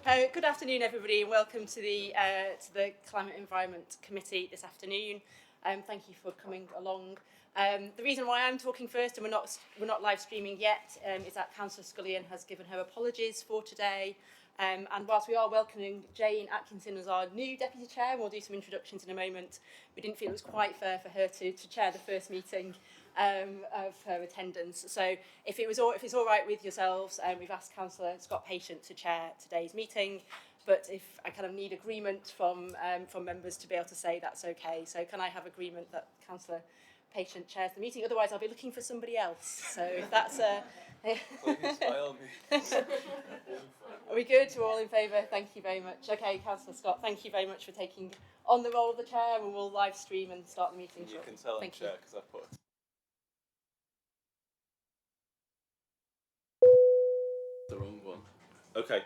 Good afternoon, everybody, and welcome to the Climate Environment Committee this afternoon. Thank you for coming along. The reason why I'm talking first, and we're not live streaming yet, is that Councillor Scullion has given her apologies for today. And whilst we are welcoming Jane Atkinson as our new Deputy Chair, and we'll do some introductions in a moment, we didn't feel it was quite fair for her to chair the first meeting of her attendance. So if it's all right with yourselves, we've asked Councillor Scott Patient to chair today's meeting, but if I kind of need agreement from members to be able to say that's okay. So can I have agreement that Councillor Patient chairs the meeting? Otherwise I'll be looking for somebody else. So if that's Please, by all means. Are we good? We're all in favour? Thank you very much. Okay, Councillor Scott, thank you very much for taking on the role of the chair, and we'll live stream and start the meeting shortly. You can tell I'm Thank you. chair because I put the wrong one. Okay.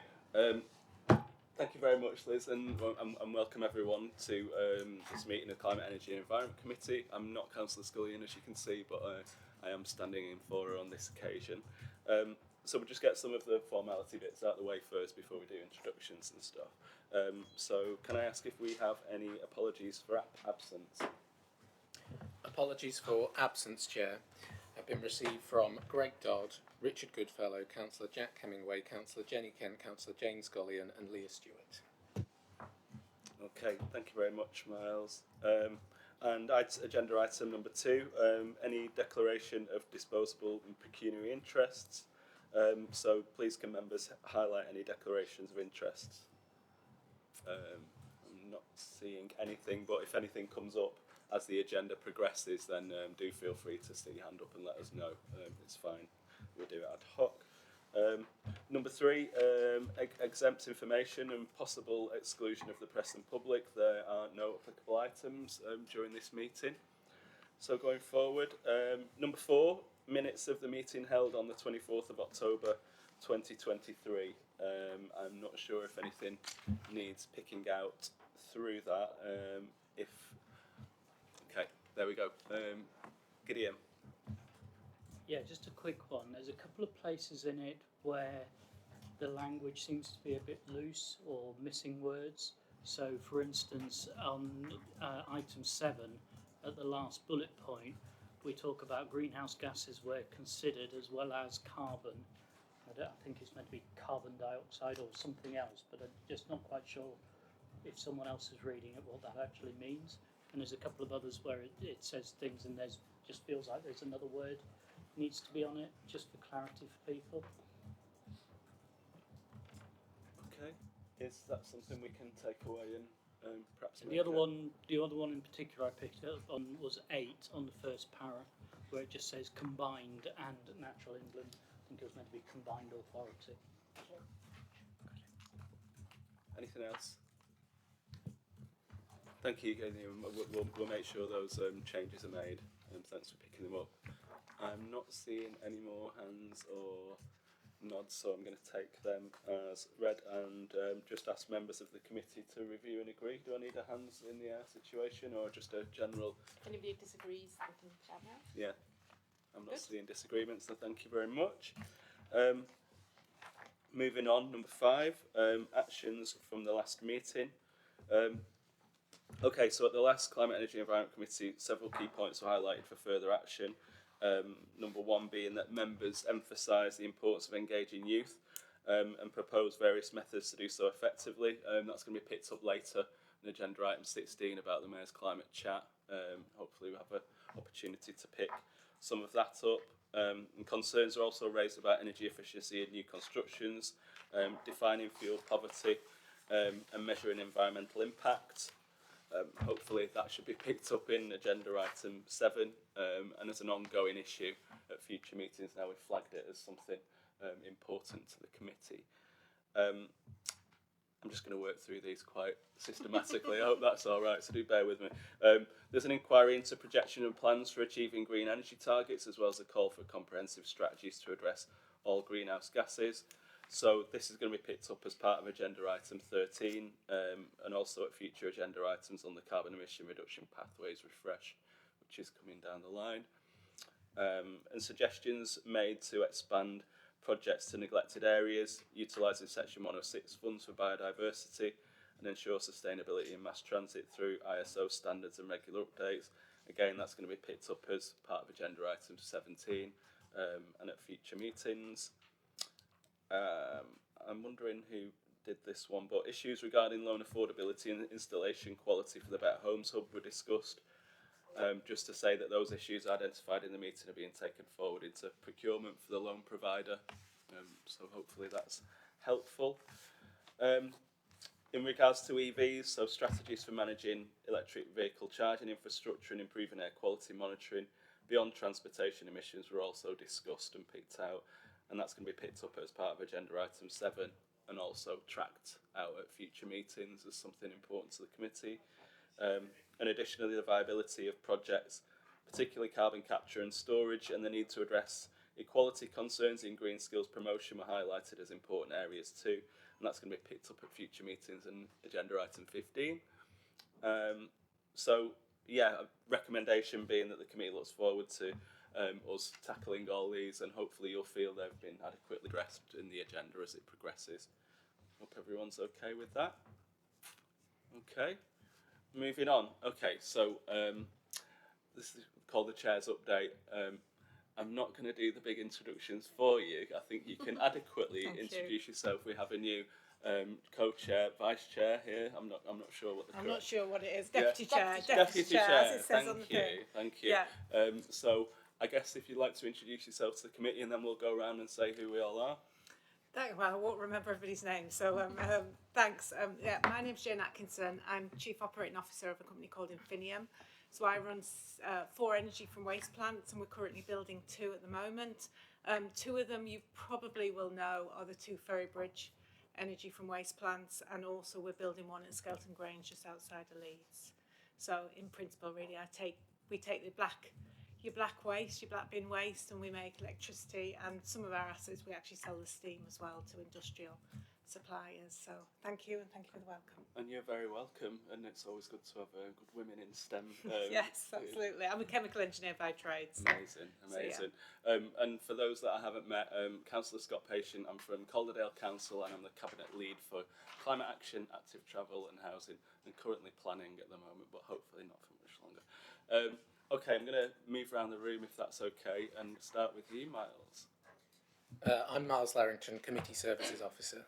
Thank you very much, Liz, and welcome everyone to this meeting of Climate, Energy and Environment Committee. I'm not Councillor Scullion, as you can see, but I am standing in for her on this occasion. So we'll just get some of the formality bits out of the way first before we do introductions and stuff. So can I ask if we have any apologies for absence? Apologies for absence, Chair, have been received from Greg Dodd, Richard Goodfellow, Councillor Jack Hemingway, Councillor Jenny Kent, Councillor Jane Scullion and Leah Stewart. Okay, thank you very much, Miles. And agenda item number 2, any declaration of disposable and pecuniary interests. So please can members highlight any declarations of interests. I'm not seeing anything, but if anything comes up as the agenda progresses, then do feel free to stick your hand up and let us know. It's fine, we'll do it ad hoc. Number 3, exempt information and possible exclusion of the press and public. There are no applicable items during this meeting. So going forward, number 4, minutes of the meeting held on the 24th of October 2023. I'm not sure if anything needs picking out through that. Okay, there we go. Gideon. Yeah, just a quick one. There's a couple of places in it where the language seems to be a bit loose or missing words. So, for instance, on item 7, at the last bullet point, we talk about greenhouse gases were considered as well as carbon. I think it's meant to be carbon dioxide or something else, but I'm just not quite sure if someone else is reading it what that actually means. And there's a couple of others where it says things and there's just feels like there's another word needs to be on it, just for clarity for people. Okay, is that something we can take away and perhaps the other one in particular I picked up on was 8 on the first para, where it just says combined and Natural England. I think it was meant to be combined authority. Anything else? Thank you, Gideon. We'll make sure those changes are made, and thanks for picking them up. I'm not seeing any more hands or nods, so I'm going to take them as read and just ask members of the committee to review and agree. Do I need a hands in the air situation or just a general? If anybody disagrees, we can chat now. Yeah, I'm not seeing disagreements, so thank you very much. Moving on, number 5, actions from the last meeting. Okay, so at the last Climate, Energy and Environment Committee, several key points were highlighted for further action. Number 1 being that members emphasise the importance of engaging youth and propose various methods to do so effectively. That's going to be picked up later in agenda item 16 about the Mayor's Climate Chat. Hopefully we'll have an opportunity to pick some of that up. And concerns are also raised about energy efficiency in new constructions, defining fuel poverty and measuring environmental impact. Hopefully that should be picked up in agenda item 7 and as an ongoing issue at future meetings. Now we've flagged it as something important to the committee. I'm just going to work through these quite systematically. I hope that's all right, so do bear with me. There's an inquiry into projection and plans for achieving green energy targets, as well as a call for comprehensive strategies to address all greenhouse gases. So this is going to be picked up as part of agenda item 13 and also at future agenda items on the carbon emission reduction pathways refresh, which is coming down the line. And suggestions made to expand projects to neglected areas, utilising Section 106 funds for biodiversity, and ensure sustainability in mass transit through ISO standards and regular updates. Again, that's going to be picked up as part of agenda item 17 and at future meetings. I'm wondering who did this one, but issues regarding loan affordability and installation quality for the Better Homes Hub were discussed. Just to say that those issues identified in the meeting are being taken forward into procurement for the loan provider. So hopefully that's helpful. In regards to EVs, so strategies for managing electric vehicle charging infrastructure and improving air quality monitoring beyond transportation emissions were also discussed and picked out, and that's going to be picked up as part of agenda item 7 and also tracked out at future meetings as something important to the committee. And additionally, the viability of projects, particularly carbon capture and storage, and the need to address equality concerns in green skills promotion were highlighted as important areas too, and that's going to be picked up at future meetings and agenda item 15. So yeah, a recommendation being that the committee looks forward to us tackling all these, and hopefully you'll feel they've been adequately addressed in the agenda as it progresses. Hope everyone's okay with that. Okay, moving on. Okay, so this is called the Chair's Update. I'm not going to do the big introductions for you. I think you can adequately introduce yourself. We have a new co-chair, vice chair here. I'm not sure what the I'm not sure what it is. Deputy chair. Deputy chair. As it says Thank on the you. thing. Thank you. Yeah. So I guess if you'd like to introduce yourself to the committee, and then we'll go around and say who we all are. Well, I won't remember everybody's name, so thanks. Yeah, my name's Jane Atkinson. I'm Chief Operating Officer of a company called Infinium. So I run 4 energy from waste plants, and we're currently building 2 at the moment. 2 of them you probably will know are the 2 Ferry Bridge energy from waste plants, and also we're building one at Skelton Grange just outside of Leeds. So in principle, really, we take your black waste, your black bin waste, and we make electricity, and some of our assets we actually sell the steam as well to industrial suppliers. So thank you, and thank you for the welcome. And you're very welcome, and it's always good to have good women in STEM. Yes, absolutely. I'm a chemical engineer by trade. So. Amazing. So, yeah. And for those that I haven't met, Councillor Scott Patient, I'm from Calderdale Council, and I'm the Cabinet Lead for Climate Action, Active Travel and Housing, and currently planning at the moment, but hopefully not for much longer. Okay, I'm going to move around the room if that's okay, and start with you, Miles. I'm Miles Larrington, Committee Services Officer.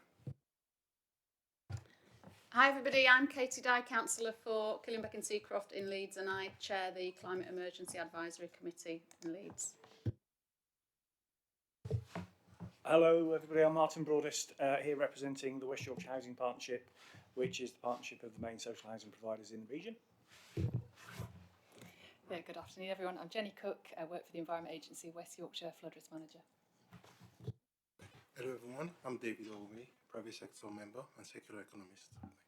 Hi everybody, I'm Katie Dye, Councillor for Killingbeck and Seacroft in Leeds, and I chair the Climate Emergency Advisory Committee in Leeds. Hello everybody, I'm Martin Broadest, here representing the West Yorkshire Housing Partnership, which is the partnership of the main social housing providers in the region. Yeah, good afternoon everyone. I'm Jenny Cook. I work for the Environment Agency, West Yorkshire Flood Risk Manager. Hello everyone, I'm David Olway, private sector member and secular economist. Thank you.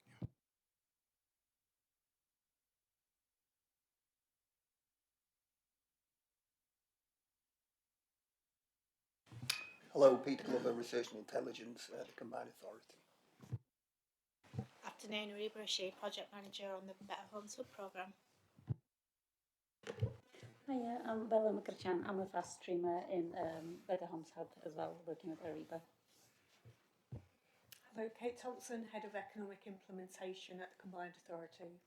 Hello, Peter Glover, Research and Intelligence at the Combined Authority. Afternoon, Reba Rashid, Project Manager on the Better Homes Hub programme. Hiya, I'm Bella McCrachan. I'm a fast streamer in Better Homes Hub as well, working with Ariba. Hello, Kate Thompson, Head of Economic Implementation at the Combined Authority.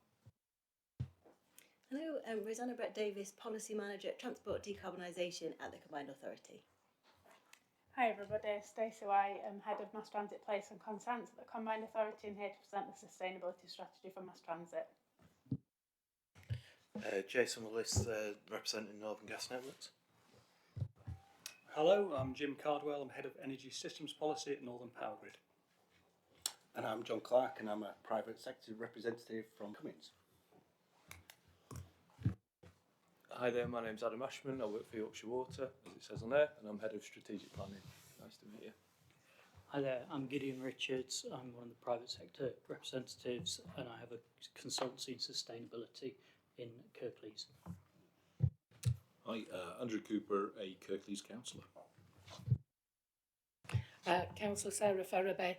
Hello, I'm Rosanna Brett Davis, Policy Manager at Transport Decarbonisation at the Combined Authority. Hi everybody, Stacey White, I'm Head of Mass Transit Place and Consents at the Combined Authority, and here to present the Sustainability Strategy for Mass Transit. Jason Willis, representing Northern Gas Networks. Hello, I'm Jim Cardwell, I'm Head of Energy Systems Policy at Northern Power Grid. And I'm John Clark, and I'm a private sector representative from Cummins. Hi there, my name's Adam Ashman, I work for Yorkshire Water, as it says on there, and I'm Head of Strategic Planning. Nice to meet you. Hi there, I'm Gideon Richards, I'm one of the private sector representatives, and I have a consultancy in sustainability in Kirklees. Hi, Andrew Cooper, a Kirklees councillor. Councillor Sarah Ferraby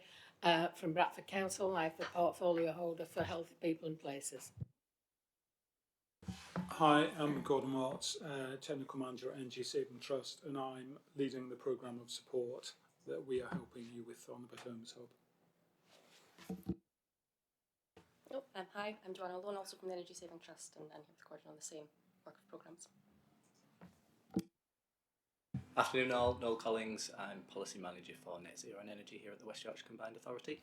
from Bradford Council. I'm the portfolio holder for Healthy People and Places. Hi, I'm Gordon Watts, Technical Manager at Energy Saving Trust, and I'm leading the programme of support that we are helping you with on the Better Homes Hub. Oh, hi, I'm Joanna Lone, also from the Energy Saving Trust, and here with the coordinator on the same work of programmes. Afternoon all, Noel Collings, I'm Policy Manager for Net Zero and Energy here at the West Yorkshire Combined Authority.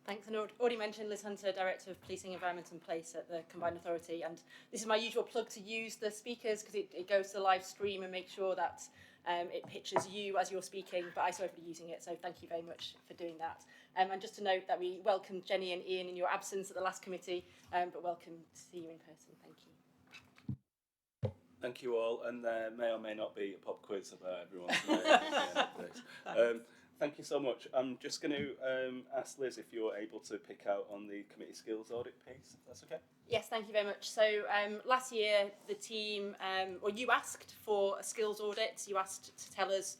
Thanks, and already mentioned Liz Hunter, Director of Policing, Environment and Place at the Combined Authority, and this is my usual plug to use the speakers because it goes to the live stream and make sure that it pictures you as you're speaking, but I saw everybody using it, so thank you very much for doing that. And just to note that we welcomed Jenny and Ian in your absence at the last committee, but welcome to see you in person. Thank you. Thank you all, and there may or may not be a pop quiz about everyone. Thank you so much. I'm just going to ask Liz if you're able to pick out on the committee skills audit piece, if that's okay. Yes, thank you very much. So last year, the team, or you asked for a skills audit. You asked to tell us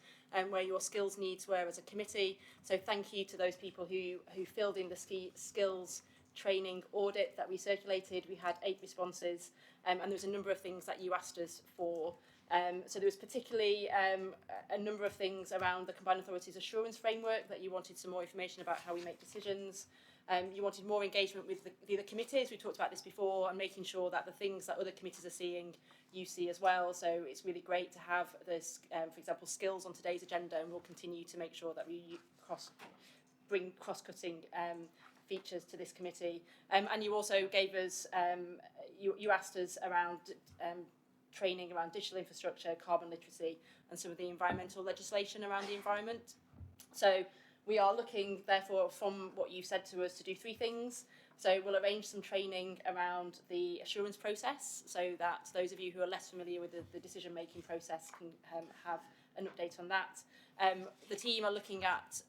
where your skills needs were as a committee. So thank you to those people who filled in the skills training audit that we circulated. We had 8 responses, and there was a number of things that you asked us for. So there was particularly a number of things around the Combined Authorities Assurance Framework that you wanted some more information about how we make decisions. You wanted more engagement with the other committees. We talked about this before, and making sure that the things that other committees are seeing, you see as well. So it's really great to have this, for example, skills on today's agenda, and we'll continue to make sure that we bring cross-cutting features to this committee. And you also gave us, you asked us around training around digital infrastructure, carbon literacy, and some of the environmental legislation around the environment. So we are looking, therefore, from what you said to us, to do 3 things. So we'll arrange some training around the assurance process, so that those of you who are less familiar with the decision-making process can have an update on that. The team are looking at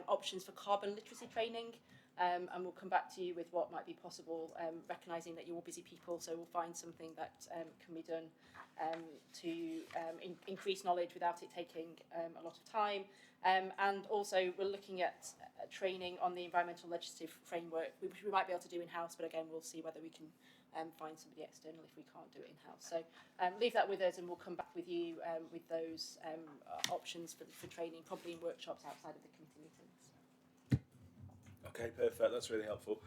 options for carbon literacy training, and we'll come back to you with what might be possible, recognising that you're all busy people, so we'll find something that can be done to increase knowledge without it taking a lot of time. And also we're looking at training on the environmental legislative framework, which we might be able to do in-house, but again, we'll see whether we can find somebody external if we can't do it in-house. So leave that with us, and we'll come back with you with those options for training, probably in workshops outside of the committee meetings. Okay, perfect. That's really helpful.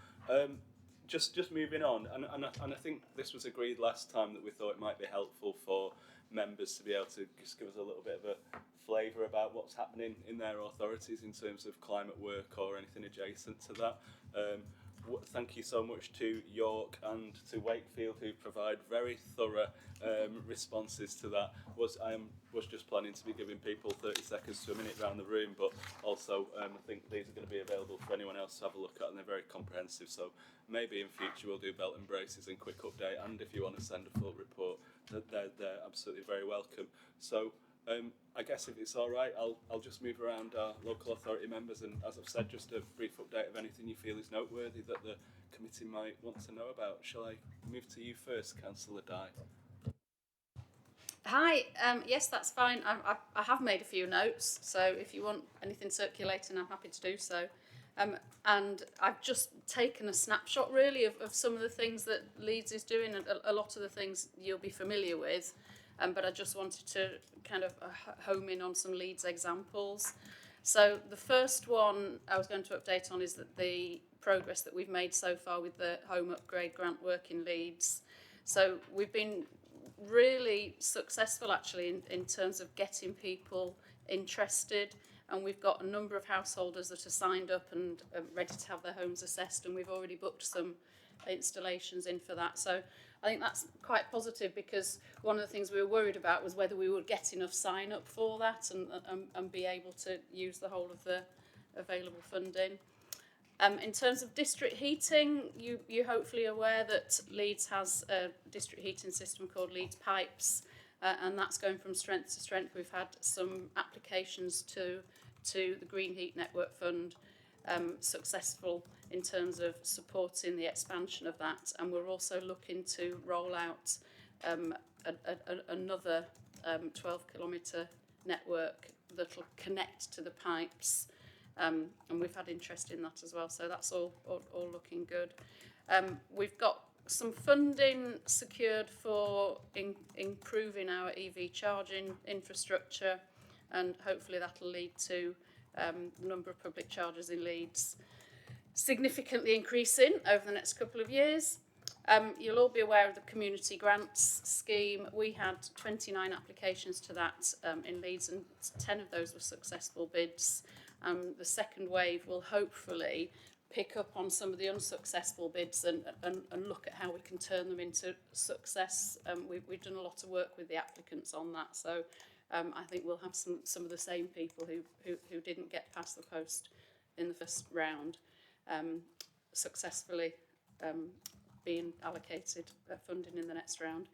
Just moving on, and I think this was agreed last time that we thought it might be helpful for members to be able to just give us a little bit of a flavour about what's happening in their authorities in terms of climate work or anything adjacent to that. Thank you so much to York and to Wakefield, who provide very thorough responses to that. I was just planning to be giving people 30 seconds to a minute around the room, but also I think these are going to be available for anyone else to have a look at, and they're very comprehensive, so maybe in future we'll do belt and braces and quick update, and if you want to send a full report, they're absolutely very welcome. So I guess if it's all right, I'll just move around our local authority members, and as I've said, just a brief update of anything you feel is noteworthy that the committee might want to know about. Shall I move to you first, Councillor Dye? Hi, yes, that's fine. I have made a few notes, so if you want anything circulating, I'm happy to do so. And I've just taken a snapshot, really, of some of the things that Leeds is doing, and a lot of the things you'll be familiar with. But I just wanted to kind of home in on some Leeds examples. So the first one I was going to update on is that the progress that we've made so far with the home upgrade grant work in Leeds. So we've been really successful, actually, in terms of getting people interested, and we've got a number of householders that are signed up and are ready to have their homes assessed, and we've already booked some installations in for that. So I think that's quite positive, because one of the things we were worried about was whether we would get enough sign up for that and be able to use the whole of the available funding. In terms of district heating, you're hopefully aware that Leeds has a district heating system called Leeds Pipes, and that's going from strength to strength. We've had some applications to the Green Heat Network Fund, successful in terms of supporting the expansion of that, and we're also looking to roll out another 12-kilometre network that will connect to the pipes, and we've had interest in that as well, so that's all looking good. We've got some funding secured for improving our EV charging infrastructure, and hopefully that'll lead to the number of public chargers in Leeds significantly increasing over the next couple of years. You'll all be aware of the community grants scheme. We had 29 applications to that in Leeds, and 10 of those were successful bids. The second wave will hopefully pick up on some of the unsuccessful bids and look at how we can turn them into success. We've done a lot of work with the applicants on that, so I think we'll have some of the same people who didn't get past the post in the first round successfully being allocated funding in the next round.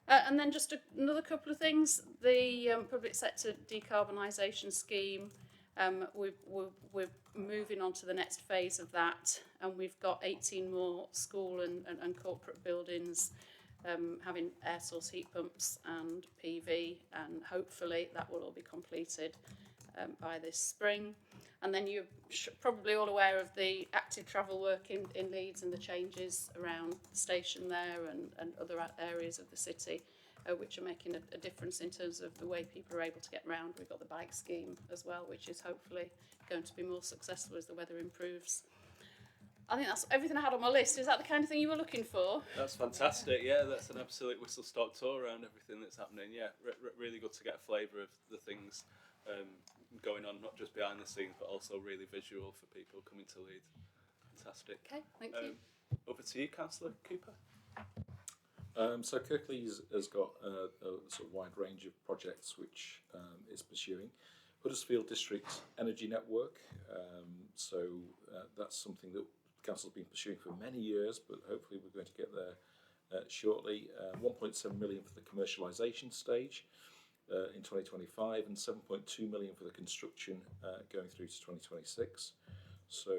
And then just another couple of things. The public sector decarbonisation scheme, we're moving on to the next phase of that, and we've got 18 more school and corporate buildings having air source heat pumps and PV, and hopefully that will all be completed by this spring. And then you're probably all aware of the active travel work in Leeds and the changes around the station there and other areas of the city, which are making a difference in terms of the way people are able to get around. We've got the bike scheme as well, which is hopefully going to be more successful as the weather improves. I think that's everything I had on my list. Is that the kind of thing you were looking for? That's fantastic. Yeah, that's an absolute whistle-stop tour around everything that's happening. Yeah, really good to get a flavour of the things going on, not just behind the scenes, but also really visual for people coming to Leeds. Fantastic. Okay, thank you. Over to you, Councillor Cooper. So Kirklees has got a sort of wide range of projects which it's pursuing. Huddersfield District Energy Network, that's something that the Council's been pursuing for many years, but hopefully we're going to get there shortly. 1.7 million for the commercialisation stage in 2025 and 7.2 million for the construction going through to 2026. So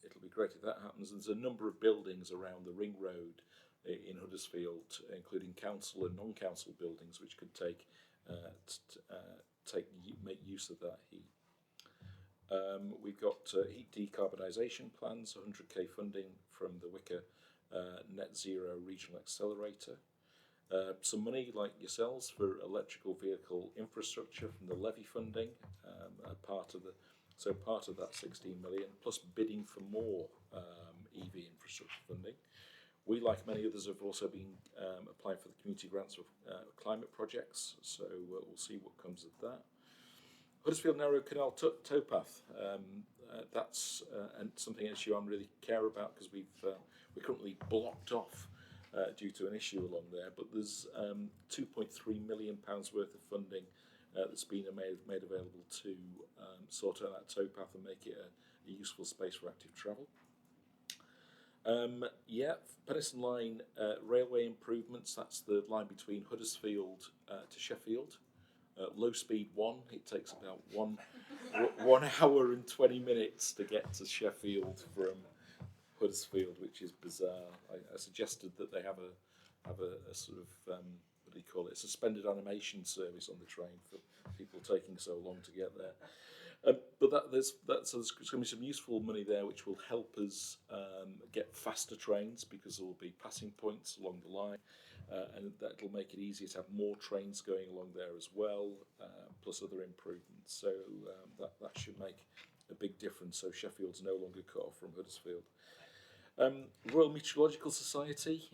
it'll be great if that happens. There's a number of buildings around the ring road in Huddersfield, including council and non-council buildings, which could make use of that heat. We've got heat decarbonisation plans, 100k funding from the Wicker Net Zero Regional Accelerator. Some money, like yourselves, for electrical vehicle infrastructure from the levy funding, part of that 16 million, plus bidding for more EV infrastructure funding. We, like many others, have also been applying for the community grants for climate projects, so we'll see what comes of that. Huddersfield Narrow Canal towpath, that's something issue I really care about, because we're currently blocked off due to an issue along there, but there's £2.3 million worth of funding that's been made available to sort out that towpath and make it a useful space for active travel. Penistone Line railway improvements, that's the line between Huddersfield to Sheffield. Low speed 1, it takes about 1 hour and 20 minutes to get to Sheffield from Huddersfield, which is bizarre. I suggested that they have a sort of what do you call it, a suspended animation service on the train for people taking so long to get there. But there's going to be some useful money there which will help us get faster trains, because there will be passing points along the line, and that'll make it easier to have more trains going along there as well, plus other improvements. So that should make a big difference, so Sheffield's no longer cut off from Huddersfield. Royal Meteorological Society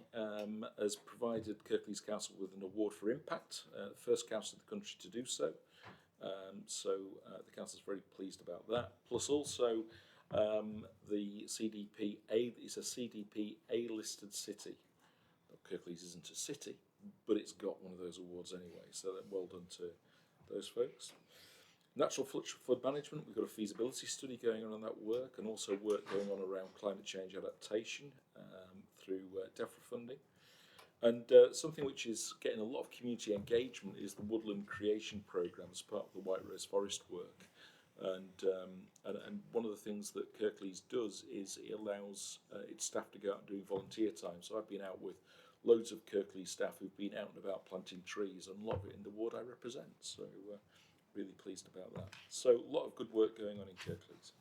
has provided Kirklees Council with an award for impact, first council in the country to do so. The council is very pleased about that. Plus also the CDP A is a CDP A listed city. Kirklees isn't a city, but it's got one of those awards anyway, so well done to those folks. Natural flood management, we've got a feasibility study going on that work, and also work going on around climate change adaptation through DEFRA funding. And something which is getting a lot of community engagement is the Woodland Creation Programme as part of the White Rose Forest work. And one of the things that Kirklees does is it allows its staff to go out and doing volunteer time. So I've been out with loads of Kirklees staff who've been out and about planting trees, and a lot of it in the ward I represent. So really pleased about that. So a lot of good work going on in Kirklees.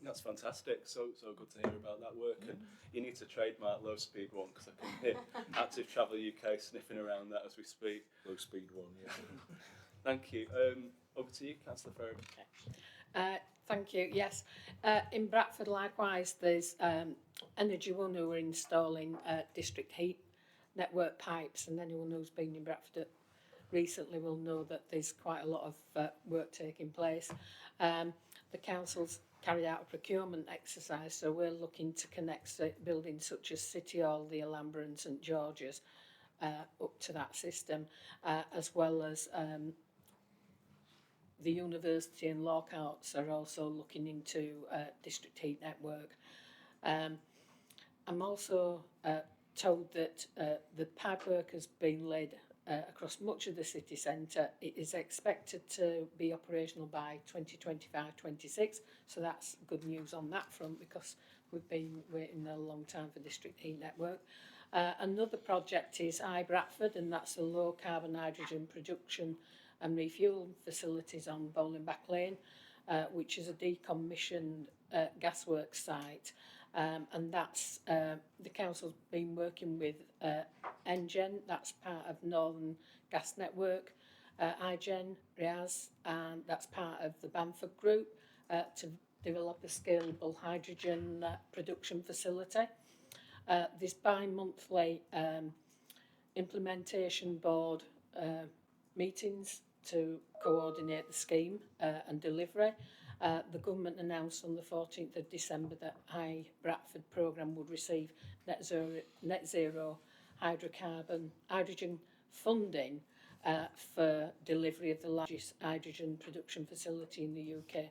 That's fantastic. So good to hear about that work. And you need to trademark Low Speed One, because I can hear Active Travel UK sniffing around that as we speak. Low Speed One, yeah. Thank you. Over to you, Councillor Ferrier. Thank you. Yes, in Bradford likewise, there's Energy One who are installing district heat network pipes, and anyone who's been in Bradford recently will know that there's quite a lot of work taking place. The council's carried out a procurement exercise, so we're looking to connect buildings such as City Hall, the Alhambra and St George's up to that system, as well as the university and Lockouts are also looking into district heat network. I'm also told that the pipework has been laid across much of the city centre. It is expected to be operational by 2025-26, so that's good news on that front, because we've been waiting a long time for district heat network. Another project is Bradford, and that's the low carbon hydrogen production and refuel facilities on Bowling-Back Lane, which is a decommissioned gasworks site. And that's the council's been working with NGen, that's part of Northern Gas Network, iGen, Riaz, and that's part of the Bamford Group, to develop a scalable hydrogen production facility. This bi-monthly implementation board meetings to coordinate the scheme and delivery. The government announced on the 14th of December that Bradford programme would receive net zero hydrogen funding for delivery of the largest hydrogen production facility in the UK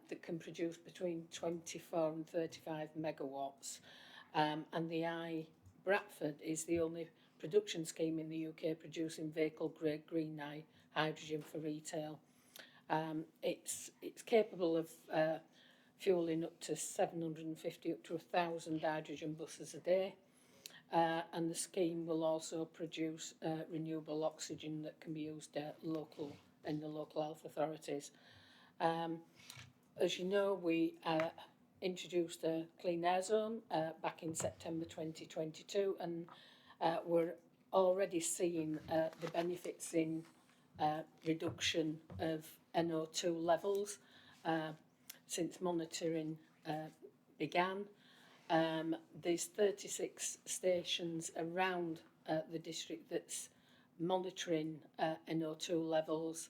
that can produce between 24 and 35 megawatts. And the Bradford is the only production scheme in the UK producing vehicle-grade green hydrogen for retail. It's capable of fuelling up to 750 up to 1,000 hydrogen buses a day, and the scheme will also produce renewable oxygen that can be used in the local health authorities. As you know, we introduced a clean air zone back in September 2022, and we're already seeing the benefits in reduction of NO2 levels since monitoring began. There's 36 stations around the district that's monitoring NO2 levels,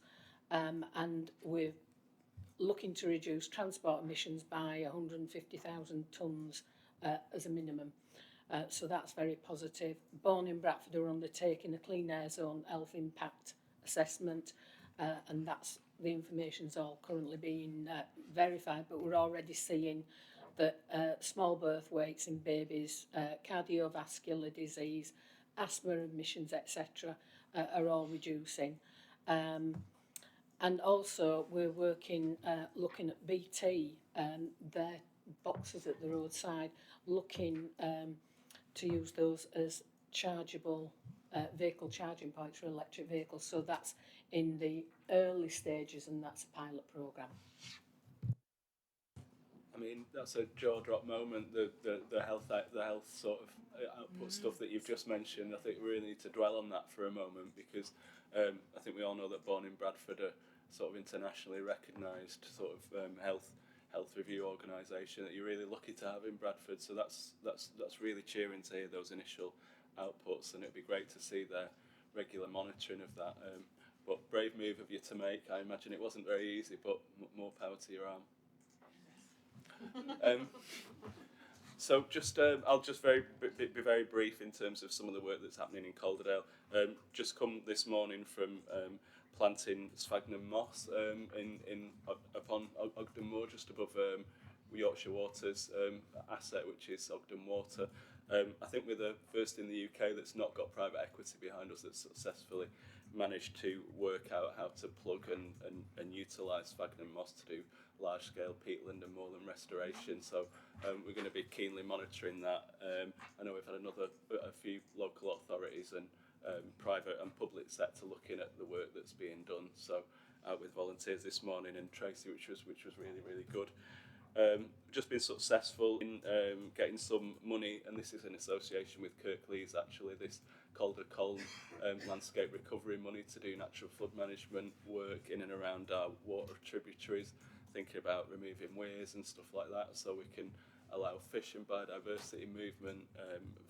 and we're looking to reduce transport emissions by 150,000 tonnes as a minimum. So that's very positive. Born in Bradford are undertaking a clean air zone health impact assessment, and that's the information's all currently being verified, but we're already seeing that small birth weights in babies, cardiovascular disease, asthma emissions, etc., are all reducing. And also we're working, looking at BT, their boxes at the roadside, looking to use those as chargeable vehicle charging points for electric vehicles. So that's in the early stages, and that's a pilot programme. I mean, that's a jaw-drop moment, the health sort of output stuff that you've just mentioned. I think we really need to dwell on that for a moment, because I think we all know that Born in Bradford are sort of internationally recognised sort of health review organisation that you're really lucky to have in Bradford. So that's really cheering to hear those initial outputs, and it'd be great to see their regular monitoring of that. But brave move of you to make. I imagine it wasn't very easy, but more power to your arm. So just I'll just be very brief in terms of some of the work that's happening in Calderdale. Just come this morning from planting sphagnum moss upon Ogden Moor, just above Yorkshire Water's asset, which is Ogden Water. I think we're the first in the UK that's not got private equity behind us that's successfully managed to work out how to plug and utilise sphagnum moss to do large-scale peatland and moorland restoration. So we're going to be keenly monitoring that. I know we've had a few local authorities and private and public sector looking at the work that's being done. So with volunteers this morning and Tracy, which was really, really good. just been successful in getting some money, and this is in association with Leeds actually, this Calder Colne landscape recovery money to do natural flood management work in and around our water tributaries, thinking about removing weirs and stuff like that, so we can allow fish and biodiversity movement,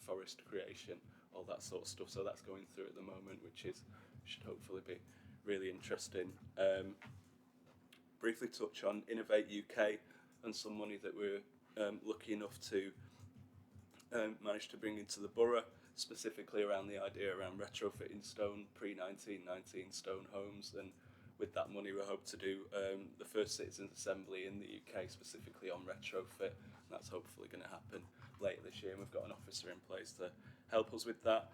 forest creation, all that sort of stuff. So that's going through at the moment, which should hopefully be really interesting. Briefly touch on Innovate UK and some money that we're lucky enough to manage to bring into the borough, specifically around the idea around retrofitting pre-1919 stone homes, and with that money we hope to do the first Citizens Assembly in the UK specifically on retrofit, and that's hopefully going to happen later this year, and we've got an officer in place to help us with that.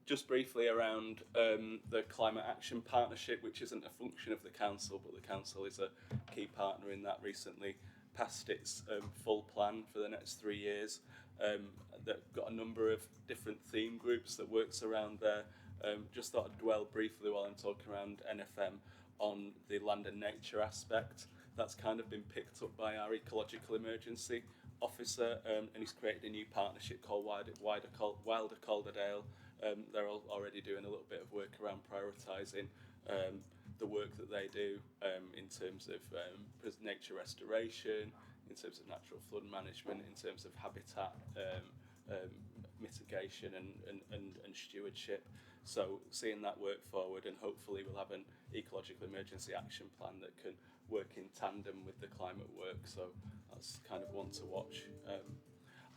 Just briefly around the Climate Action Partnership, which isn't a function of the council, but the council is a key partner in that, recently passed its full plan for the next 3 years. That got a number of different theme groups that works around there. Just thought I'd dwell briefly while I'm talking around NFM on the land and nature aspect. That's kind of been picked up by our ecological emergency officer, and he's created a new partnership called Wilder Calderdale. They're already doing a little bit of work around prioritising the work that they do in terms of nature restoration, in terms of natural flood management, in terms of habitat mitigation and stewardship. So seeing that work forward, and hopefully we'll have an ecological emergency action plan that can work in tandem with the climate work. So that's kind of one to watch.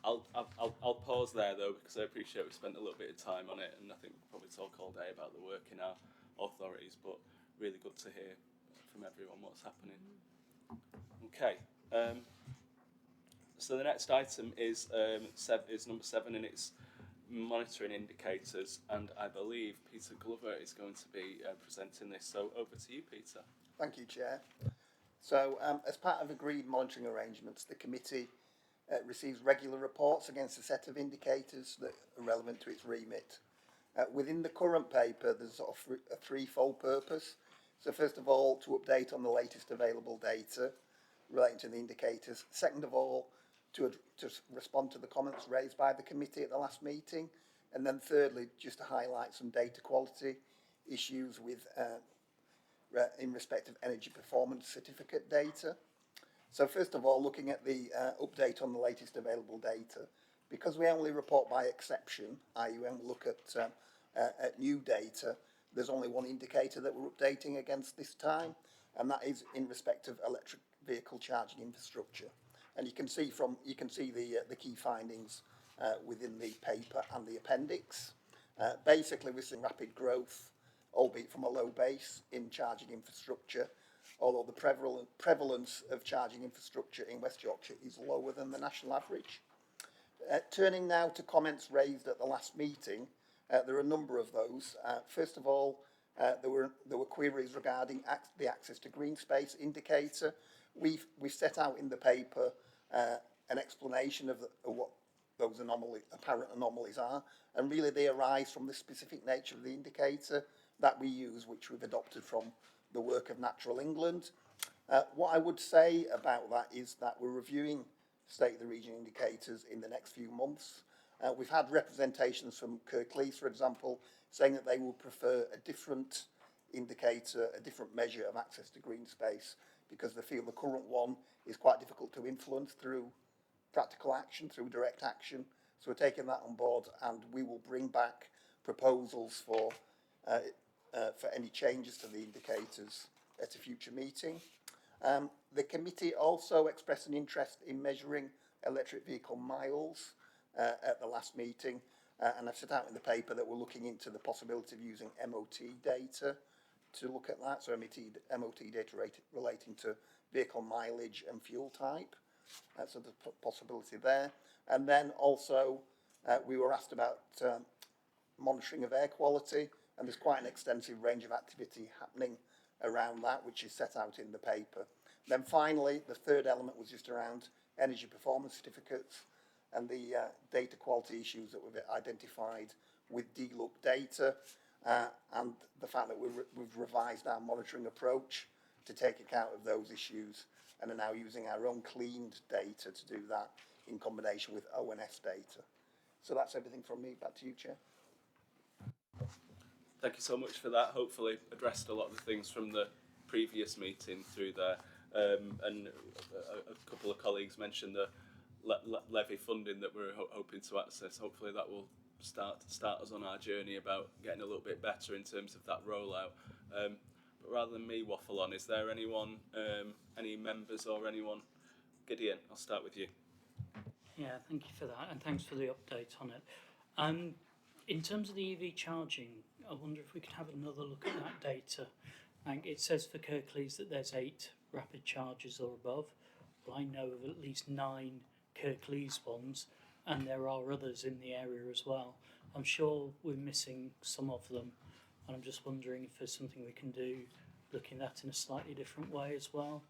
I'll pause there though, because I appreciate we've spent a little bit of time on it, and I think we'll probably talk all day about the work in our authorities, but really good to hear from everyone what's happening. Okay, so the next item is number 7, and it's monitoring indicators, and I believe Peter Glover is going to be presenting this, so over to you, Peter. Thank you, Chair. So as part of agreed monitoring arrangements, the committee receives regular reports against a set of indicators that are relevant to its remit. Within the current paper, there's sort of a threefold purpose. So first of all, to update on the latest available data relating to the indicators. Second of all, to respond to the comments raised by the committee at the last meeting. And then thirdly, just to highlight some data quality issues with in respect of energy performance certificate data. So first of all, looking at the update on the latest available data, because we only report by exception, i.e. when we look at new data, there's only one indicator that we're updating against this time, and that is in respect of electric vehicle charging infrastructure. And you can see the key findings within the paper and the appendix. Basically, we're seeing rapid growth, albeit from a low base, in charging infrastructure, although the prevalence of charging infrastructure in West Yorkshire is lower than the national average. Turning now to comments raised at the last meeting, there are a number of those. First of all, there were queries regarding the access to green space indicator. We've set out in the paper an explanation of what those apparent anomalies are, and really they arise from the specific nature of the indicator that we use, which we've adopted from the work of Natural England. What I would say about that is that we're reviewing State of the Region indicators in the next few months. We've had representations from Kirklees, for example, saying that they would prefer a different indicator, a different measure of access to green space, because they feel the current one is quite difficult to influence through practical action, through direct action. So we're taking that on board, and we will bring back proposals for any changes to the indicators at a future meeting. The committee also expressed an interest in measuring electric vehicle miles at the last meeting, and I've set out in the paper that we're looking into the possibility of using MOT data to look at that, so MOT data relating to vehicle mileage and fuel type. So there's a possibility there. And then also we were asked about monitoring of air quality, and there's quite an extensive range of activity happening around that, which is set out in the paper. Then finally, the third element was just around energy performance certificates and the data quality issues that we've identified with DLUC data, and the fact that we've revised our monitoring approach to take account of those issues and are now using our own cleaned data to do that in combination with ONS data. So that's everything from me. Back to you, Chair. Thank you so much for that. Hopefully addressed a lot of the things from the previous meeting through there. And a couple of colleagues mentioned the levy funding that we're hoping to access. Hopefully that will start us on our journey about getting a little bit better in terms of that rollout. But rather than me waffle on, is there anyone, any members or anyone? Gideon, I'll start with you. Yeah, thank you for that, and thanks for the update on it. In terms of the EV charging, I wonder if we could have another look at that data. Like it says for Kirklees that there's 8 rapid chargers or above. Well, I know of at least 9 Kirklees ones, and there are others in the area as well. I'm sure we're missing some of them, and I'm just wondering if there's something we can do looking at in a slightly different way as well.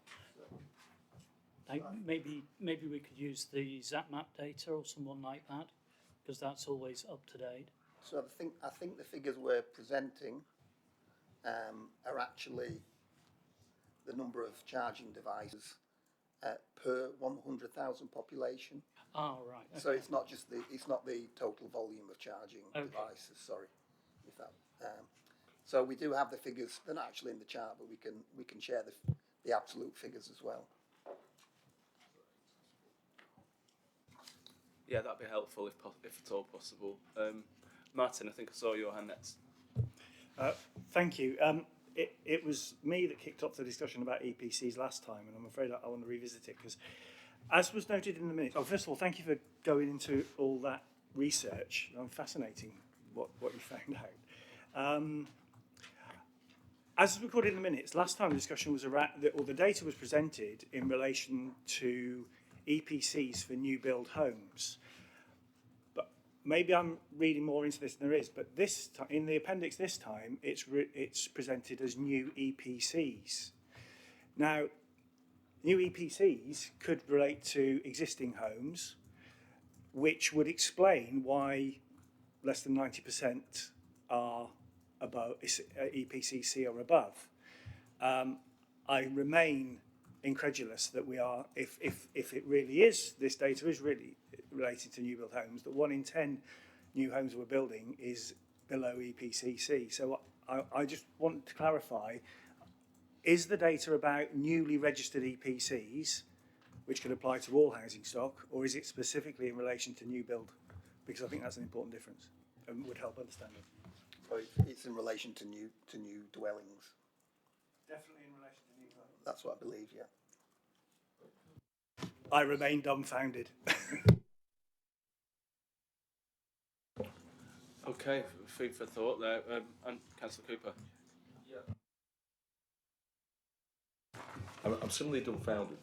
Like maybe we could use the ZapMap data or someone like that, because that's always up to date. So I think the figures we're presenting are actually the number of charging devices per 100,000 population. Oh, right. Okay. So it's not just the total volume of charging devices. Sorry, if that. So we do have the figures. They're not actually in the chart, but we can share the absolute figures as well. Yeah, that'd be helpful if at all possible. Martin, I think I saw your hand next. Thank you. It was me that kicked off the discussion about EPCs last time, and I'm afraid I want to revisit it because, as was noted in the minutes, first of all, thank you for going into all that research. Fascinating what you found out. As recorded in the minutes, last time the discussion was around, the data was presented in relation to EPCs for new build homes. But maybe I'm reading more into this than there is, but this in the appendix this time, it's presented as new EPCs. Now, new EPCs could relate to existing homes, which would explain why less than 90% are above EPCC or above. I remain incredulous that we are, if it really is, this data is really related to new build homes, that 1 in 10 new homes we're building is below EPCC. So I just want to clarify, is the data about newly registered EPCs, which could apply to all housing stock, or is it specifically in relation to new build? Because I think that's an important difference and would help understand it. So it's in relation to new dwellings. Definitely in relation to new dwellings. That's what I believe, yeah. I remain dumbfounded. Okay, food for thought there. And Councillor Cooper. Yeah. I'm similarly dumbfounded.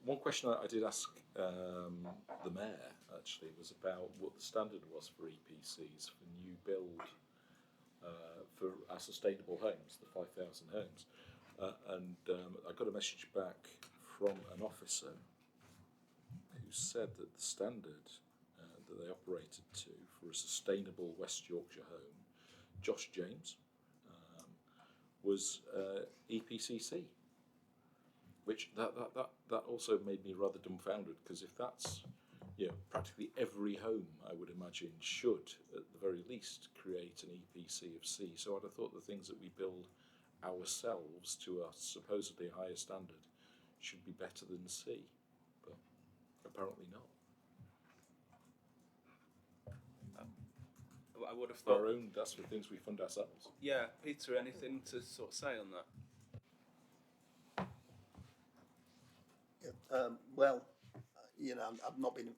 One question I did ask the Mayor, actually, was about what the standard was for EPCs for new build for our sustainable homes, the 5,000 homes. And I got a message back from an officer who said that the standard that they operated to for a sustainable West Yorkshire home, Josh James, was EPCC, which that also made me rather dumbfounded, because if that's, you know, practically every home, I would imagine, should at the very least create an EPC of C. So I'd have thought the things that we build ourselves to a supposedly higher standard should be better than C, but apparently not. I would have thought our own, that's the things we fund ourselves. Yeah, Peter, anything to sort of say on that? Yeah, well, you know, I've not been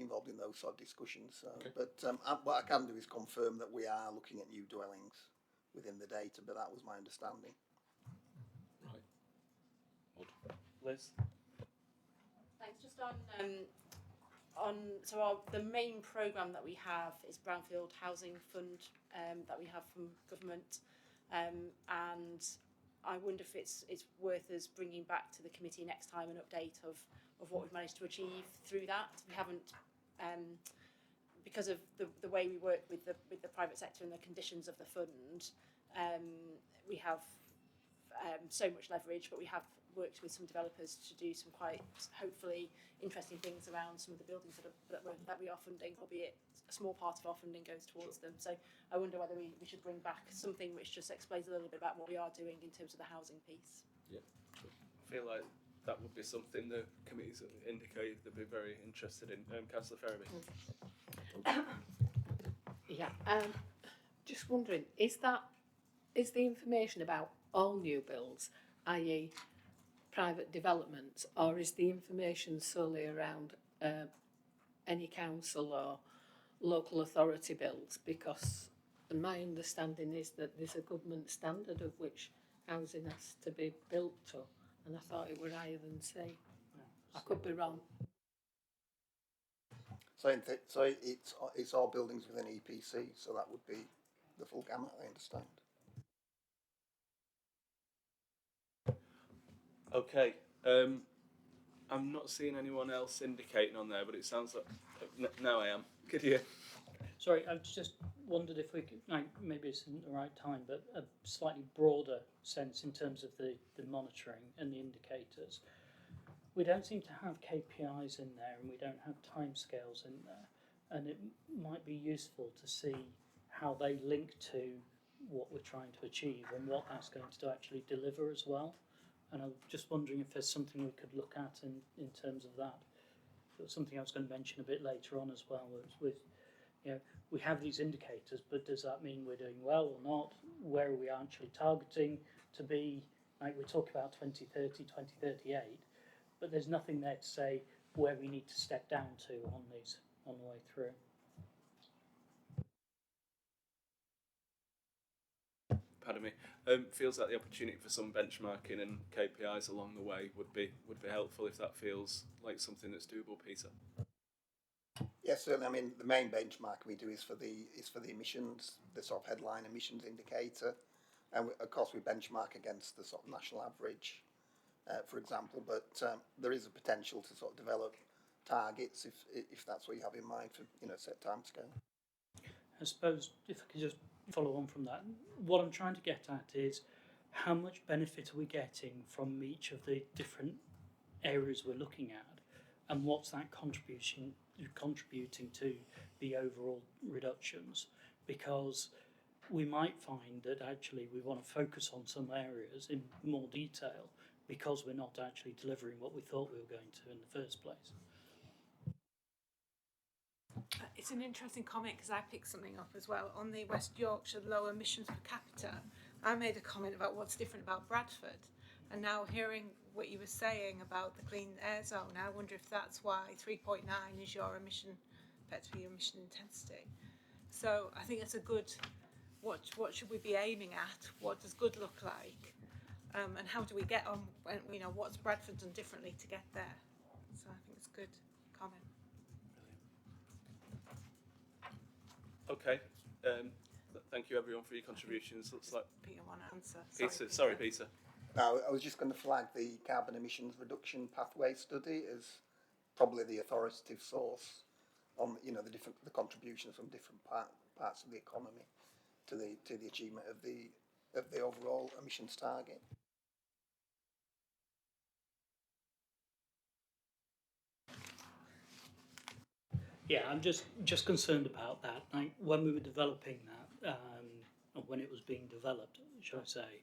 involved in those sort of discussions. Okay. But what I can do is confirm that we are looking at new dwellings within the data. But that was my understanding. Right. Liz. Thanks. Just the main programme that we have is Brownfield Housing Fund that we have from government, and I wonder if it's worth us bringing back to the committee next time an update of what we've managed to achieve through that. We haven't, because of the way we work with the private sector and the conditions of the fund, we have so much leverage, but we have worked with some developers to do some quite hopefully interesting things around some of the buildings that we are funding, albeit a small part of our funding goes towards them. So I wonder whether we should bring back something which just explains a little bit about what we are doing in terms of the housing piece. Yeah, I feel like that would be something the committees indicated they'd be very interested in. Councillor Ferriby. Yeah, just wondering, is the information about all new builds, i.e. private developments, or is the information solely around any council or local authority builds? Because my understanding is that there's a government standard of which housing has to be built to, and I thought it were higher than C. I could be wrong. So, it's all buildings within EPC, so that would be the full gamut, I understand. Okay, I'm not seeing anyone else indicating on there, but it sounds like now I am. Could you? Sorry, I just wondered if we could, maybe it's in the right time, but a slightly broader sense in terms of the monitoring and the indicators. We don't seem to have KPIs in there, and we don't have timescales in there, and it might be useful to see how they link to what we're trying to achieve and what that's going to actually deliver as well. And I'm just wondering if there's something we could look at in terms of that. But something I was going to mention a bit later on as well was with, we have these indicators, but does that mean we're doing well or not? Where are we actually targeting to be? Like we talk about 2030, 2038, but there's nothing there to say where we need to step down to on the way through. Pardon me. Feels like the opportunity for some benchmarking and KPIs along the way would be helpful if that feels like something that's doable, Peter. Yes, certainly. I mean, the main benchmark we do is for the emissions, the sort of headline emissions indicator, and of course we benchmark against the sort of national average, for example. But there is a potential to sort of develop targets if that's what you have in mind for set timescale. I suppose if I could just follow on from that, what I'm trying to get at is how much benefit are we getting from each of the different areas we're looking at, and what's that contributing to the overall reductions? Because we might find that actually we want to focus on some areas in more detail because we're not actually delivering what we thought we were going to in the first place. It's an interesting comment because I picked something up as well. On the West Yorkshire low emissions per capita, I made a comment about what's different about Bradford. And now hearing what you were saying about the clean air zone, I wonder if that's why 3.9 is your emission, effectively your emission intensity. So I think it's a good, what should we be aiming at? What does good look like? And how do we get on, what's Bradford done differently to get there? So I think it's a good comment. Okay. Thank you everyone for your contributions. Looks like Peter want to answer. Peter. Sorry, Peter. Now, I was just going to flag the carbon emissions reduction pathway study as probably the authoritative source on the contributions from different parts of the economy to the achievement of the overall emissions target. Yeah, I'm just concerned about that. Like when we were developing that, or when it was being developed, shall I say,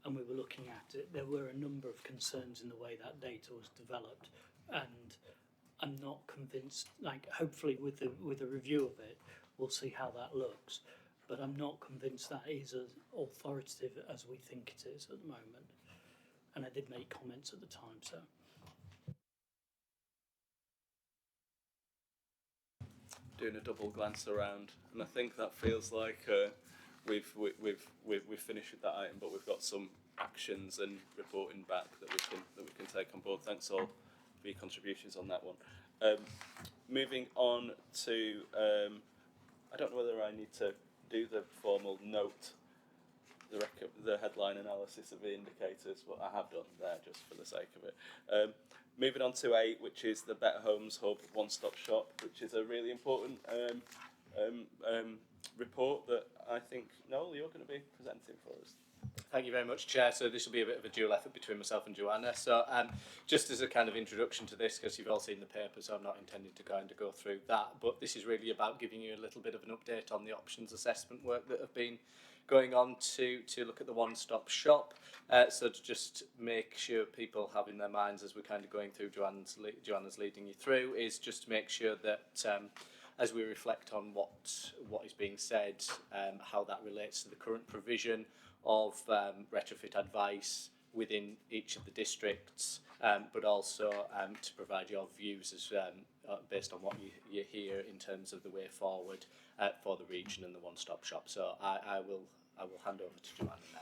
and we were looking at it, there were a number of concerns in the way that data was developed, and I'm not convinced. Like hopefully with the review of it, we'll see how that looks, but I'm not convinced that is as authoritative as we think it is at the moment. And I did make comments at the time, so. Doing a double glance around, and I think that feels like we've finished with that item, but we've got some actions and reporting back that we can take on board. Thanks all for your contributions on that one. Moving on to, I don't know whether I need to do the formal note, the headline analysis of the indicators, but I have done there just for the sake of it. Moving on to 8, which is the Better Homes Hub OneStop Shop, which is a really important report that I think, Noel, you're going to be presenting for us. Thank you very much, Chair. So this will be a bit of a dual effort between myself and Joanna. So just as a kind of introduction to this, because you've all seen the paper, so I'm not intending to go through that, but this is really about giving you a little bit of an update on the options assessment work that have been going on to look at the one-stop shop. So to just make sure people have in their minds, as we're kind of going through, Joanna's leading you through, is just to make sure that as we reflect on what is being said, how that relates to the current provision of retrofit advice within each of the districts, but also to provide your views as based on what you hear in terms of the way forward for the region and the one-stop shop. So I will hand over to Joanna now.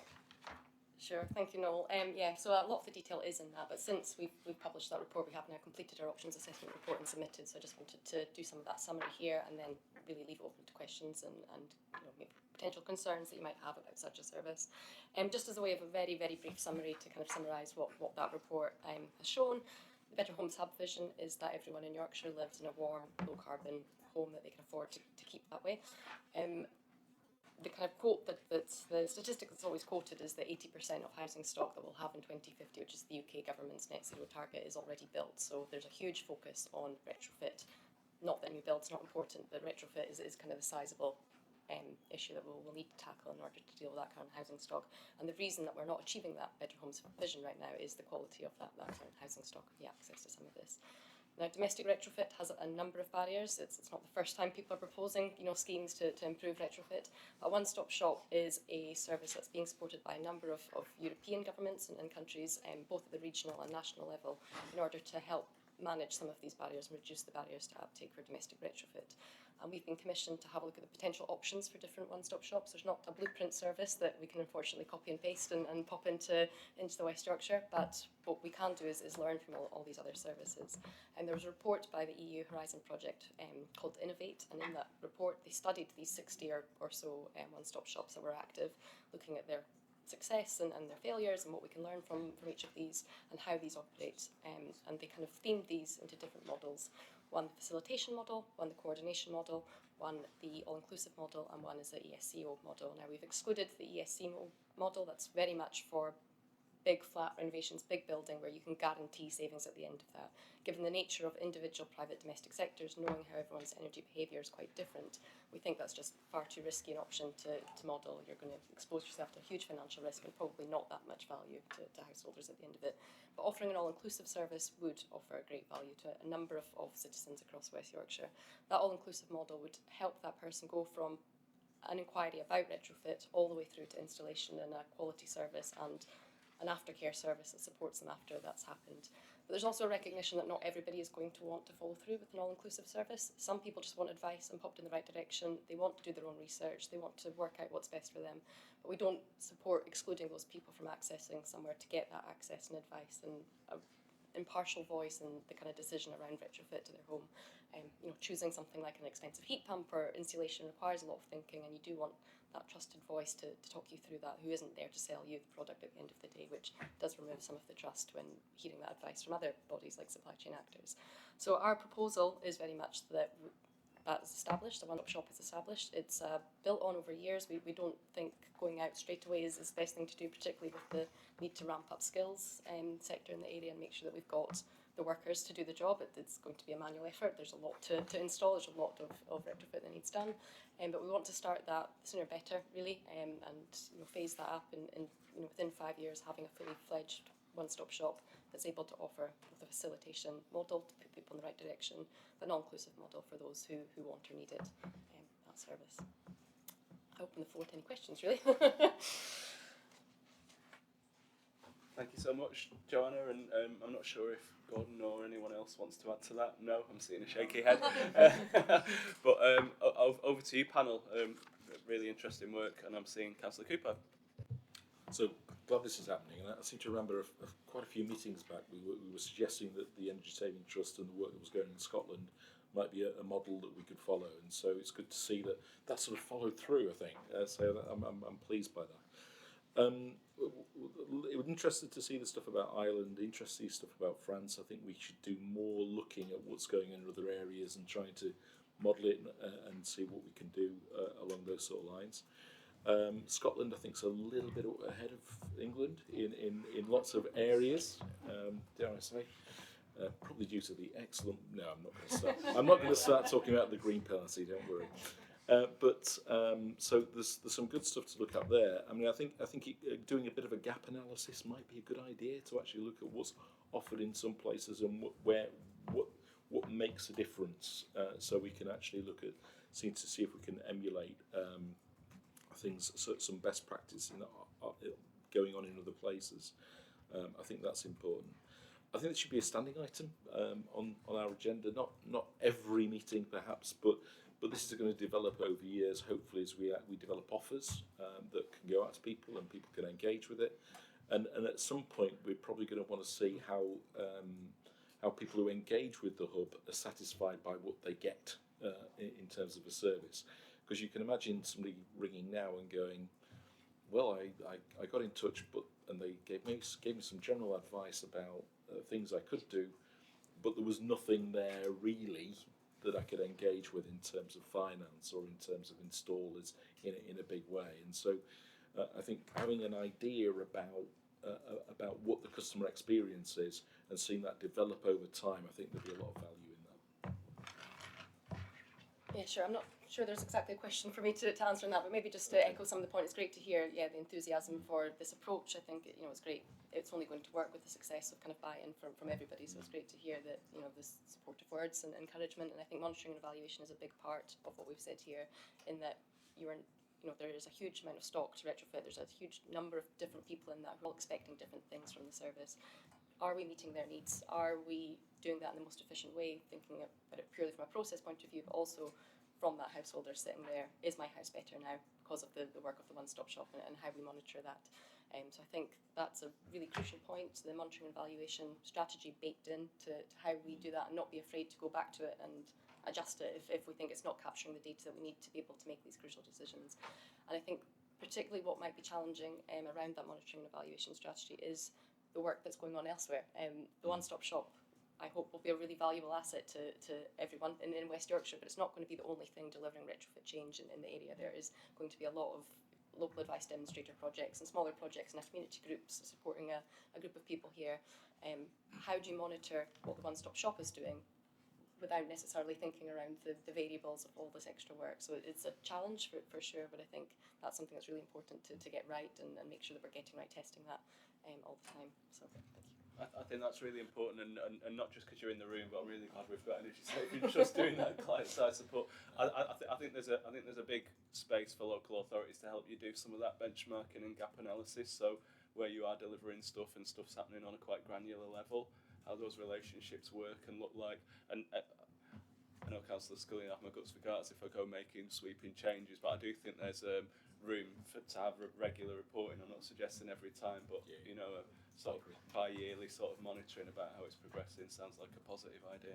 Sure, thank you, Noel. Yeah, so a lot of the detail is in that, but since we've published that report, we have now completed our options assessment report and submitted, so I just wanted to do some of that summary here and then really leave it open to questions and maybe potential concerns that you might have about such a service. Just as a way of a very, very brief summary to kind of summarise what that report has shown, the Better Homes Hub vision is that everyone in Yorkshire lives in a warm, low-carbon home that they can afford to keep that way. The kind of quote that the statistic that's always quoted is that 80% of housing stock that we'll have in 2050, which is the UK government's net zero target, is already built. So there's a huge focus on retrofit. Not that new build's not important, but retrofit is kind of the sizable issue that we'll need to tackle in order to deal with that current housing stock. And the reason that we're not achieving that Better Homes vision right now is the quality of that current housing stock and the access to some of this. Now, domestic retrofit has a number of barriers. It's not the first time people are proposing, schemes to improve retrofit. A one-stop shop is a service that's being supported by a number of European governments and countries, both at the regional and national level, in order to help manage some of these barriers and reduce the barriers to uptake for domestic retrofit. And we've been commissioned to have a look at the potential options for different one-stop shops. There's not a blueprint service that we can unfortunately copy and paste and pop into the West Yorkshire, but what we can do is learn from all these other services. And there was a report by the EU Horizon project called Innovate, and in that report they studied these 60 or so one-stop shops that were active, looking at their success and their failures and what we can learn from each of these and how these operate. And they kind of themed these into different models. One, the facilitation model, one, the coordination model, one, the all-inclusive model, and one is the ESCO model. Now, we've excluded the ESCO model. That's very much for big flat renovations, big building, where you can guarantee savings at the end of that. Given the nature of individual private domestic sectors, knowing how everyone's energy behaviour is quite different, we think that's just far too risky an option to model. You're going to expose yourself to a huge financial risk and probably not that much value to householders at the end of it. But offering an all-inclusive service would offer a great value to a number of citizens across West Yorkshire. That all-inclusive model would help that person go from an inquiry about retrofit all the way through to installation and a quality service and an aftercare service that supports them after that's happened. But there's also a recognition that not everybody is going to want to follow through with an all-inclusive service. Some people just want advice and popped in the right direction. They want to do their own research. They want to work out what's best for them. But we don't support excluding those people from accessing somewhere to get that access and advice and an impartial voice and the kind of decision around retrofit to their home. Choosing something like an expensive heat pump or insulation requires a lot of thinking, and you do want that trusted voice to talk you through that, who isn't there to sell you the product at the end of the day, which does remove some of the trust when hearing that advice from other bodies like supply chain actors. So our proposal is very much that is established, the one-stop shop is established. It's built on over years. We don't think going out straight away is the best thing to do, particularly with the need to ramp up skills sector in the area and make sure that we've got the workers to do the job. It's going to be a manual effort. There's a lot to install. There's a lot of retrofit that needs done. But we want to start that sooner better, really, and phase that up in within 5 years, having a fully fledged one-stop shop that's able to offer the facilitation model to put people in the right direction, but an all-inclusive model for those who want or need it, that service. I open the floor to any questions, really. Thank you so much, Joanna, and I'm not sure if Gordon or anyone else wants to add to that. No, I'm seeing a shaky head. But over to you, panel. Really interesting work, and I'm seeing Councillor Cooper. So glad this is happening, and I seem to remember quite a few meetings back we were suggesting that the Energy Saving Trust and the work that was going on in Scotland might be a model that we could follow, and so it's good to see that sort of followed through, I think. So I'm pleased by that. It was interested to see the stuff about Ireland, interested to see stuff about France. I think we should do more looking at what's going on in other areas and trying to model it and see what we can do along those sort of lines. Scotland, I think, is a little bit ahead of England in lots of areas, dare I say. Probably due to the excellent. No, I'm not going to start. I'm not going to start talking about the Green Party. Don't worry. So there's some good stuff to look at there. I mean, I think doing a bit of a gap analysis might be a good idea to actually look at what's offered in some places and what makes a difference. So we can actually look at see if we can emulate things, some best practice going on in other places. I think that's important. I think it should be a standing item on our agenda. Not every meeting, perhaps, but this is going to develop over years. Hopefully, as we develop offers that can go out to people and people can engage with it. And at some point, we're probably going to want to see how people who engage with the hub are satisfied by what they get in terms of a service. Because you can imagine somebody ringing now and going, well, I got in touch, and they gave me some general advice about things I could do, but there was nothing there really that I could engage with in terms of finance or in terms of installers in a big way. And so I think having an idea about what the customer experience is and seeing that develop over time, I think there'll be a lot of value in that. Yeah, sure. I'm not sure there's exactly a question for me to answer on that, but maybe just to echo some of the points. It's great to hear, the enthusiasm for this approach. I think it's great. It's only going to work with the success of kind of buy-in from everybody. So it's great to hear that this supportive words and encouragement. And I think monitoring and evaluation is a big part of what we've said here. In that there is a huge amount of stock to retrofit. There's a huge number of different people in that who are all expecting different things from the service. Are we meeting their needs? Are we doing that in the most efficient way? Thinking about it purely from a process point of view, but also from that householder sitting there, is my house better now because of the work of the OneStop Shop and how we monitor that. So I think that's a really crucial point, the monitoring and evaluation strategy baked into how we do that and not be afraid to go back to it and adjust it if we think it's not capturing the data that we need to be able to make these crucial decisions. And I think particularly what might be challenging around that monitoring and evaluation strategy is the work that's going on elsewhere. The OneStop Shop, I hope, will be a really valuable asset to everyone in West Yorkshire, but it's not going to be the only thing delivering retrofit change in the area. There is going to be a lot of local advice demonstrator projects and smaller projects and community groups supporting a group of people here. How do you monitor what the OneStop Shop is doing without necessarily thinking around the variables of all this extra work? So it's a challenge for sure, but I think that's something that's really important to get right and make sure that we're getting right, testing that all the time. So thank you. I think that's really important, and not just because you're in the room, but I'm really glad we've got energy saving just doing that client side support. I think there's a big space for local authorities to help you do some of that benchmarking and gap analysis. So where you are delivering stuff and stuff's happening on a quite granular level, how those relationships work and look like. And I know Councillor Scully and I have my guts for guards if I go making sweeping changes, but I do think there's room to have regular reporting. I'm not suggesting every time, but sort of bi-yearly sort of monitoring about how it's progressing sounds like a positive idea.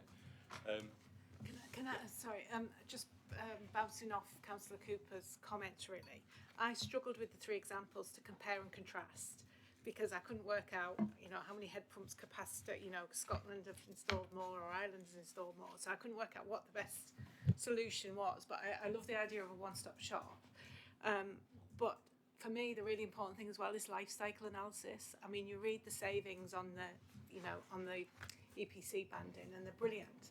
Just bouncing off Councillor Cooper's comments really. I struggled with the three examples to compare and contrast because I couldn't work out, how many head pumps capacity, Scotland have installed more or Ireland has installed more. So I couldn't work out what the best solution was, but I love the idea of a one-stop shop. But for me, the really important thing as well is life cycle analysis. I mean, you read the savings on the EPC banding and they're brilliant,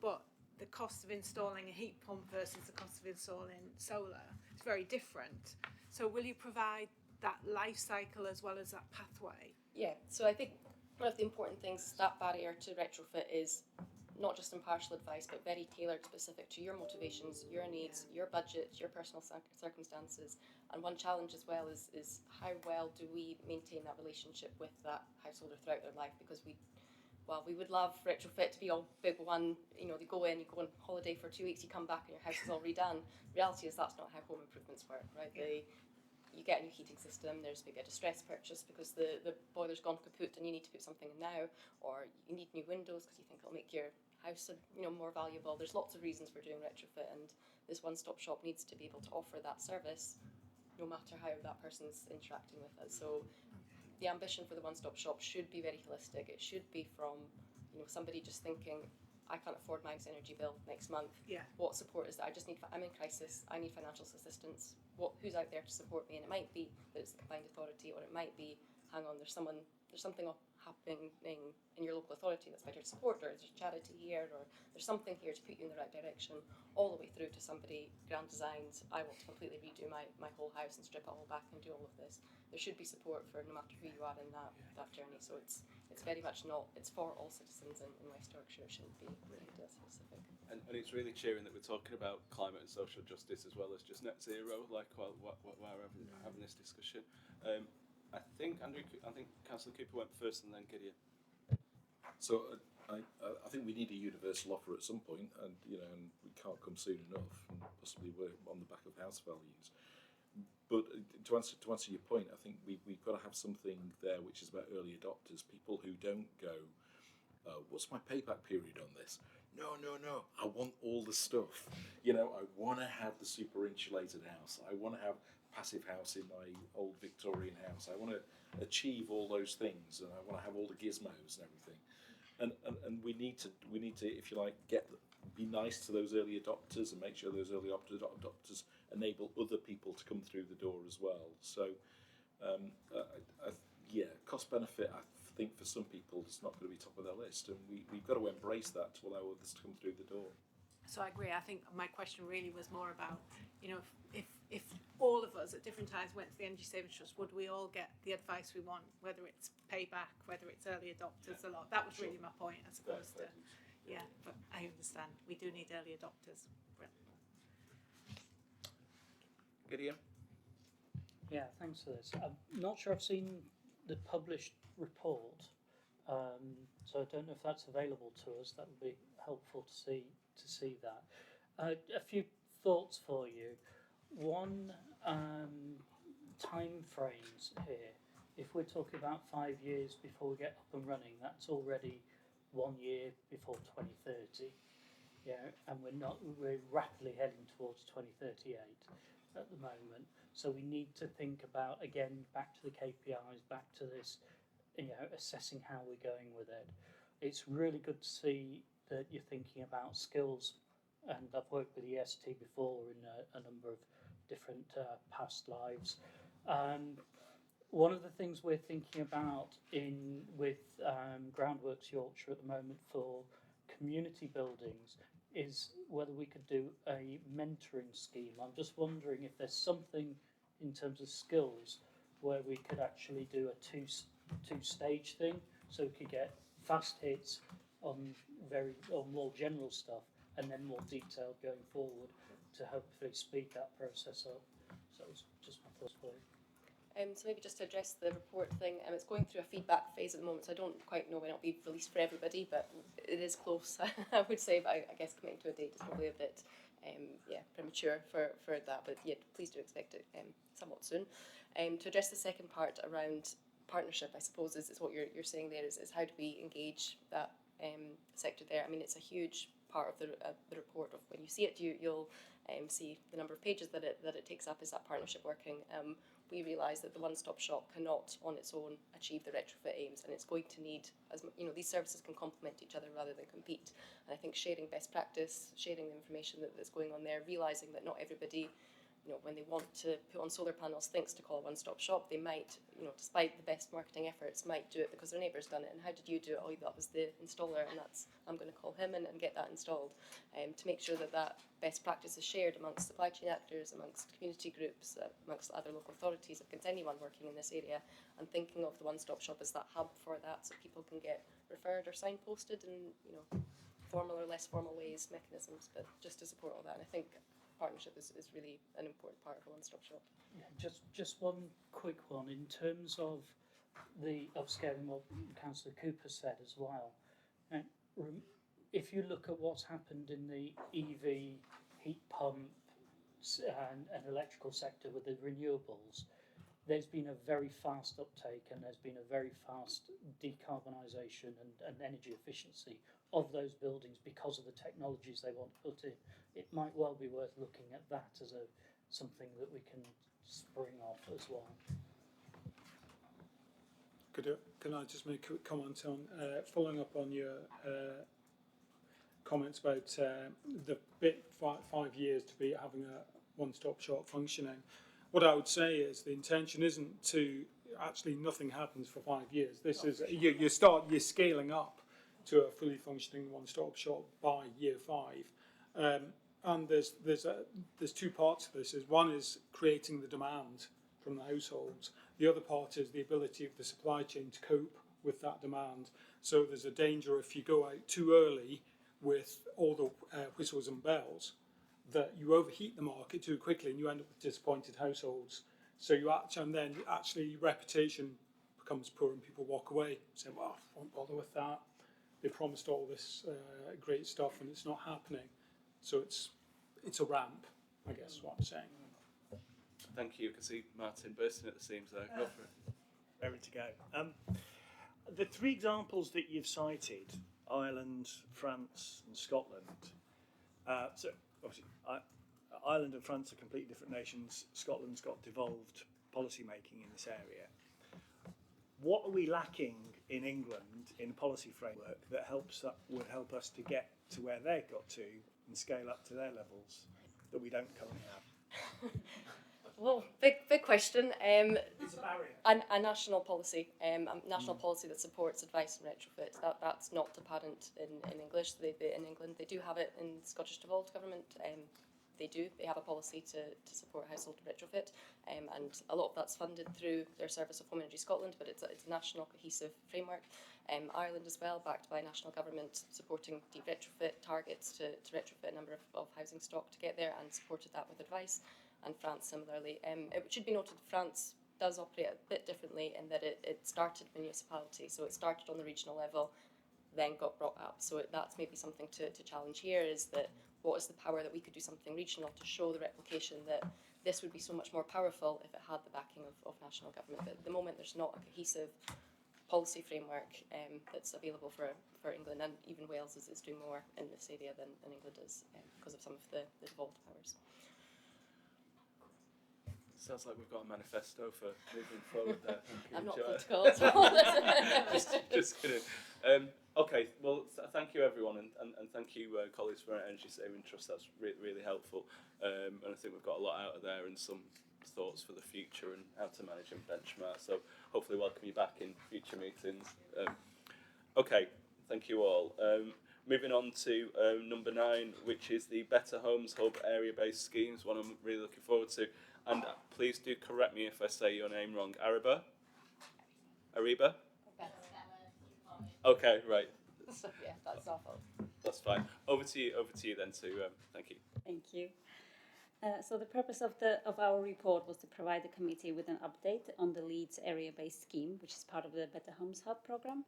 but the cost of installing a heat pump versus the cost of installing solar is very different. So will you provide that life cycle as well as that pathway? Yeah, so I think one of the important things, that barrier to retrofit is not just impartial advice, but very tailored, specific to your motivations, your needs, your budget, your personal circumstances. And one challenge as well is how well do we maintain that relationship with that householder throughout their life? Because we would love retrofit to be all big one, you go on holiday for 2 weeks, you come back and your house is all redone. Reality is that's not how home improvements work, right? You get a new heating system, there's maybe a distress purchase because the boiler's gone kaput and you need to put something in now, or you need new windows because you think it'll make your house more valuable. There's lots of reasons for doing retrofit, and this one-stop shop needs to be able to offer that service no matter how that person's interacting with us. So the ambition for the one-stop shop should be very holistic. It should be from somebody just thinking, I can't afford my energy bill next month. Yeah. What support is that? I'm in crisis. I need financial assistance. Who's out there to support me? And it might be that it's the combined authority, or it might be, hang on, there's something happening in your local authority that's better to support, or there's a charity here, or there's something here to put you in the right direction, all the way through to somebody grand designs, I want to completely redo my whole house and strip it all back and do all of this. There should be support for no matter who you are in that journey. So it's very much not, it's for all citizens in West Yorkshire. It shouldn't be really specific. And it's really cheering that we're talking about climate and social justice as well as just net zero, like while we're having this discussion. I think Councillor Cooper went first and then Gideon. So I think we need a universal offer at some point, and and we can't come soon enough, and possibly we're on the back of house values. But to answer your point, I think we've got to have something there which is about early adopters, people who don't go, what's my payback period on this? No, I want all the stuff. I want to have the super insulated house. I want to have passive house in my old Victorian house. I want to achieve all those things, and I want to have all the gizmos and everything. And we need to, if you like, be nice to those early adopters and make sure those early adopters enable other people to come through the door as well. So, cost benefit, I think for some people it's not going to be top of their list, and we've got to embrace that to allow others to come through the door. So I agree. I think my question really was more about, if all of us at different times went to the Energy Savings Trust, would we all get the advice we want, whether it's payback, whether it's early adopters, a lot. That was really my point, as opposed to, but I understand. We do need early adopters. Gideon? Yeah, thanks for this. I'm not sure I've seen the published report, so I don't know if that's available to us. That would be helpful to see that. A few thoughts for you. One, time frames here. If we're talking about 5 years before we get up and running, that's already 1 year before 2030. And we're rapidly heading towards 2038 at the moment. So we need to think about, again, back to the KPIs, back to this, assessing how we're going with it. It's really good to see that you're thinking about skills, and I've worked with EST before in a number of different past lives. One of the things we're thinking about with Groundworks Yorkshire at the moment for community buildings is whether we could do a mentoring scheme. I'm just wondering if there's something in terms of skills where we could actually do a two-stage thing, so we could get fast hits on more general stuff, and then more detailed going forward to hopefully speed that process up. So it's just my thoughts for you. So maybe just to address the report thing, it's going through a feedback phase at the moment, so I don't quite know when it'll be released for everybody, but it is close, I would say, but I guess committing to a date is probably a bit premature for that, but please do expect it somewhat soon. To address the second part around partnership, I suppose is what you're saying there, is how do we engage that sector there. I mean, it's a huge part of the report. Of when you see it, you'll see the number of pages that it takes up. Is that partnership working? We realise that the OneStop Shop cannot on its own achieve the retrofit aims, and it's going to need, these services can complement each other rather than compete. And I think sharing best practice, sharing the information that's going on there, realising that not everybody, when they want to put on solar panels, thinks to call a one-stop shop. They might, despite the best marketing efforts, might do it because their neighbour's done it. And how did you do it? Oh, that was the installer, and I'm going to call him and get that installed. To make sure that best practice is shared amongst supply chain actors, amongst community groups, amongst other local authorities, against anyone working in this area, and thinking of the one-stop shop as that hub for that, so people can get referred or signposted in, formal or less formal ways, mechanisms, but just to support all that. And I think partnership is really an important part of a one-stop shop. Yeah, just one quick one in terms of upscaling what Councillor Cooper said as well. If you look at what's happened in the EV heat pump and electrical sector with the renewables, there's been a very fast uptake, and there's been a very fast decarbonisation and energy efficiency of those buildings because of the technologies they want to put in. It might well be worth looking at that as something that we can spring off as well. Can I just make a quick comment on following up on your comments about the bit 5 years to be having a one-stop shop functioning. What I would say is the intention isn't to actually nothing happens for 5 years. This is you're scaling up to a fully functioning one-stop shop by year 5. And there's two parts to this. One is creating the demand from the households. The other part is the ability of the supply chain to cope with that demand. So there's a danger if you go out too early with all the whistles and bells that you overheat the market too quickly and you end up with disappointed households. So and then actually reputation becomes poor and people walk away saying, well, I won't bother with that. They promised all this great stuff and it's not happening. So it's a ramp, I guess is what I'm saying. Thank you. I can see Martin bursting at the seams there. Go for it. Ready to go. The three examples that you've cited, Ireland, France and Scotland, so obviously Ireland and France are completely different nations. Scotland's got devolved policy making in this area. What are we lacking in England in a policy framework that would help us to get to where they've got to and scale up to their levels that we don't currently have? Well, big question. It's a barrier. A national policy, national policy that supports advice and retrofit. That's not apparent in English. In England, they do have it. In Scottish devolved government, they have a policy to support household retrofit, and a lot of that's funded through their Service of Home Energy Scotland. But it's a national cohesive framework. Ireland as well, backed by national government, supporting deep retrofit targets to retrofit a number of housing stock to get there, and supported that with advice. And France similarly. It should be noted France does operate a bit differently in that it started municipality, so it started on the regional level, then got brought up. So that's maybe something to challenge here, is that what is the power that we could do something regional to show the replication that this would be so much more powerful if it had the backing of national government. But at the moment there's not a cohesive policy framework that's available for England, and even Wales is doing more in this area than England is because of some of the devolved powers. Sounds like we've got a manifesto for moving forward there. I'm not political at all. just kidding. Okay, well, thank you everyone, and thank you colleagues for our Energy Saving Trust. That's really helpful, and I think we've got a lot out of there and some thoughts for the future and how to manage and benchmark. So hopefully welcome you back in future meetings. Okay, thank you all. Moving on to number 9, which is the Better Homes Hub area-based schemes, one I'm really looking forward to. And please do correct me if I say your name wrong. Ariba? Okay, right. Yeah, that's our fault. That's fine. Over to you then, Sue. Thank you. Thank you. So the purpose of our report was to provide the committee with an update on the Leeds area-based scheme, which is part of the Better Homes Hub programme.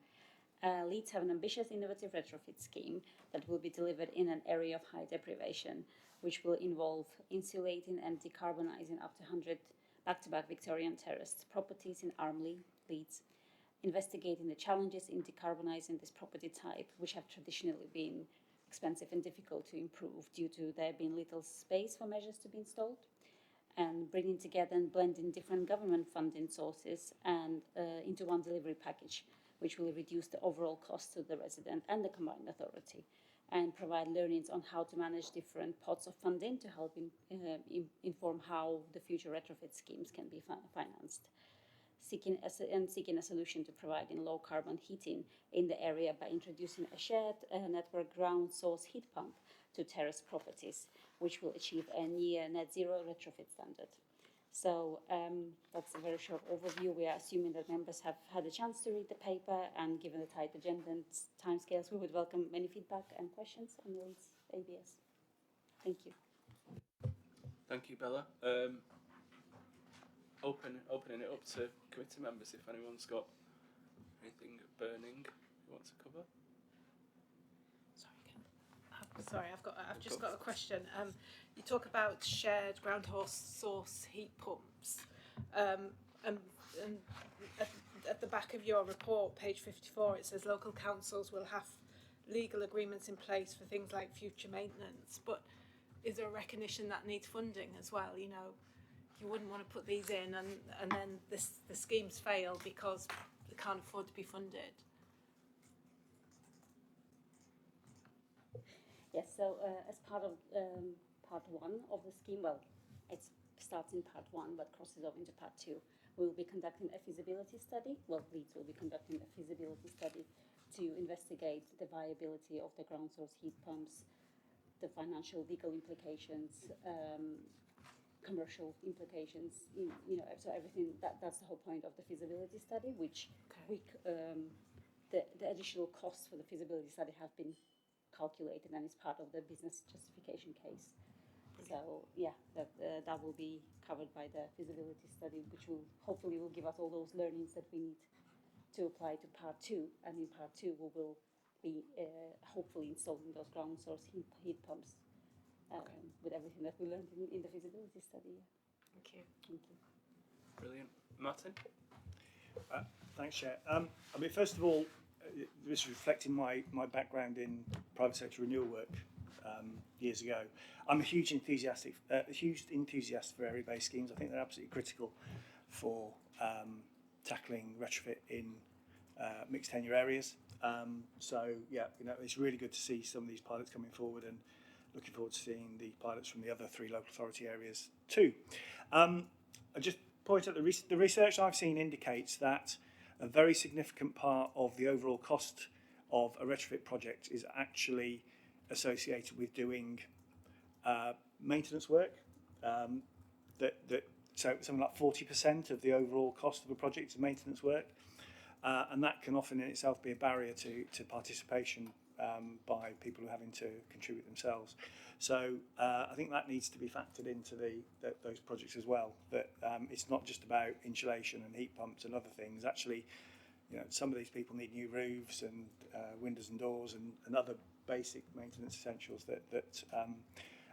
Leeds have an ambitious innovative retrofit scheme that will be delivered in an area of high deprivation, which will involve insulating and decarbonising up to 100 back-to-back Victorian terraced properties in Armley, Leeds, investigating the challenges in decarbonising this property type, which have traditionally been expensive and difficult to improve due to there being little space for measures to be installed, and bringing together and blending different government funding sources and into one delivery package, which will reduce the overall cost to the resident and the combined authority, and provide learnings on how to manage different pots of funding to help inform how the future retrofit schemes can be financed. Seeking a solution to providing low carbon heating in the area by introducing a shared network ground source heat pump to terrace properties, which will achieve a near net zero retrofit standard. So that's a very short overview. We are assuming that members have had a chance to read the paper, and given the tight agenda and timescales, we would welcome any feedback and questions on the Leeds ABS. Thank you. Thank you, Bella. Opening it up to committee members if anyone's got anything burning you want to cover. Sorry, I've just got a question. You talk about shared ground source heat pumps, and at the back of your report, page 54, it says local councils will have legal agreements in place for things like future maintenance. But is there a recognition that needs funding as well? You know, you wouldn't want to put these in and then the schemes fail because they can't afford to be funded. Yes, so as part of part one of the scheme, well, it starts in part one but crosses over into part two. We will be conducting a feasibility study. Well, Leeds will be conducting a feasibility study to investigate the viability of the ground source heat pumps, the financial legal implications, commercial implications, so everything. That's the whole point of the feasibility study, which the additional costs for the feasibility study have been calculated and is part of the business justification case. So yeah, that will be covered by the feasibility study, which will hopefully give us all those learnings that we need to apply to part two. And in part two, we will be hopefully installing those ground source heat pumps with everything that we learned in the feasibility study. Thank you. Thank you. Brilliant. Martin? Thanks, Chair. I mean, first of all, this is reflecting my background in private sector renewal work years ago. I'm a huge enthusiast for area-based schemes. I think they're absolutely critical for tackling retrofit in mixed tenure areas. So yeah, it's really good to see some of these pilots coming forward, and looking forward to seeing the pilots from the other 3 local authority areas too. I just point out the research I've seen indicates that a very significant part of the overall cost of a retrofit project is actually associated with doing maintenance work. So something like 40% of the overall cost of a project is maintenance work, and that can often in itself be a barrier to participation by people who are having to contribute themselves. So I think that needs to be factored into those projects as well. That it's not just about insulation and heat pumps and other things. Actually, some of these people need new roofs and windows and doors and other basic maintenance essentials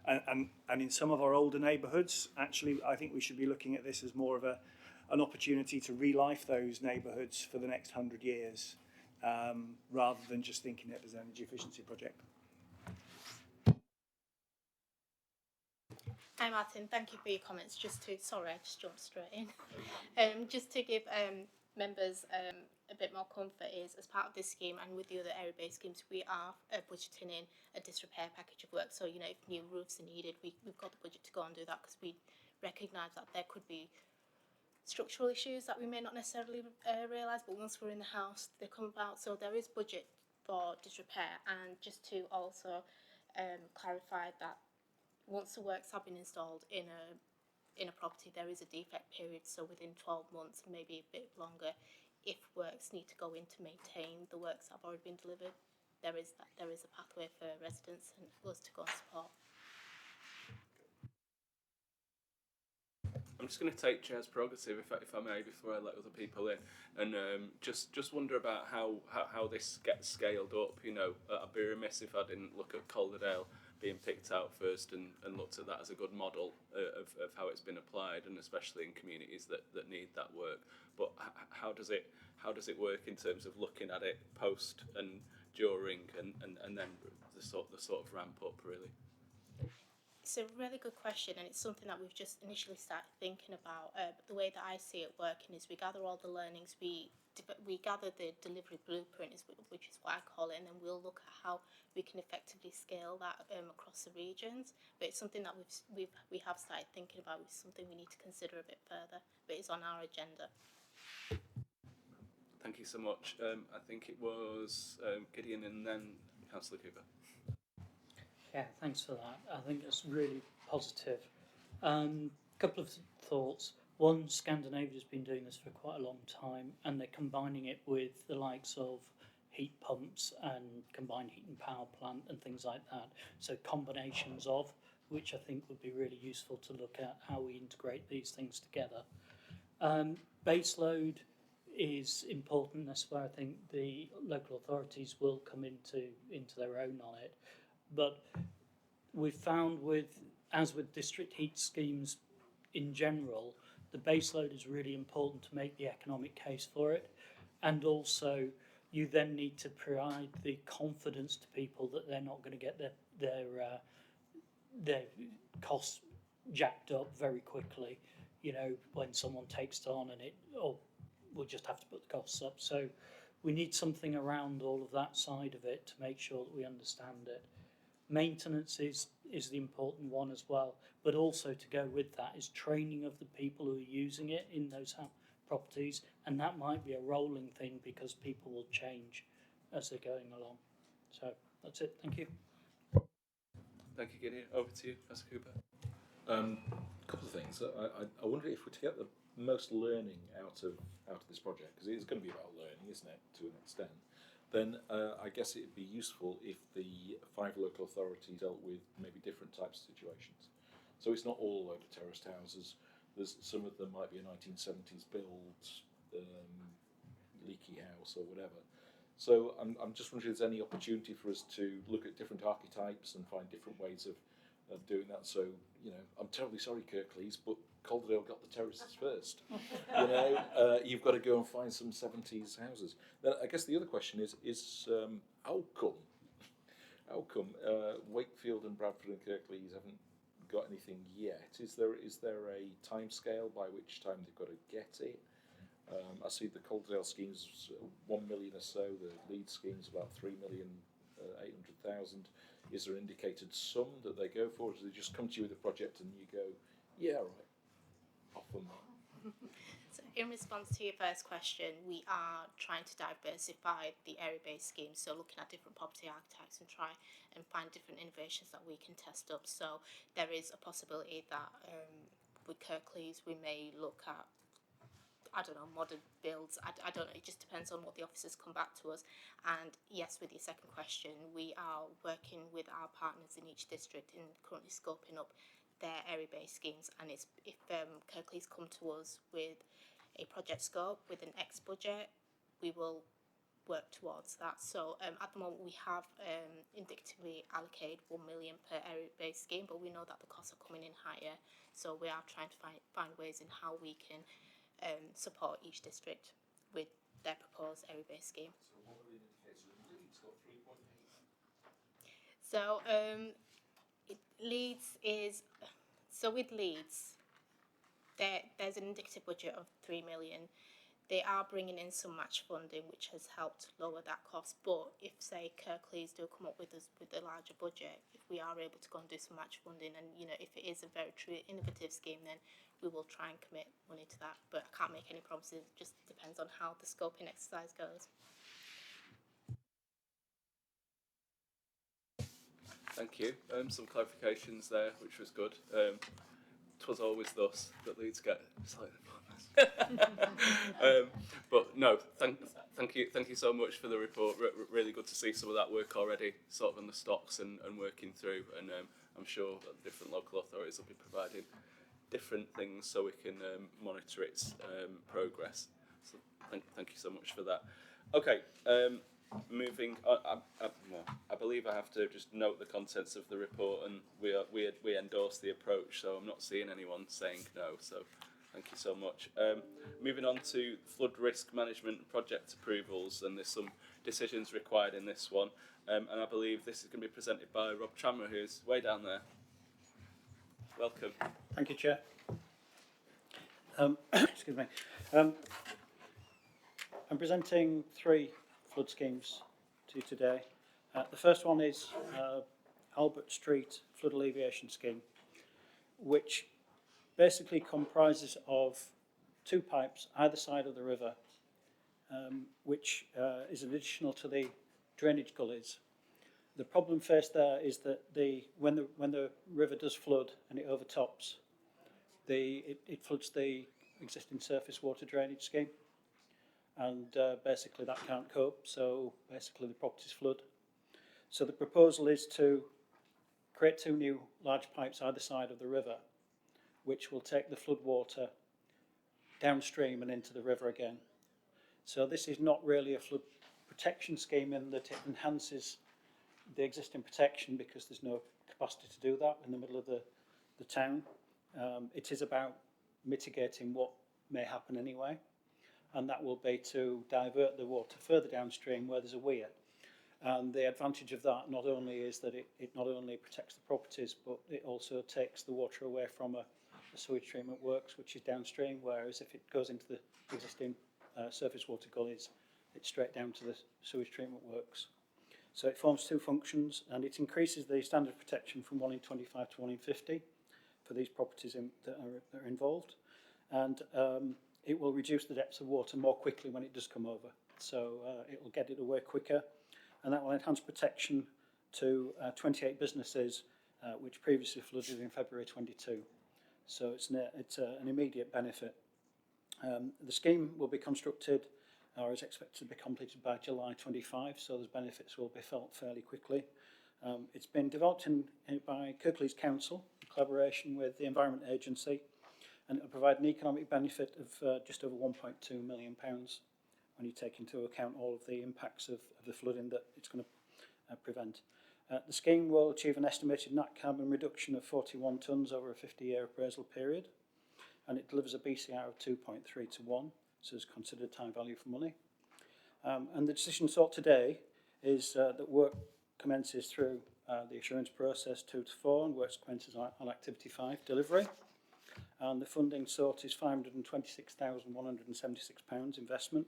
and in some of our older neighbourhoods, actually, I think we should be looking at this as more of an opportunity to re-life those neighbourhoods for the next 100 years, rather than just thinking it as an energy efficiency project. Hi Martin, thank you for your comments. Sorry, I just jumped straight in. Just to give members a bit more comfort, is as part of this scheme and with the other area-based schemes, we are budgeting in a disrepair package of work. So if new roofs are needed, we've got the budget to go and do that, because we recognise that there could be structural issues that we may not necessarily realise, but once we're in the house, they come about. So there is budget for disrepair. And just to also clarify that once the works have been installed in a property, there is a defect period. So within 12 months, maybe a bit longer, if works need to go in to maintain the works that have already been delivered, there is a pathway for residents and us to go and support. I'm just going to take Chair's prerogative, if I may, before I let other people in, and just wonder about how this gets scaled up. I'd be remiss if I didn't look at Calderdale being picked out first and looked at that as a good model of how it's been applied, and especially in communities that need that work. But how does it work in terms of looking at it post and during and then the sort of ramp up, really? It's a really good question, and it's something that we've just initially started thinking about. But the way that I see it working is we gather all the learnings, we gather the delivery blueprint, which is what I call it, and then we'll look at how we can effectively scale that across the regions. But it's something that we have started thinking about. It's something we need to consider a bit further, but it's on our agenda. Thank you so much. I think it was Gideon and then Councillor Cooper. Yeah, thanks for that. I think it's really positive. Couple of thoughts. One, Scandinavia's been doing this for quite a long time, and they're combining it with the likes of heat pumps and combined heat and power plant and things like that. So combinations of, which I think would be really useful to look at how we integrate these things together. Base load is important. That's where I think the local authorities will come into their own on it. But we've found as with district heat schemes in general, the base load is really important to make the economic case for it. And also you then need to provide the confidence to people that they're not going to get their costs jacked up very quickly, when someone takes it on and we'll just have to put the costs up. So we need something around all of that side of it to make sure that we understand it. maintenance is the important one as well, but also to go with that is training of the people who are using it in those properties, and that might be a rolling thing because people will change as they're going along. So that's it. Thank you. Thank you, Gideon. Over to you, Professor Cooper. A couple of things. I wonder if we're to get the most learning out of this project, because it's going to be about learning, isn't it, to an extent, then I guess it'd be useful if the 5 local authorities dealt with maybe different types of situations. So it's not all a load of terraced houses. There's some of them might be a 1970s build, leaky house or whatever. So I'm just wondering if there's any opportunity for us to look at different archetypes and find different ways of doing that. So, you know, I'm terribly sorry, Kirklees, but Calderdale got the terraces first. You know, you've got to go and find some 70s houses. Then I guess the other question is how come Wakefield and Bradford and Kirklees haven't got anything yet? Is there a time scale by which time they've got to get it? I see the Calderdale scheme's 1 million or so, the Leeds scheme's about 3,800,000. Is there an indicated sum that they go for, or do they just come to you with a project and you go, yeah, right, off on that? So in response to your first question, we are trying to diversify the area-based schemes, so looking at different property archetypes and try and find different innovations that we can test up. So there is a possibility that with Kirklees we may look at, I don't know, modern builds. I don't know, it just depends on what the officers come back to us. And yes, with your second question, we are working with our partners in each district in currently scoping up their area-based schemes. And if Kirklees come to us with a project scope with an X budget, we will work towards that. So at the moment we have indicatively allocated 1 million per area-based scheme, but we know that the costs are coming in higher. So we are trying to find ways in how we can support each district with their proposed area-based scheme. So what are the indicators? Leeds got 3.8. So Leeds is, so with Leeds, there's an indicative budget of 3 million. They are bringing in some match funding, which has helped lower that cost. But if, say, Kirklees do come up with a larger budget, if we are able to go and do some match funding, and you know, if it is a very true innovative scheme, then we will try and commit money to that. But I can't make any promises. It just depends on how the scoping exercise goes. Thank you. Some clarifications there, which was good. 'Twas always thus that Leeds get slightly bonus. But no, thank you so much for the report. Really good to see some of that work already, sort of on the stocks and working through. And I'm sure that the different local authorities will be providing different things so we can monitor its progress. So thank you so much for that. Okay. Moving on, I believe I have to just note the contents of the report, and we endorse the approach, so I'm not seeing anyone saying no, so thank you so much. Moving on to flood risk management project approvals, and there's some decisions required in this one, and I believe this is going to be presented by Rob Trammer, who's way down there. Welcome. Thank you, Chair. Excuse me. I'm presenting 3 flood schemes to you today. The first one is Albert Street Flood Alleviation Scheme, which basically comprises of 2 pipes either side of the river, which is additional to the drainage gullies. The problem faced there is that when the river does flood and it overtops, it floods the existing surface water drainage scheme. And basically that can't cope, so basically the properties flood. So the proposal is to create 2 new large pipes either side of the river, which will take the flood water downstream and into the river again. So this is not really a flood protection scheme in that it enhances the existing protection because there's no capacity to do that in the middle of the town. It is about mitigating what may happen anyway. And that will be to divert the water further downstream where there's a weir. And the advantage of that not only is that it not only protects the properties, but it also takes the water away from a sewage treatment works, which is downstream, whereas if it goes into the existing surface water gullies, it's straight down to the sewage treatment works. So it forms two functions, and it increases the standard protection from 1 in 25 to 1 in 50 for these properties that are involved, and it will reduce the depths of water more quickly when it does come over. So it will get it away quicker, and that will enhance protection to 28 businesses which previously flooded in February 22. So it's an immediate benefit. The scheme will be constructed or is expected to be completed by July 25, so those benefits will be felt fairly quickly. It's been developed by Kirklees Council in collaboration with the Environment Agency, and it will provide an economic benefit of just over £1.2 million when you take into account all of the impacts of the flooding that it's going to prevent. The scheme will achieve an estimated net carbon reduction of 41 tonnes over a 50-year appraisal period, and it delivers a BCR of 2.3 to 1, so it's considered high value for money. And the decision sought today is that work commences through the assurance process 2 to 4, and work commences on activity 5, delivery. And the funding sought is £526,176 investment,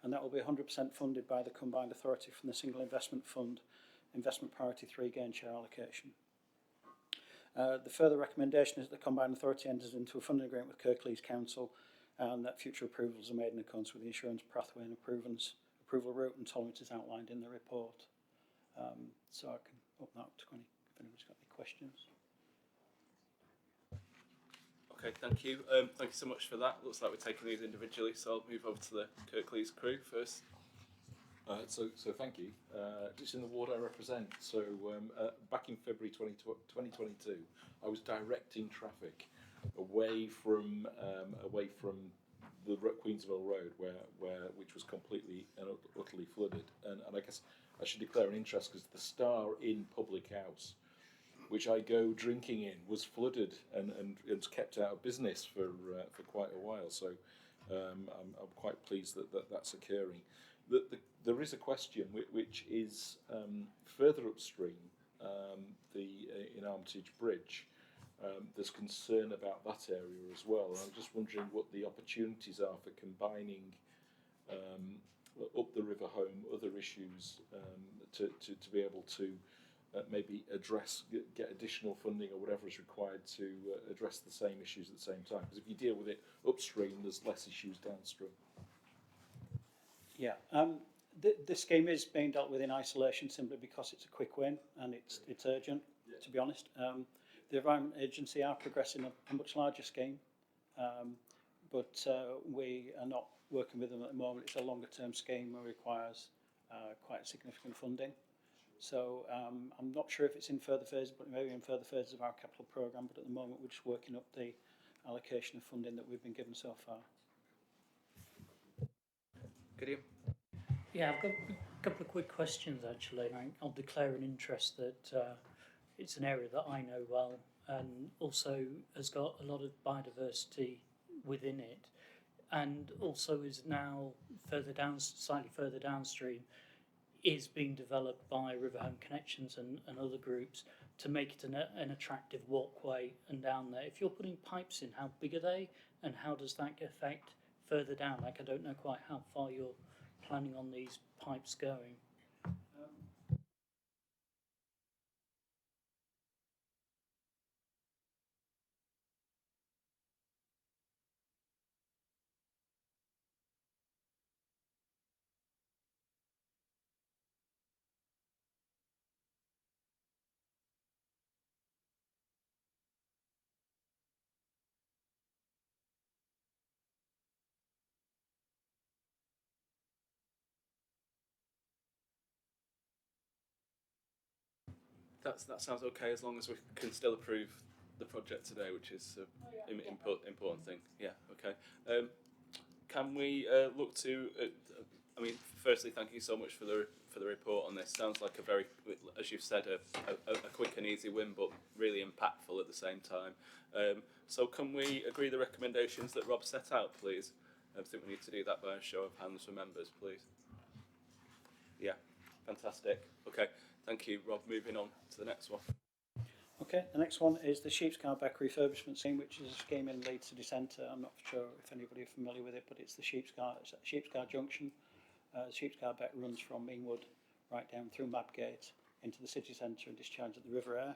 and that will be 100% funded by the combined authority from the single investment fund, investment priority 3 gain share allocation. The further recommendation is that the combined authority enters into a funding agreement with Kirklees Council, and that future approvals are made in accordance with the insurance pathway and approval route and tolerances outlined in the report. So I can open that up to any, if anybody's got any questions. Okay, thank you. Thank you so much for that. Looks like we're taking these individually, so I'll move over to the Kirklees crew first. So thank you. Just in the ward I represent, so back in February 2022, I was directing traffic away from the Queensville Road, which was completely and utterly flooded, and I guess I should declare an interest because the Star Inn public house, which I go drinking in, was flooded and kept out of business for quite a while. So I'm quite pleased that that's occurring. There is a question which is further upstream, in Armitage Bridge. There's concern about that area as well. And I'm just wondering what the opportunities are for combining up the river home other issues to be able to maybe get additional funding or whatever is required to address the same issues at the same time. Because if you deal with it upstream, there's less issues downstream. Yeah, this scheme is being dealt with in isolation simply because it's a quick win and it's urgent, to be honest. The Environment Agency are progressing a much larger scheme, but we are not working with them at the moment. It's a longer term scheme and requires quite significant funding. So I'm not sure if it's in further phases, but maybe in further phases of our capital programme, but at the moment we're just working up the allocation of funding that we've been given so far. Gideon? Yeah, I've got a couple of quick questions actually. I'll declare an interest that it's an area that I know well and also has got a lot of biodiversity within it, and also is now slightly further downstream, is being developed by River Home Connections and other groups to make it an attractive walkway and down there. If you're putting pipes in, how big are they and how does that affect further down? Like, I don't know quite how far you're planning on these pipes going. That sounds okay as long as we can still approve the project today, which is an important thing. Yeah, okay. Can we look to? I mean, firstly, thank you so much for the report on this. Sounds like a very, as you've said, a quick and easy win, but really impactful at the same time. So can we agree the recommendations that Rob set out, please? I think we need to do that by a show of hands for members, please. Yeah, fantastic. Okay, thank you, Rob. Moving on to the next one. Okay, the next one is the Sheepscar Beck refurbishment scheme, which is a scheme in Leeds city centre. I'm not sure if anybody is familiar with it, but it's the Sheepscar Junction. Sheepscar Beck runs from Meanwood right down through Mabgate into the city centre and discharge at the River Aire.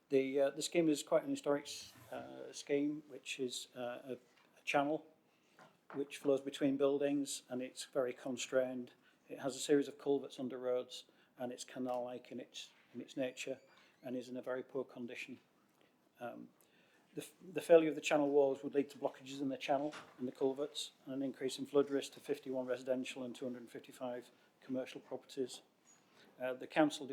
The scheme is quite an historic scheme, which is a channel which flows between buildings, and it's very constrained. It has a series of culverts under roads, and it's canal-like in its nature, and is in a very poor condition. The failure of the channel walls would lead to blockages in the channel and the culverts, and an increase in flood risk to 51 residential and 255 commercial properties. The council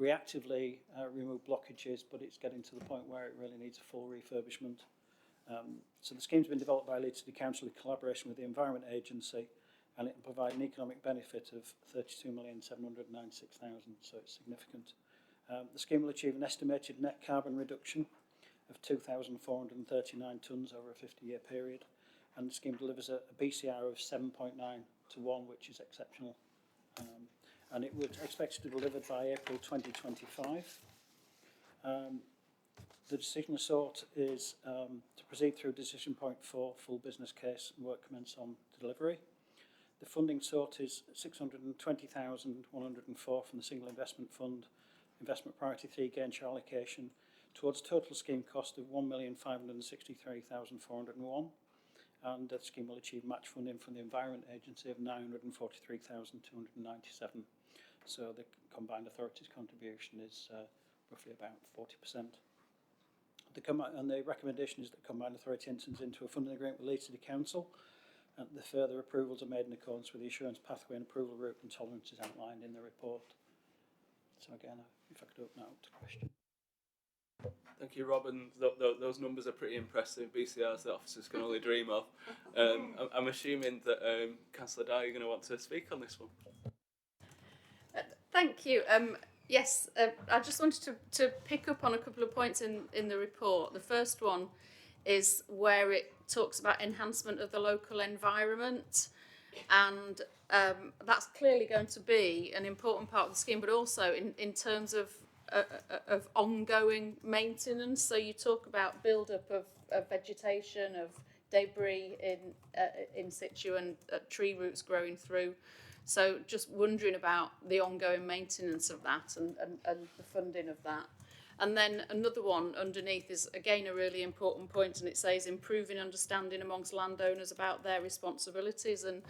reactively remove blockages, but it's getting to the point where it really needs a full refurbishment. So the scheme's been developed by Leeds City Council in collaboration with the Environment Agency, and it will provide an economic benefit of 32,796,000, so it's significant. The scheme will achieve an estimated net carbon reduction of 2,439 tonnes over a 50-year period, and the scheme delivers a BCR of 7.9 to 1, which is exceptional. And it would expect to be delivered by April 2025. The decision sought is to proceed through decision point 4, full business case, and work commence on delivery. The funding sought is 620,104 from the Single Investment Fund, Investment Priority 3 gain share allocation, towards total scheme cost of 1,563,401, and the scheme will achieve match funding from the Environment Agency of 943,297. So the combined authorities' contribution is roughly about 40%. And the recommendation is that the combined authority enters into a funding agreement with Leeds City Council, and the further approvals are made in accordance with the assurance pathway and approval route and tolerances outlined in the report. So again, if I could open that up to questions. Thank you, Rob, and those numbers are pretty impressive. BCRs that officers can only dream of. I'm assuming that Councillor Dyer, you're going to want to speak on this one. Thank you. Yes, I just wanted to pick up on a couple of points in the report. The first one is where it talks about enhancement of the local environment, and that's clearly going to be an important part of the scheme, but also in terms of ongoing maintenance. So you talk about build-up of vegetation, of debris in situ, and tree roots growing through. So just wondering about the ongoing maintenance of that and the funding of that. And then another one underneath is again a really important point, and it says improving understanding amongst landowners about their responsibilities. And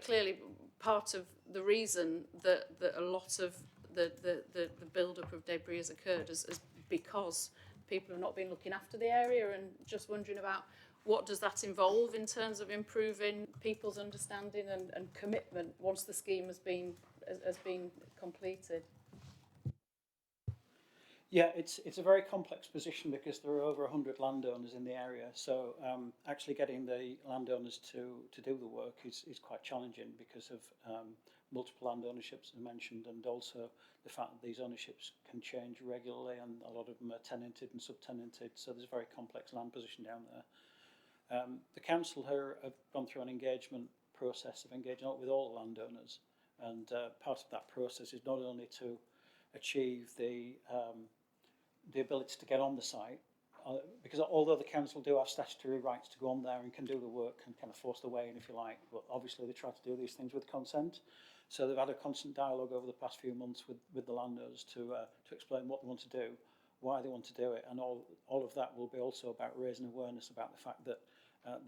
clearly part of the reason that a lot of the build-up of debris has occurred is because people have not been looking after the area, and just wondering about what does that involve in terms of improving people's understanding and commitment once the scheme has been completed. Yeah, it's a very complex position because there are over 100 landowners in the area. So actually getting the landowners to do the work is quite challenging because of multiple land ownerships, as mentioned, and also the fact that these ownerships can change regularly, and a lot of them are tenanted and subtenanted. So there's a very complex land position down there. The council here have gone through an engagement process of engaging with all the landowners, and part of that process is not only to achieve the ability to get on the site, because although the council do have statutory rights to go on there and can do the work and kind of force the way in, if you like, but obviously they try to do these things with consent. So they've had a constant dialogue over the past few months with the landowners to explain what they want to do, why they want to do it, and all of that will be also about raising awareness about the fact that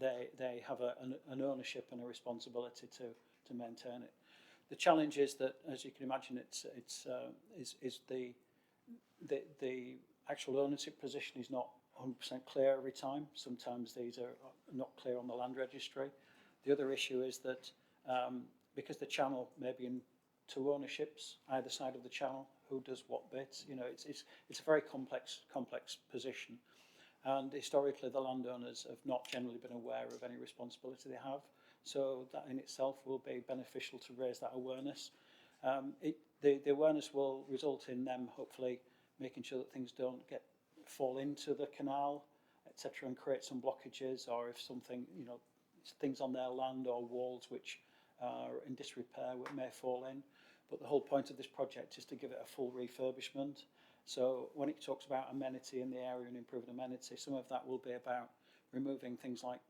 they have an ownership and a responsibility to maintain it. The challenge is that, as you can imagine, it's the actual ownership position is not 100% clear every time. Sometimes these are not clear on the land registry. The other issue is that because the channel may be in two ownerships, either side of the channel, who does what bits? It's a very complex position, and historically the landowners have not generally been aware of any responsibility they have. So that in itself will be beneficial to raise that awareness. The awareness will result in them hopefully making sure that things don't fall into the canal, etc., and create some blockages, or if something, things on their land or walls which are in disrepair may fall in. But the whole point of this project is to give it a full refurbishment. So when it talks about amenity in the area and improving amenity, some of that will be about removing things like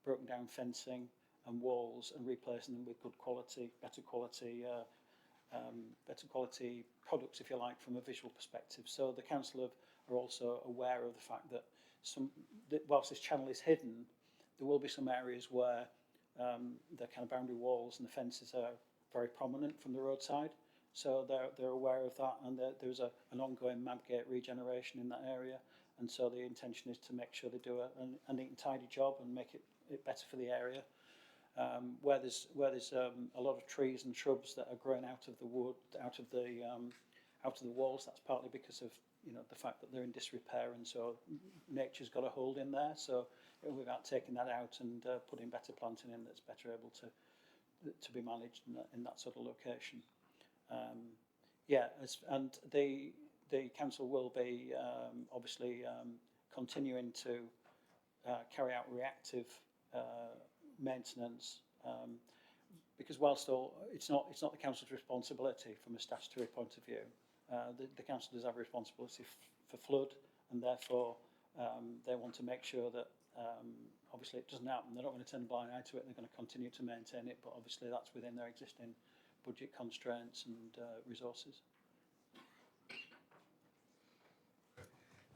broken down fencing, and walls and replacing them with good quality, better quality products, if you like, from a visual perspective. So the council are also aware of the fact that whilst this channel is hidden, there will be some areas where the kind of boundary walls and the fences are very prominent from the roadside. So they're aware of that, and there's an ongoing Mabgate regeneration in that area. And so the intention is to make sure they do a neat and tidy job and make it better for the area. Where there's a lot of trees and shrubs that are growing out of the wood, out of the walls, that's partly because of the fact that they're in disrepair, and so nature's got a hold in there. So it will be about taking that out and putting better planting in that's better able to be managed in that sort of location. And the council will be obviously continuing to carry out reactive maintenance, because whilst it's not the council's responsibility from a statutory point of view, the council does have a responsibility for flood, and therefore they want to make sure that obviously it doesn't happen. They're not going to turn a blind eye to it. They're going to continue to maintain it, but obviously that's within their existing budget constraints and resources.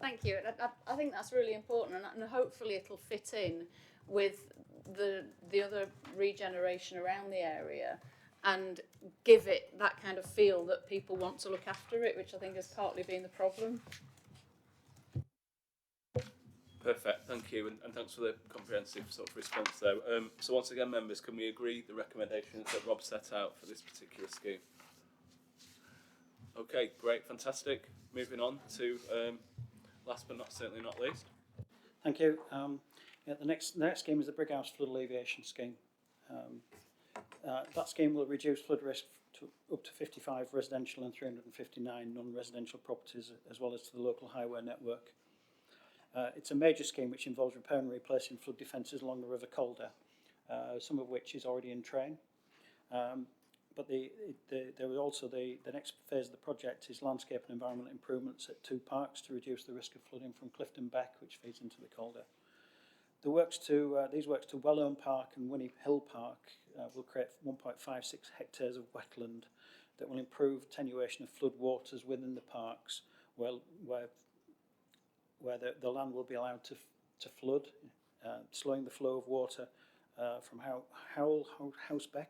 Thank you. I think that's really important, and hopefully it'll fit in with the other regeneration around the area and give it that kind of feel that people want to look after it, which I think has partly been the problem. Perfect, thank you, and thanks for the comprehensive sort of response there. So once again, members, can we agree the recommendations that Rob set out for this particular scheme? Okay, great, fantastic. Moving on to last but certainly not least. Thank you. The next scheme is the Brighouse Flood Alleviation Scheme. That scheme will reduce flood risk to up to 55 residential and 359 non-residential properties, as well as to the local highway network. It's a major scheme which involves repairing and replacing flood defences along the River Calder, some of which is already in train. But there was also the next phase of the project is landscape and environmental improvements at 2 parks to reduce the risk of flooding from Clifton Beck, which feeds into the Calder. These works to Wellhome Park and Winnie Hill Park will create 1.56 hectares of wetland that will improve attenuation of flood waters within the parks, where the land will be allowed to flood, slowing the flow of water from Housebeck,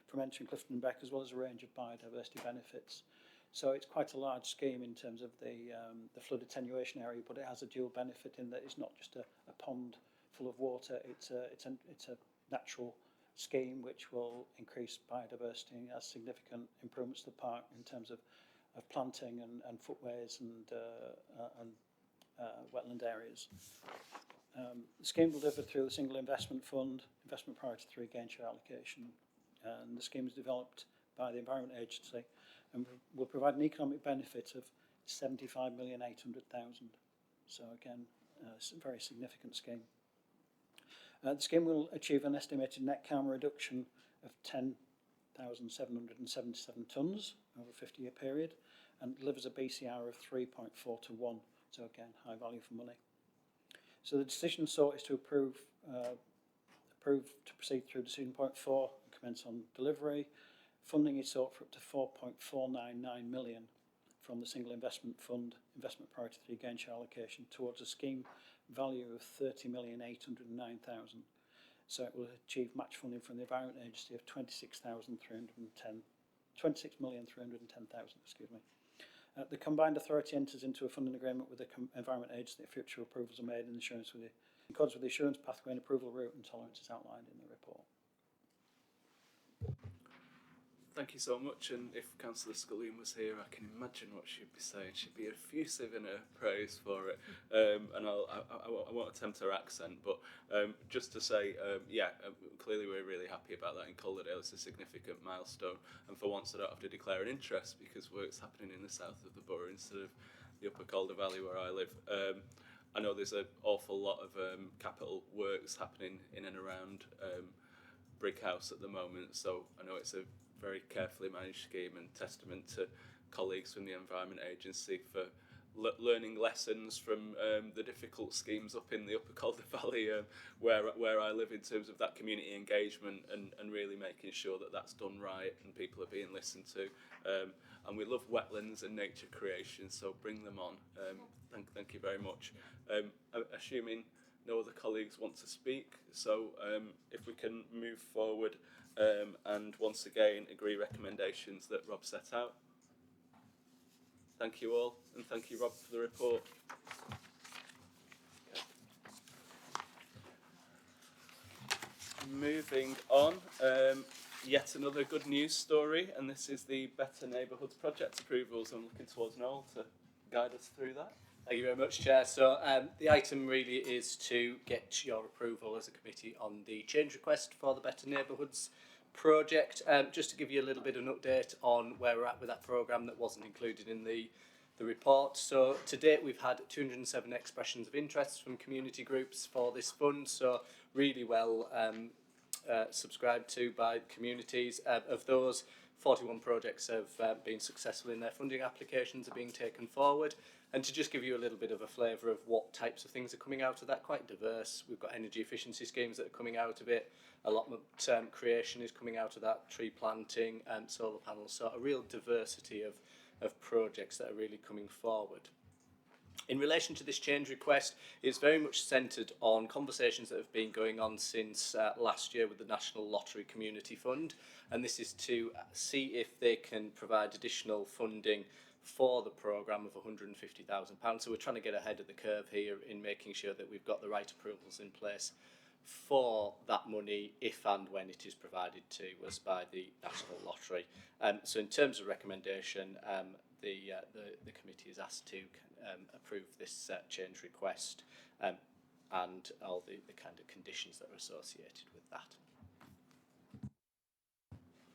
from entering Clifton Beck, as well as a range of biodiversity benefits. So it's quite a large scheme in terms of the flood attenuation area, but it has a dual benefit in that it's not just a pond full of water. It's a natural scheme which will increase biodiversity and has significant improvements to the park in terms of planting and footways and wetland areas. The scheme will deliver through the single investment fund, investment priority 3 gain share allocation, and the scheme is developed by the Environment Agency and will provide an economic benefit of 75,800,000. So again, a very significant scheme. The scheme will achieve an estimated net carbon reduction of 10,777 tonnes over a 50-year period, and delivers a BCR of 3.4 to 1. So again, high value for money. So the decision sought is to approve to proceed through decision point 4 and commence on delivery. Funding is sought for up to 4.499 million from the single investment fund, investment priority 3 gain share allocation, towards a scheme value of 30,809,000. So it will achieve match funding from the Environment Agency of 26,310,000. Excuse me. The combined authority enters into a funding agreement with the Environment Agency. Future approvals are made in accordance with the assurance pathway and approval route and tolerances outlined in the report. Thank you so much, and if Councillor Scullion was here, I can imagine what she'd be saying. She'd be effusive in her praise for it, and I won't attempt her accent, but just to say, clearly we're really happy about that in Calderdale. It's a significant milestone, and for once I don't have to declare an interest because work's happening in the south of the borough instead of the upper Calder Valley where I live. I know there's an awful lot of capital works happening in and around Brighouse at the moment, so I know it's a very carefully managed scheme, and testament to colleagues from the Environment Agency for learning lessons from the difficult schemes up in the Upper Calder Valley, where I live, in terms of that community engagement and really making sure that that's done right and people are being listened to. And we love wetlands and nature creation, so bring them on. Thank you very much. Assuming no other colleagues want to speak, so if we can move forward and once again agree recommendations that Rob set out. Thank you all, and thank you, Rob, for the report. Moving on, yet another good news story, and this is the Better Neighbourhoods project approvals. I'm looking towards Noel to guide us through that. Thank you very much, Chair. So the item really is to get your approval as a committee on the change request for the Better Neighbourhoods project. Just to give you a little bit of an update on where we're at with that programme that wasn't included in the report. So to date we've had 207 expressions of interest from community groups for this fund, so really well subscribed to by communities. Of those, 41 projects have been successful in their funding applications, are being taken forward. And to just give you a little bit of a flavour of what types of things are coming out of that, quite diverse. We've got energy efficiency schemes that are coming out of it, allotment creation is coming out of that, tree planting and solar panels, so a real diversity of projects that are really coming forward. In relation to this change request, it's very much centred on conversations that have been going on since last year with the National Lottery Community Fund, and this is to see if they can provide additional funding for the programme of £150,000. So we're trying to get ahead of the curve here in making sure that we've got the right approvals in place for that money if and when it is provided to us by the National Lottery. So in terms of recommendation, the committee is asked to approve this change request and all the kind of conditions that are associated with that.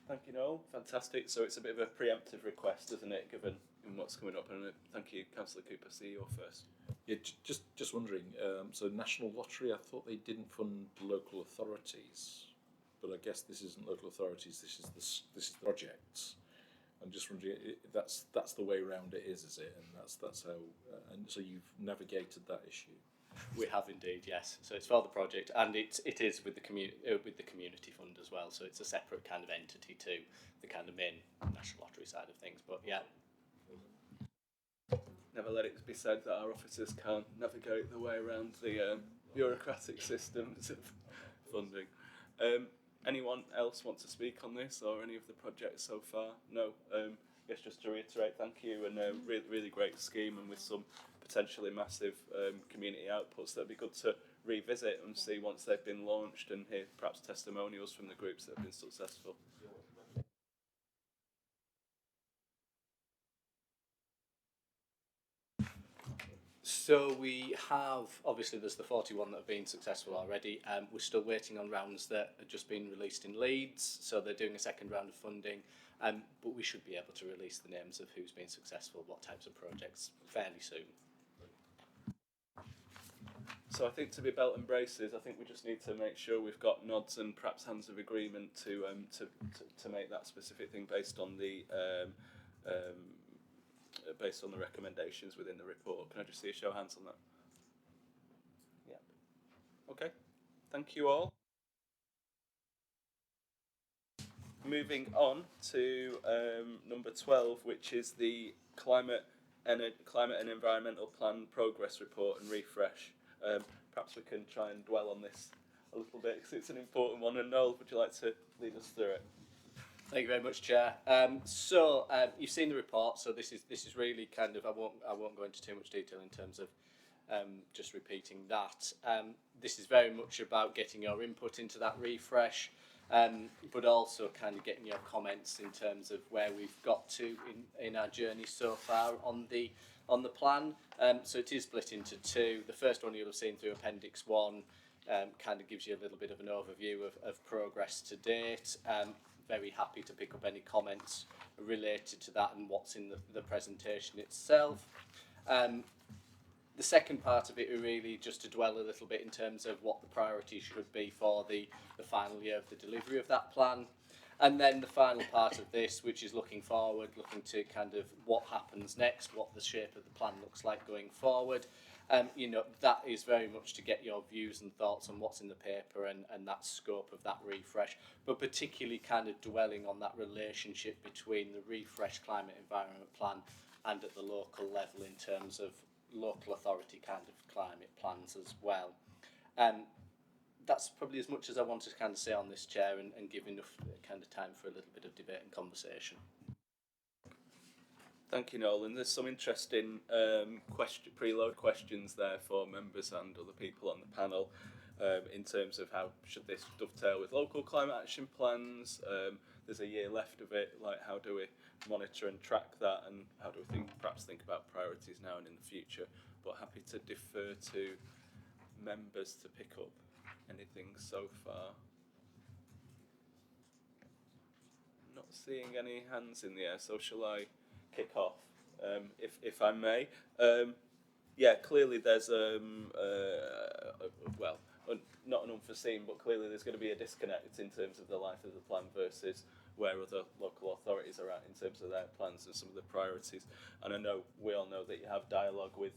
Thank you, Noel. Fantastic. So it's a bit of a preemptive request, isn't it, given what's coming up? And thank you, Councillor Cooper. See you first. Yeah, just wondering. So National Lottery, I thought they didn't fund local authorities, but I guess this isn't local authorities. This is the projects. I'm just wondering. That's the way around it is it? And that's how. And so you've navigated that issue. We have indeed, yes. So it's for the project, and it is with the community fund as well. So it's a separate kind of entity to the kind of main National Lottery side of things. But yeah. Never let it be said that our officers can't navigate the way around the bureaucratic systems of funding. Anyone else want to speak on this or any of the projects so far? No. Yes, just to reiterate, thank you, and a really great scheme, and with some potentially massive community outputs that'd be good to revisit and see once they've been launched, and hear perhaps testimonials from the groups that have been successful. So we have, obviously there's the 41 that have been successful already. We're still waiting on rounds that have just been released in Leeds, so they're doing a second round of funding, but we should be able to release the names of who's been successful, what types of projects, fairly soon. So I think to be belt and braces, I think we just need to make sure we've got nods and perhaps hands of agreement to make that specific thing based on the recommendations within the report. Can I just see a show of hands on that? Yeah. Okay. Thank you all. Moving on to number 12, which is the Climate and Environmental Plan Progress Report and Refresh. Perhaps we can try and dwell on this a little bit because it's an important one. And Noel, would you like to lead us through it? Thank you very much, Chair. So you've seen the report. So this is really kind of I won't go into too much detail in terms of just repeating that. This is very much about getting your input into that refresh, but also kind of getting your comments in terms of where we've got to in our journey so far on the plan. So it is split into two. The first one you'll have seen through Appendix 1 kind of gives you a little bit of an overview of progress to date. Very happy to pick up any comments related to that and what's in the presentation itself. The second part of it are really just to dwell a little bit in terms of what the priorities should be for the final year of the delivery of that plan. And then the final part of this, which is looking forward, looking to kind of what happens next, what the shape of the plan looks like going forward. You know, that is very much to get your views and thoughts on what's in the paper and that scope of that refresh, but particularly kind of dwelling on that relationship between the refresh climate environment plan and at the local level in terms of local authority kind of climate plans as well. That's probably as much as I want to kind of say on this, Chair, and give enough kind of time for a little bit of debate and conversation. Thank you, Noel. And there's some interesting preload questions there for members and other people on the panel in terms of how should this dovetail with local climate action plans. There's a year left of it. Like, how do we monitor and track that, and how do we perhaps think about priorities now and in the future? But happy to defer to members to pick up anything so far. Not seeing any hands in the air, so shall I kick off, if I may? Yeah, clearly there's well, not an unforeseen, but clearly there's going to be a disconnect in terms of the life of the plan versus where other local authorities are at in terms of their plans and some of the priorities. And I know we all know that you have dialogue with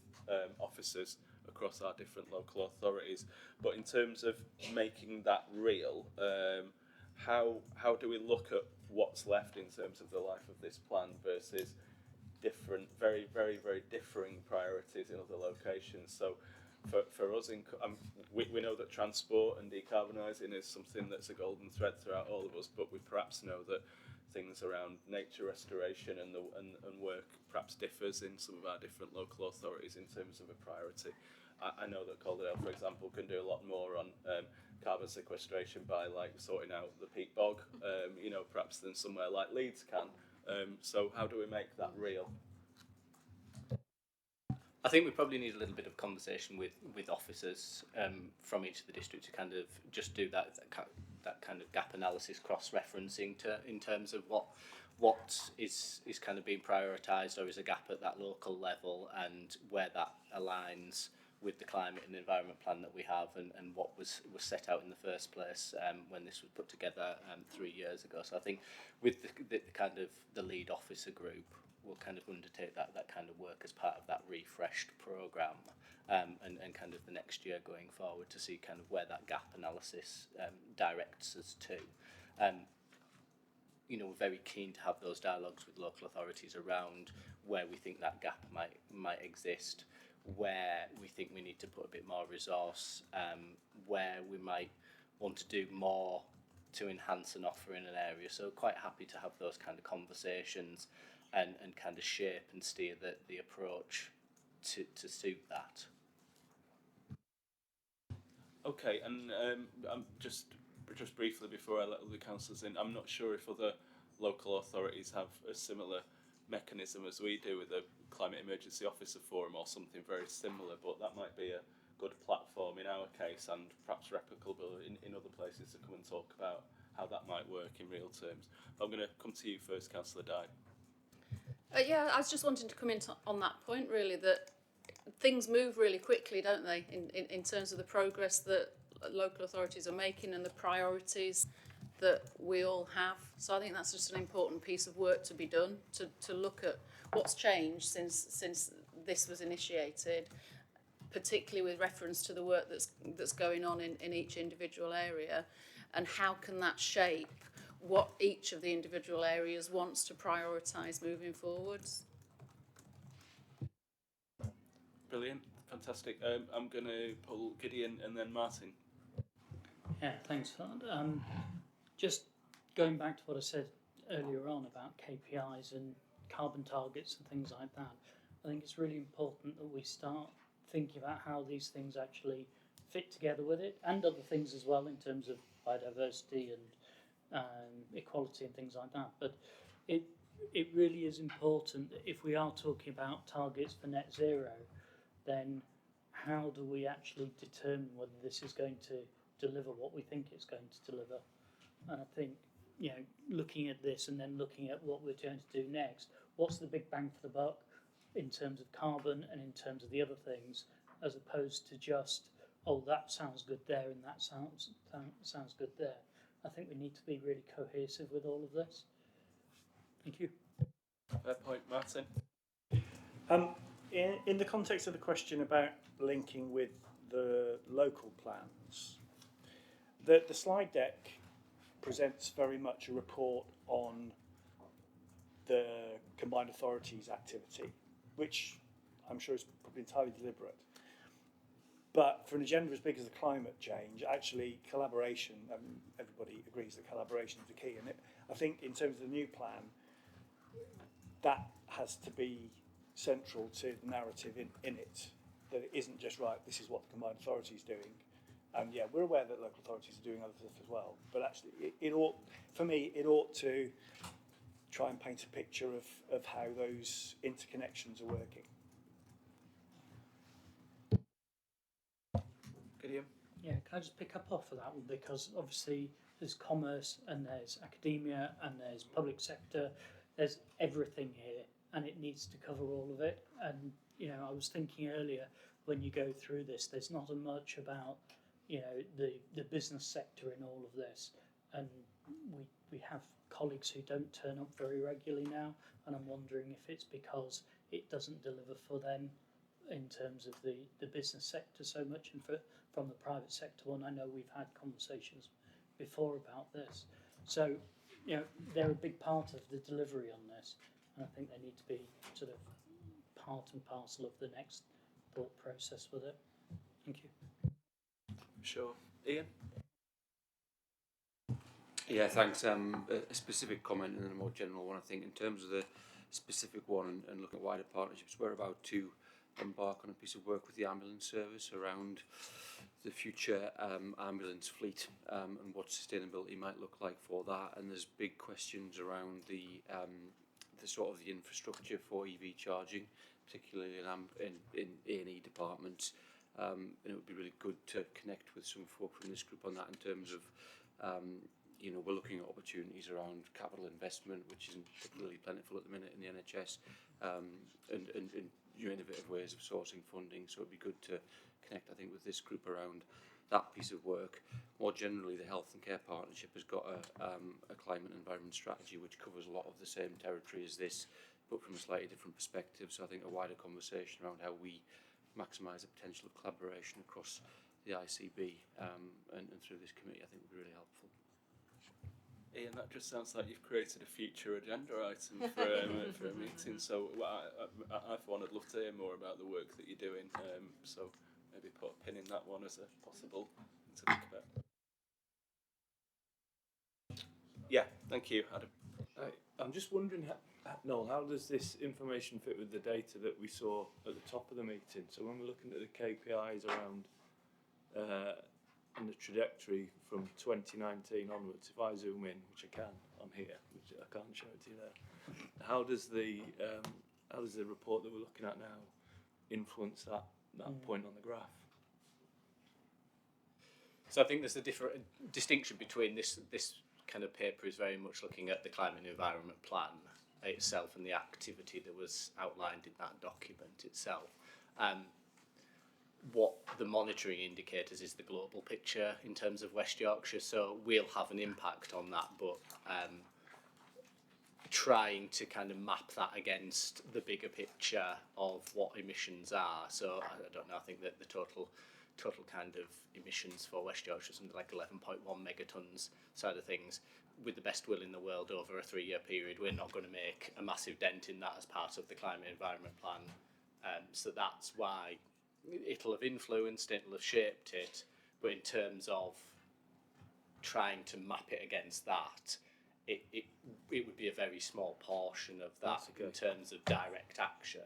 officers across our different local authorities, but in terms of making that real, how do we look at what's left in terms of the life of this plan versus different, very differing priorities in other locations? So for us, we know that transport and decarbonising is something that's a golden thread throughout all of us, but we perhaps know that things around nature restoration and work perhaps differs in some of our different local authorities in terms of a priority. I know that Calderdale, for example, can do a lot more on carbon sequestration by like sorting out the peat bog, you know, perhaps than somewhere like Leeds can. So how do we make that real? I think we probably need a little bit of conversation with officers from each of the districts to kind of just do that kind of gap analysis, cross-referencing in terms of what is kind of being prioritised or is a gap at that local level, and where that aligns with the climate and environment plan that we have, and what was set out in the first place when this was put together 3 years ago. So I think with the kind of the lead officer group, we'll kind of undertake that kind of work as part of that refreshed programme, and kind of the next year going forward to see kind of where that gap analysis directs us to. You know, we're very keen to have those dialogues with local authorities around where we think that gap might exist, where we think we need to put a bit more resource, where we might want to do more to enhance an offer in an area. So quite happy to have those kind of conversations and kind of shape and steer the approach to suit that. Okay, and I'm just briefly before I let other councillors in, I'm not sure if other local authorities have a similar mechanism as we do with a Climate Emergency Officer Forum or something very similar, but that might be a good platform in our case and perhaps replicable in other places to come and talk about how that might work in real terms. But I'm going to come to you first, Councillor Dye. Yeah, I was just wanting to comment on that point, really, that things move really quickly, don't they, in terms of the progress that local authorities are making and the priorities that we all have. So I think that's just an important piece of work to be done, to look at what's changed since this was initiated, particularly with reference to the work that's going on in each individual area, and how can that shape what each of the individual areas wants to prioritise moving forwards. Brilliant, fantastic. I'm going to pull Gideon and then Martin. Yeah, thanks for that. Just going back to what I said earlier on about KPIs and carbon targets and things like that, I think it's really important that we start thinking about how these things actually fit together with it, and other things as well in terms of biodiversity and equality and things like that. But it really is important that if we are talking about targets for net zero, then how do we actually determine whether this is going to deliver what we think it's going to deliver? And I think, you know, looking at this and then looking at what we're going to do next, what's the big bang for the buck in terms of carbon and in terms of the other things, as opposed to just, oh, that sounds good there and that sounds good there. I think we need to be really cohesive with all of this. Thank you. Fair point, Martin. In the context of the question about linking with the local plans, the slide deck presents very much a report on the combined authorities activity, which I'm sure is probably entirely deliberate. But for an agenda as big as the climate change, actually collaboration, everybody agrees that collaboration is the key. And I think in terms of the new plan, that has to be central to the narrative in it, that it isn't just, right, this is what the combined authority is doing. Yeah, we're aware that local authorities are doing other stuff as well, but actually it ought, for me, it ought to try and paint a picture of how those interconnections are working. Gideon? Yeah, can I just pick up off of that one, because obviously there's commerce and there's academia and there's public sector, there's everything here and it needs to cover all of it. And, you know, I was thinking earlier, when you go through this, there's not as much about, you know, the business sector in all of this. And we have colleagues who don't turn up very regularly now, and I'm wondering if it's because it doesn't deliver for them in terms of the business sector so much, and from the private sector one. I know we've had conversations before about this. So, you know, they're a big part of the delivery on this, and I think they need to be sort of part and parcel of the next thought process with it. Thank you. Sure. Ian? Yeah, thanks. A specific comment and then a more general one. I think in terms of the specific one and looking at wider partnerships, we're about to embark on a piece of work with the ambulance service around the future ambulance fleet and what sustainability might look like for that. And there's big questions around the sort of the infrastructure for EV charging, particularly in A&E departments. And it would be really good to connect with some folk from this group on that in terms of you know, we're looking at opportunities around capital investment, which isn't particularly plentiful at the minute in the NHS, and you know, innovative ways of sourcing funding. So it'd be good to connect, I think, with this group around that piece of work. More generally, the Health and Care Partnership has got a climate and environment strategy which covers a lot of the same territory as this, but from a slightly different perspective. So I think a wider conversation around how we maximise the potential of collaboration across the ICB and through this committee, I think would be really helpful. Ian, that just sounds like you've created a future agenda item for a meeting. So I for one, would love to hear more about the work that you're doing. So maybe put a pin in that one as a possible thing to think about. Yeah, thank you, Adam. I'm just wondering, Noel, how does this information fit with the data that we saw at the top of the meeting? So when we're looking at the KPIs around and the trajectory from 2019 onwards, if I zoom in, which I can, I'm here, which I can't show it to you there. How does the report that we're looking at now influence that point on the graph? So I think there's a different distinction between this kind of paper is very much looking at the climate and environment plan itself and the activity that was outlined in that document itself. What the monitoring indicators is the global picture in terms of West Yorkshire, so we'll have an impact on that, but trying to kind of map that against the bigger picture of what emissions are. So I don't know, I think that the total kind of emissions for West Yorkshire is something like 11.1 megatons side of things. With the best will in the world over a 3-year period, we're not going to make a massive dent in that as part of the climate environment plan. So that's why it'll have influenced it, it'll have shaped it, but in terms of trying to map it against that, it would be a very small portion of that in terms of direct action.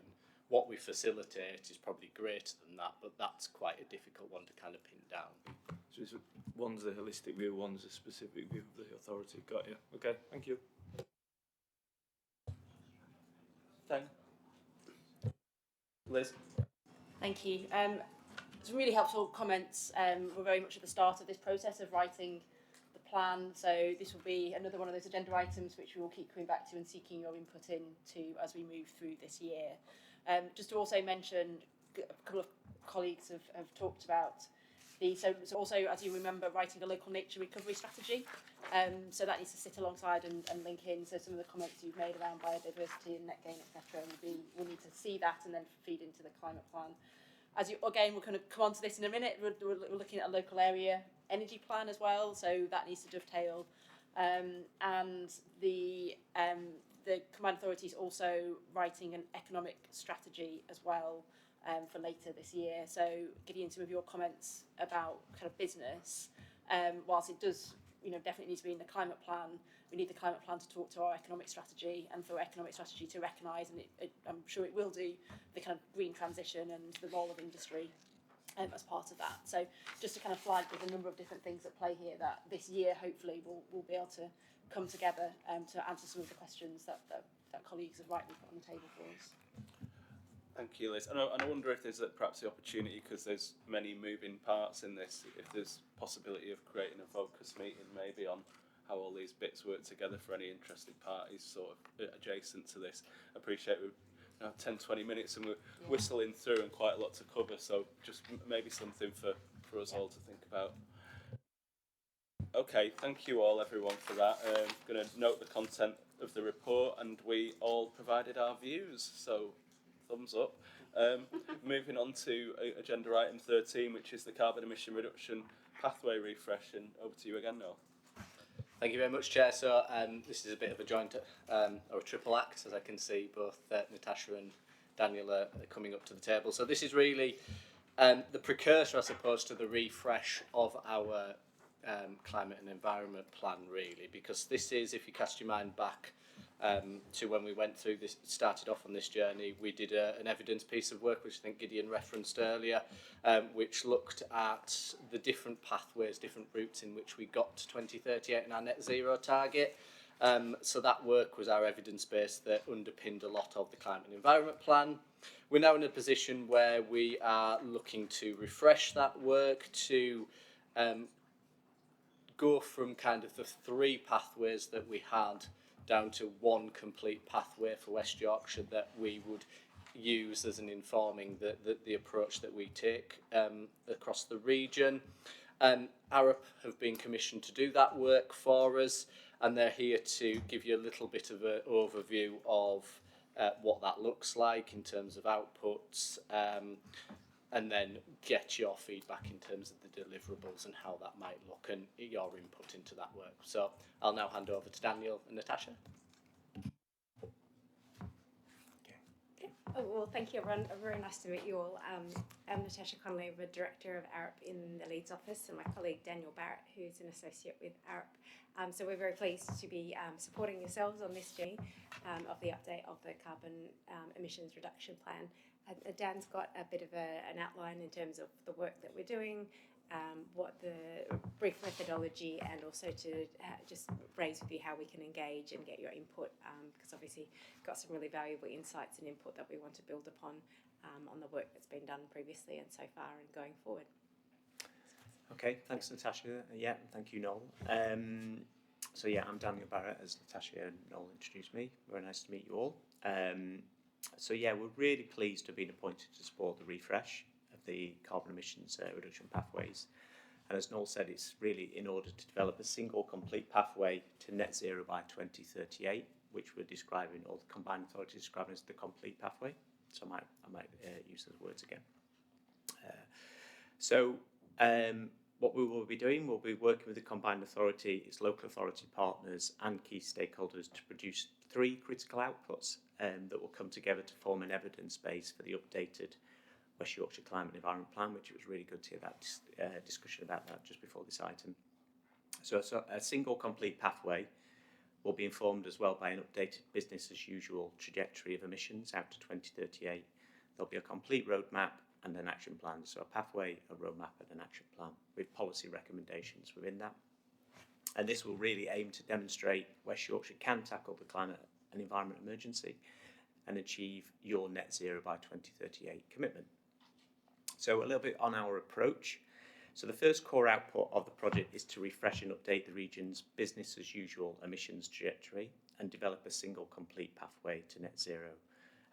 What we facilitate is probably greater than that, but that's quite a difficult one to kind of pin down. So one's a holistic view, one's a specific view of the authority. Got you. Okay, thank you. Thanks. Liz? Thank you. Some really helpful comments. We're very much at the start of this process of writing the plan, so this will be another one of those agenda items which we will keep coming back to and seeking your input into as we move through this year. Just to also mention, a couple of colleagues have talked about so also, as you remember, writing a local nature recovery strategy. So that needs to sit alongside and link in. So some of the comments you've made around biodiversity and net gain, etc., we'll need to see that and then feed into the climate plan. We're going to come on to this in a minute. We're looking at a local area energy plan as well, so that needs to dovetail. And the Combined Authority is also writing an economic strategy as well for later this year. So Gideon, some of your comments about kind of business, whilst it does definitely need to be in the climate plan, we need the climate plan to talk to our economic strategy and for our economic strategy to recognise, and I'm sure it will do, the kind of green transition and the role of industry as part of that. So just to kind of flag there's a number of different things at play here that this year hopefully we'll be able to come together to answer some of the questions that colleagues have rightly put on the table for us. Thank you, Liz. And I wonder if there's perhaps the opportunity, because there's many moving parts in this, if there's possibility of creating a focus meeting maybe on how all these bits work together for any interested parties sort of adjacent to this. I appreciate we've 10-20 minutes and we're whistling through and quite a lot to cover, so just maybe something for us all to think about. Okay, thank you all everyone for that. I'm going to note the content of the report, and we all provided our views, so thumbs up. Moving on to agenda item 13, which is the carbon emission reduction pathway refresh, and over to you again, Noel. Thank you very much, Chair. So this is a bit of a joint or a triple act, as I can see both Natasha and Daniel are coming up to the table. So this is really the precursor, I suppose, to the refresh of our climate and environment plan, really, because this is, if you cast your mind back to when we went through this, started off on this journey, we did an evidence piece of work, which I think Gideon referenced earlier, which looked at the different pathways, different routes in which we got to 2038 and our net zero target. So that work was our evidence base that underpinned a lot of the climate and environment plan. We're now in a position where we are looking to refresh that work to go from kind of the three pathways that we had down to one complete pathway for West Yorkshire that we would use as an informing the approach that we take across the region. Arup have been commissioned to do that work for us, and they're here to give you a little bit of an overview of what that looks like in terms of outputs, and then get your feedback in terms of the deliverables and how that might look and your input into that work. So I'll now hand over to Daniel and Natasha. Oh, well, thank you, everyone. Very nice to meet you all. I'm Natasha Connolly, I'm a Director of Arup in the Leeds office, and my colleague Daniel Barrett, who's an associate with Arup. So we're very pleased to be supporting yourselves on this journey of the update of the carbon emissions reduction plan. Dan's got a bit of an outline in terms of the work that we're doing, what the brief methodology, and also to just raise with you how we can engage and get your input, because obviously got some really valuable insights and input that we want to build upon on the work that's been done previously and so far and going forward. Okay, thanks Natasha. Yeah, thank you Noel. So yeah, I'm Daniel Barrett, as Natasha and Noel introduced me. Very nice to meet you all. So yeah, we're really pleased to have been appointed to support the refresh of the carbon emissions reduction pathways. And as Noel said, it's really in order to develop a single complete pathway to net zero by 2038, which we're describing, or the Combined Authority is describing as the complete pathway. So I might use those words again. What we will be doing, we'll be working with the Combined Authority, its local authority partners and key stakeholders to produce 3 critical outputs that will come together to form an evidence base for the updated West Yorkshire Climate and Environment Plan, which it was really good to hear that discussion about that just before this item. So a single complete pathway will be informed as well by an updated business as usual trajectory of emissions out to 2038. There'll be a complete roadmap and an action plan. So a pathway, a roadmap and an action plan with policy recommendations within that. And this will really aim to demonstrate West Yorkshire can tackle the climate and environment emergency and achieve your net zero by 2038 commitment. So a little bit on our approach. So the first core output of the project is to refresh and update the region's business as usual emissions trajectory and develop a single complete pathway to net zero.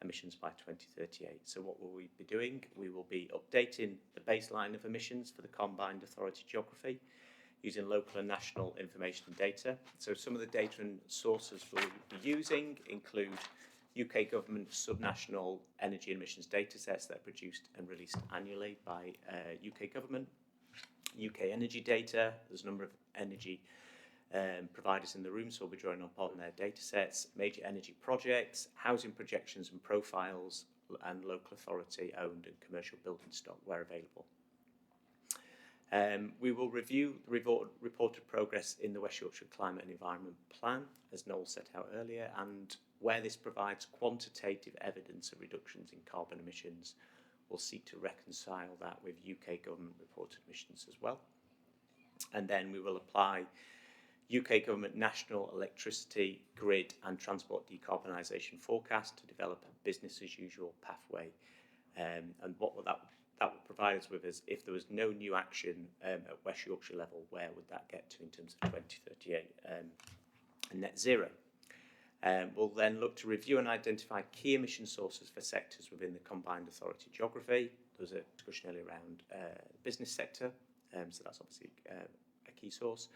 emissions by 2038. So what will we be doing? We will be updating the baseline of emissions for the combined authority geography using local and national information and data. So some of the data and sources we'll be using include UK government subnational energy emissions data sets that are produced and released annually by UK government, UK energy data. There's a number of energy providers in the room, so we'll be drawing upon their data sets, major energy projects, housing projections and profiles, and local authority owned and commercial building stock where available. We will review the reported progress in the West Yorkshire Climate and Environment Plan, as Noel set out earlier, and where this provides quantitative evidence of reductions in carbon emissions, we'll seek to reconcile that with UK government reported emissions as well. And then we will apply UK government national electricity, grid and transport decarbonisation forecast to develop a business as usual pathway. And what will that will provide us with is, if there was no new action at West Yorkshire level, where would that get to in terms of 2038 and net zero? We'll then look to review and identify key emission sources for sectors within the combined authority geography. There was a discussion earlier around the business sector, so that's obviously a key source,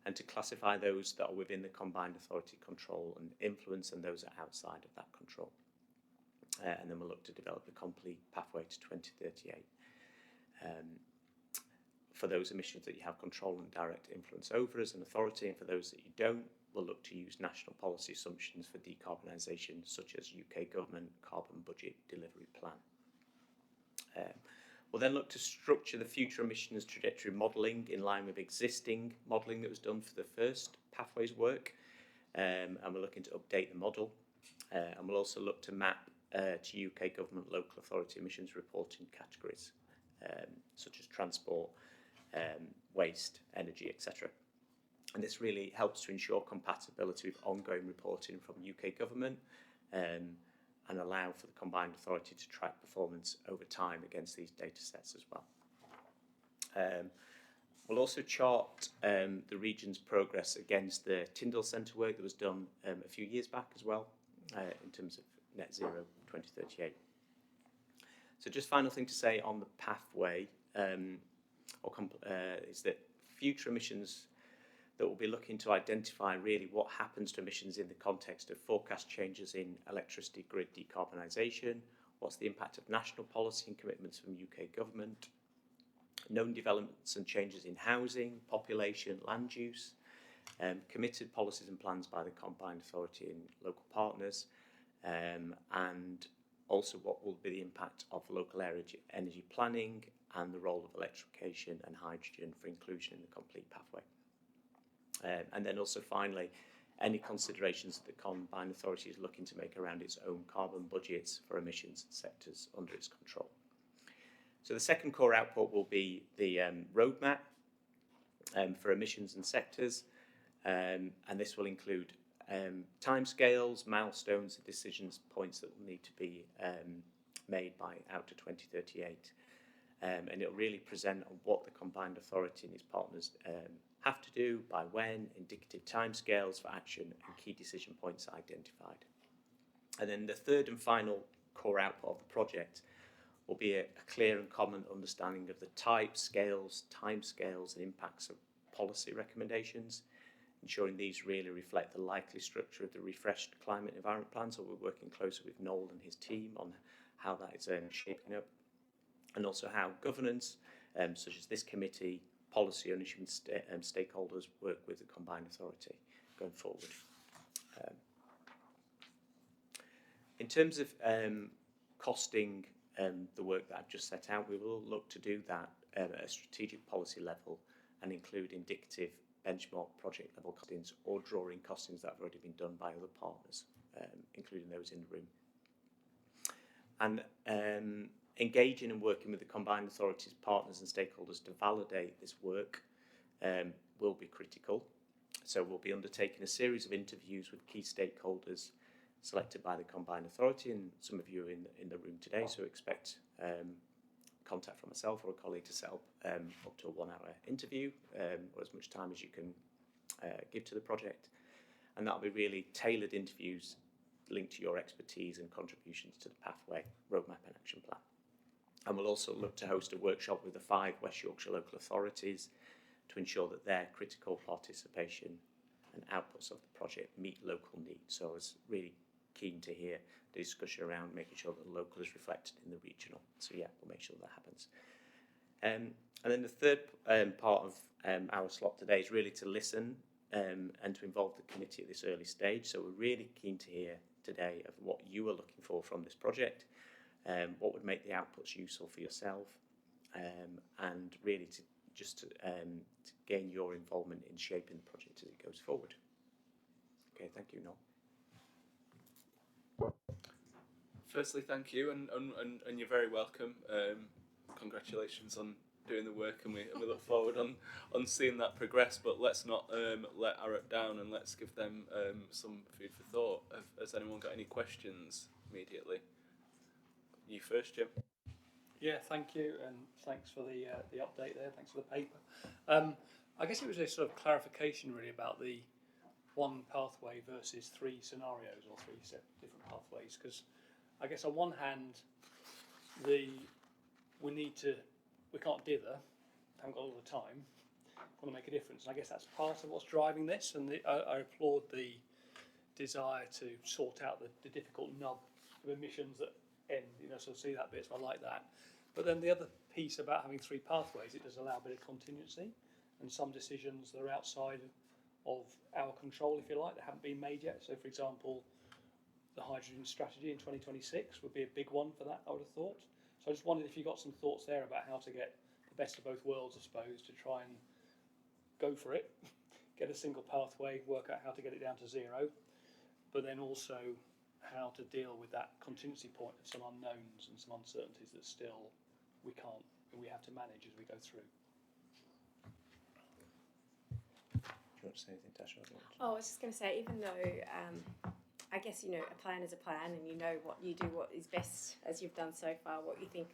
and to classify those that are within the combined authority control and influence and those that are outside of that control. And then we'll look to develop a complete pathway to 2038. For those emissions that you have control and direct influence over as an authority, and for those that you don't, we'll look to use national policy assumptions for decarbonisation, such as UK government carbon budget delivery plan. We'll then look to structure the future emissions trajectory modelling in line with existing modelling that was done for the first pathways work, and we're looking to update the model, and we'll also look to map to UK government local authority emissions reporting categories, such as transport, waste, energy, etc. And this really helps to ensure compatibility with ongoing reporting from UK government, and allow for the combined authority to track performance over time against these data sets as well. We'll also chart the region's progress against the Tyndall Centre work that was done a few years back as well, in terms of net zero 2038. So just final thing to say on the pathway is that future emissions that will be looking to identify really what happens to emissions in the context of forecast changes in electricity grid decarbonisation, what's the impact of national policy and commitments from UK government, known developments and changes in housing, population, land use, committed policies and plans by the combined authority and local partners, and also what will be the impact of local energy planning and the role of electrification and hydrogen for inclusion in the complete pathway. And then also finally, any considerations that the combined authority is looking to make around its own carbon budgets for emissions sectors under its control. So the second core output will be the roadmap for emissions and sectors, and this will include timescales, milestones, and decisions points that will need to be made by out to 2038. And it'll really present on what the combined authority and its partners have to do, by when, indicative timescales for action, and key decision points identified. And then the third and final core output of the project will be a clear and common understanding of the type, scales, timescales, and impacts of policy recommendations, ensuring these really reflect the likely structure of the refreshed climate environment plan. So we're working closely with Noel and his team on how that is shaping up, and also how governance, such as this committee, policy ownership and stakeholders work with the combined authority going forward. In terms of costing the work that I've just set out, we will look to do that at a strategic policy level and include indicative benchmark project level costings or drawing costings that have already been done by other partners, including those in the room. And engaging and working with the combined authorities, partners and stakeholders to validate this work will be critical. So we'll be undertaking a series of interviews with key stakeholders selected by the combined authority, and some of you in the room today, so expect contact from myself or a colleague to set up to a 1-hour interview, or as much time as you can give to the project. And that'll be really tailored interviews linked to your expertise and contributions to the pathway, roadmap and action plan. And we'll also look to host a workshop with the 5 West Yorkshire local authorities to ensure that their critical participation and outputs of the project meet local needs. So I was really keen to hear the discussion around making sure that the local is reflected in the regional. So yeah, we'll make sure that happens. And then the third part of our slot today is really to listen and to involve the committee at this early stage. So we're really keen to hear today of what you are looking for from this project, what would make the outputs useful for yourself, and really to gain your involvement in shaping the project as it goes forward. Okay, thank you, Noel. Firstly, thank you, and you're very welcome. Congratulations on doing the work, and we look forward on seeing that progress. But let's not let Arup down, and let's give them some food for thought. Has anyone got any questions immediately? You first, Jim. Yeah, thank you, and thanks for the update there. Thanks for the paper. I guess it was a sort of clarification really about the one pathway versus 3 scenarios or 3 different pathways, because I guess on one hand, we can't dither, haven't got all the time, want to make a difference. And I guess that's part of what's driving this, and I applaud the desire to sort out the difficult nub of emissions that end, so see that bit, so I like that. But then the other piece about having 3 pathways, it does allow a bit of contingency, and some decisions that are outside of our control, if you like, that haven't been made yet. So for example, the hydrogen strategy in 2026 would be a big one for that, I would have thought. So I just wondered if you got some thoughts there about how to get the best of both worlds, I suppose, to try and go for it, get a single pathway, work out how to get it down to 0, but then also how to deal with that contingency point of some unknowns and some uncertainties that still we have to manage as we go through. Do you want to say anything, Tasha? Oh, I was just going to say, even though I guess, a plan is a plan, and what you do, what is best as you've done so far, what you think,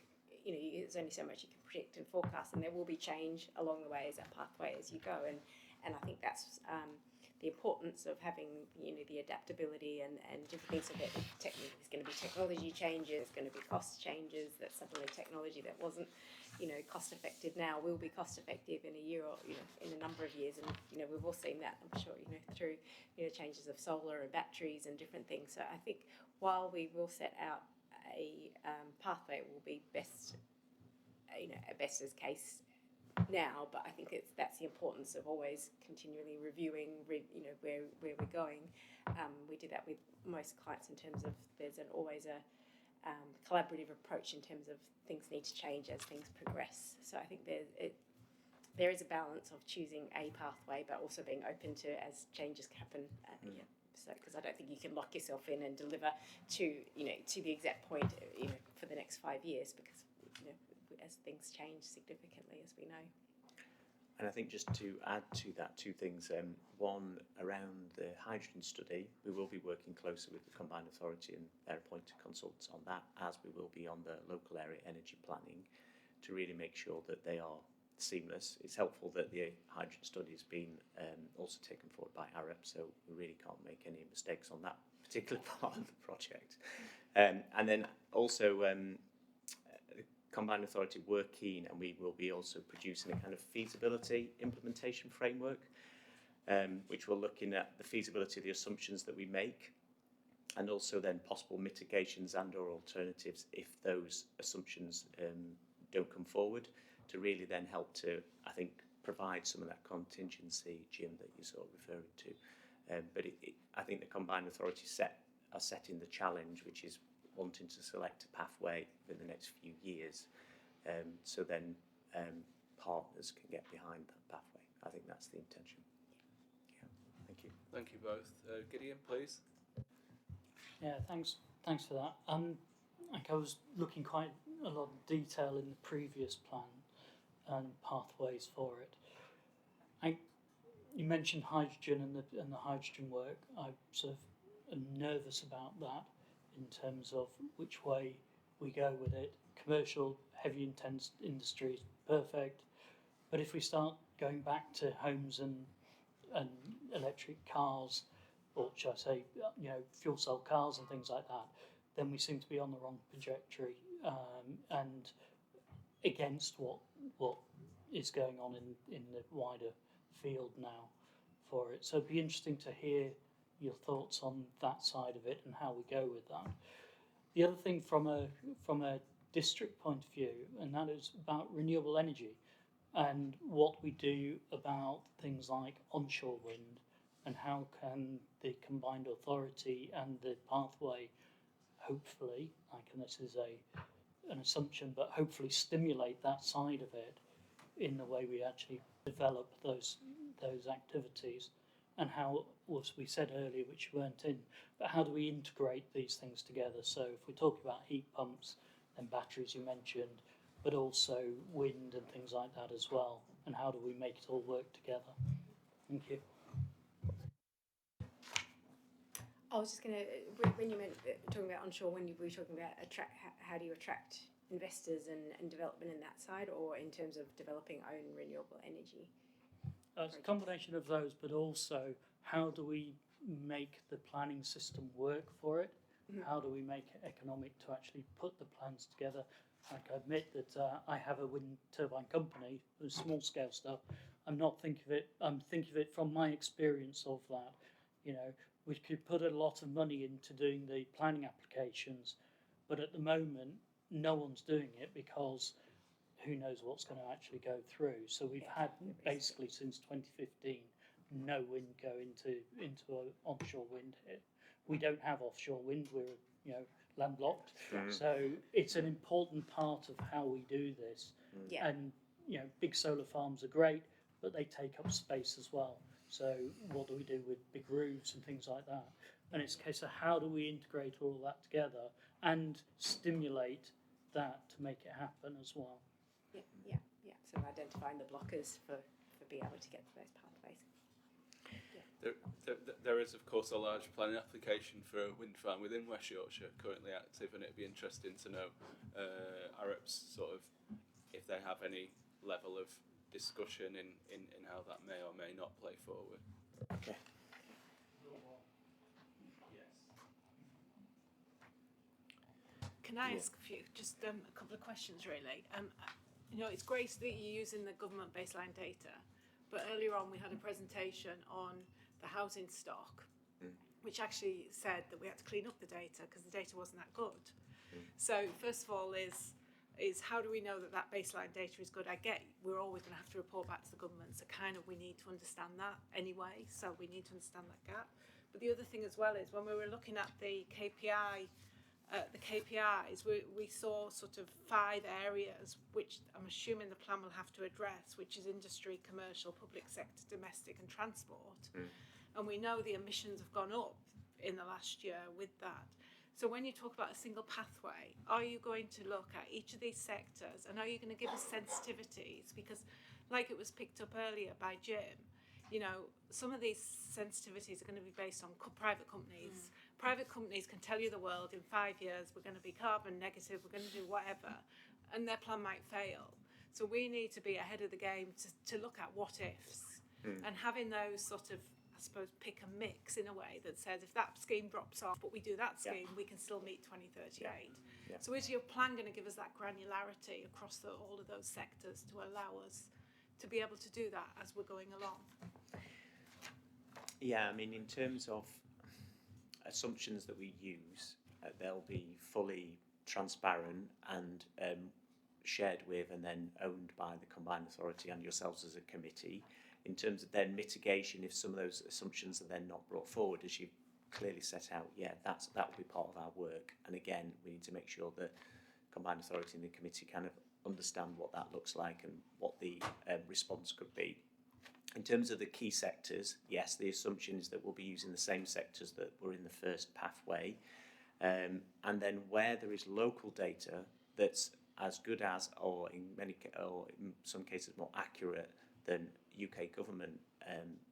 there's only so much you can predict and forecast, and there will be change along the way as that pathway as you go. And I think that's the importance of having, the adaptability and different things. So that there's going to be technology changes, going to be cost changes, that suddenly technology that wasn't, cost effective now will be cost effective in a year or, in a number of years. And, we've all seen that, I'm sure, through, changes of solar and batteries and different things. So I think while we will set out a pathway, it will be best, a best as case now, but I think that's the importance of always continually reviewing, where we're going. We do that with most clients in terms of there's always a collaborative approach in terms of things need to change as things progress. So I think there is a balance of choosing a pathway, but also being open to as changes happen. So because I don't think you can lock yourself in and deliver to to the exact point for the next 5 years, because as things change significantly, as we know. And I think just to add to that, 2 things. One, around the hydrogen study, we will be working closely with the Combined Authority and their appointed consultants on that, as we will be on the local area energy planning, to really make sure that they are seamless. It's helpful that the hydrogen study has been also taken forward by Arup, so we really can't make any mistakes on that particular part of the project. And then also, Combined Authority were keen, and we will be also producing a kind of feasibility implementation framework, which we're looking at the feasibility of the assumptions that we make, and also then possible mitigations and or alternatives if those assumptions don't come forward, to really then help to, I think, provide some of that contingency, Jim, that you're sort of referring to. But I think the Combined Authority are setting the challenge, which is wanting to select a pathway within the next few years, so then partners can get behind that pathway. I think that's the intention. Yeah, thank you. Thank you both. Gideon, please. Yeah, thanks for that. I was looking quite a lot of detail in the previous plan and pathways for it. You mentioned hydrogen and the hydrogen work. I sort of am nervous about that, in terms of which way we go with it. Commercial, heavy intense industry is perfect, but if we start going back to homes and electric cars, or should I say, fuel cell cars and things like that, then we seem to be on the wrong trajectory and against what is going on in the wider field now for it. So it'd be interesting to hear your thoughts on that side of it and how we go with that. The other thing from a district point of view, and that is about renewable energy and what we do about things like onshore wind and how can the combined authority and the pathway hopefully, and this is an assumption, but hopefully stimulate that side of it in the way we actually develop those activities, and how, as we said earlier, which you weren't in, but how do we integrate these things together? So if we're talking about heat pumps and batteries you mentioned, but also wind and things like that as well, and how do we make it all work together? Thank you. I was just going to, when you meant talking about onshore wind, were you talking about how do you attract investors and development in that side, or in terms of developing own renewable energy? It's a combination of those, but also how do we make the planning system work for it? Mm-hmm. How do we make it economic to actually put the plans together? Like I admit that I have a wind turbine company, small scale stuff. I'm thinking of it from my experience of that. We could put a lot of money into doing the planning applications, but at the moment, no one's doing it because who knows what's going to actually go through. So we've had basically since 2015 no wind go into onshore wind here. We don't have offshore wind. We're landlocked. Mm-hmm. So it's an important part of how we do this. Yeah. And big solar farms are great, but they take up space as well. So what do we do with big roofs and things like that? And it's a case of how do we integrate all that together and stimulate that to make it happen as well. Yeah. So identifying the blockers for being able to get to those pathways. Yeah. There is, of course, a large planning application for a wind farm within West Yorkshire currently active, and it'd be interesting to know Arup's sort of if they have any level of discussion in how that may or may not play forward. Okay. Can I ask just a couple of questions, really? It's great that you're using the government baseline data, but earlier on we had a presentation on the housing stock, which actually said that we had to clean up the data because the data wasn't that good. So first of all is how do we know that baseline data is good? I get we're always going to have to report back to the government, so kind of we need to understand that anyway, so we need to understand that gap. But the other thing as well is when we were looking at the KPIs, we saw sort of 5 areas which I'm assuming the plan will have to address, which is industry, commercial, public sector, domestic and transport. And we know the emissions have gone up in the last year with that. So when you talk about a single pathway, are you going to look at each of these sectors and are you going to give us sensitivities? Because like it was picked up earlier by Jim, some of these sensitivities are going to be based on private companies. Private companies can tell you the world in 5 years, we're going to be carbon negative, we're going to do whatever, and their plan might fail. So we need to be ahead of the game to look at what ifs and having those sort of, I suppose, pick and mix in a way that says if that scheme drops off, but we do that scheme, we can still meet 2038. Yeah. So is your plan going to give us that granularity across all of those sectors to allow us to be able to do that as we're going along? Yeah, I mean, in terms of assumptions that we use, they'll be fully transparent and shared with and then owned by the Combined Authority and yourselves as a committee. In terms of then mitigation, if some of those assumptions are then not brought forward, as you've clearly set out, that will be part of our work. And again, we need to make sure that Combined Authority and the committee kind of understand what that looks like and what the response could be. In terms of the key sectors, yes, the assumption is that we'll be using the same sectors that were in the first pathway. And then where there is local data that's as good as, or in some cases more accurate than UK government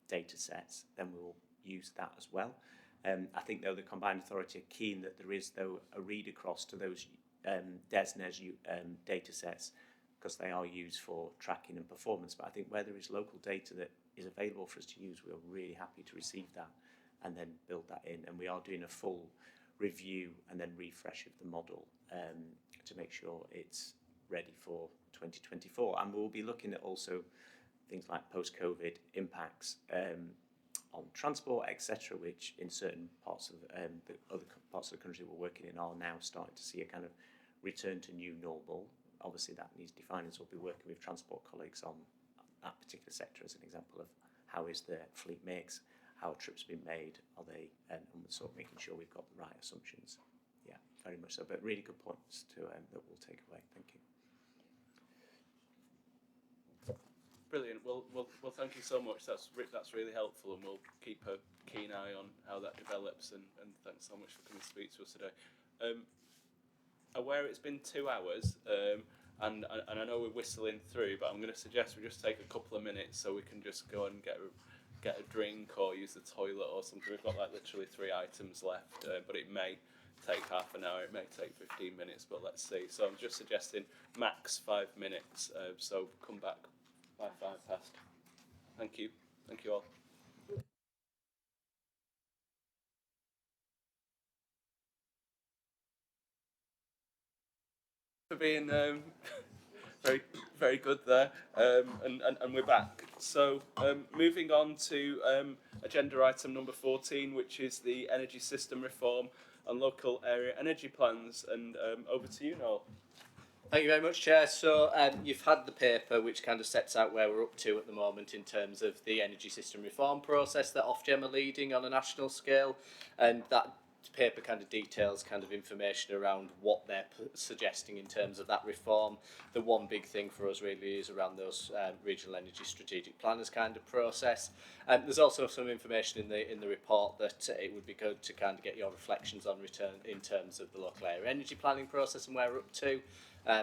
data sets, then we will use that as well. I think, though, the Combined Authority are keen that there is, though, a read across to those DESNES data sets, because they are used for tracking and performance. But I think where there is local data that is available for us to use, we're really happy to receive that and then build that in. And we are doing a full review and then refresh of the model to make sure it's ready for 2024. And we'll be looking at also things like post-COVID impacts on transport, etc., which in certain parts of the other parts of the country we're working in are now starting to see a kind of return to new normal. Obviously that needs defining, so we'll be working with transport colleagues on that particular sector as an example of how is the fleet mix, how are trips been made, are they, and sort of making sure we've got the right assumptions. Yeah, very much so, but really good points to that we'll take away. Thank you. Brilliant. Well, thank you so much. That's really helpful, and we'll keep a keen eye on how that develops. And thanks so much for coming to speak to us today. Aware it's been 2 hours, and I know we're whistling through, but I'm going to suggest we just take a couple of minutes so we can just go and get a drink or use the toilet or something. We've got like literally 3 items left, but it may take half an hour, it may take 15 minutes, but let's see. So I'm just suggesting max 5 minutes. So come back by 5 past. Thank you. Thank you all. For being very, very good there, and we're back. So moving on to agenda item number 14, which is the energy system reform and local area energy plans, and over to you, Noel. Thank you very much, Chair. So you've had the paper which kind of sets out where we're up to at the moment in terms of the energy system reform process that Ofgem are leading on a national scale, and that paper kind of details kind of information around what they're suggesting in terms of that reform. The one big thing for us really is around those regional energy strategic planners kind of process. There's also some information in the report that it would be good to kind of get your reflections on return in terms of the local area energy planning process and where we're up to.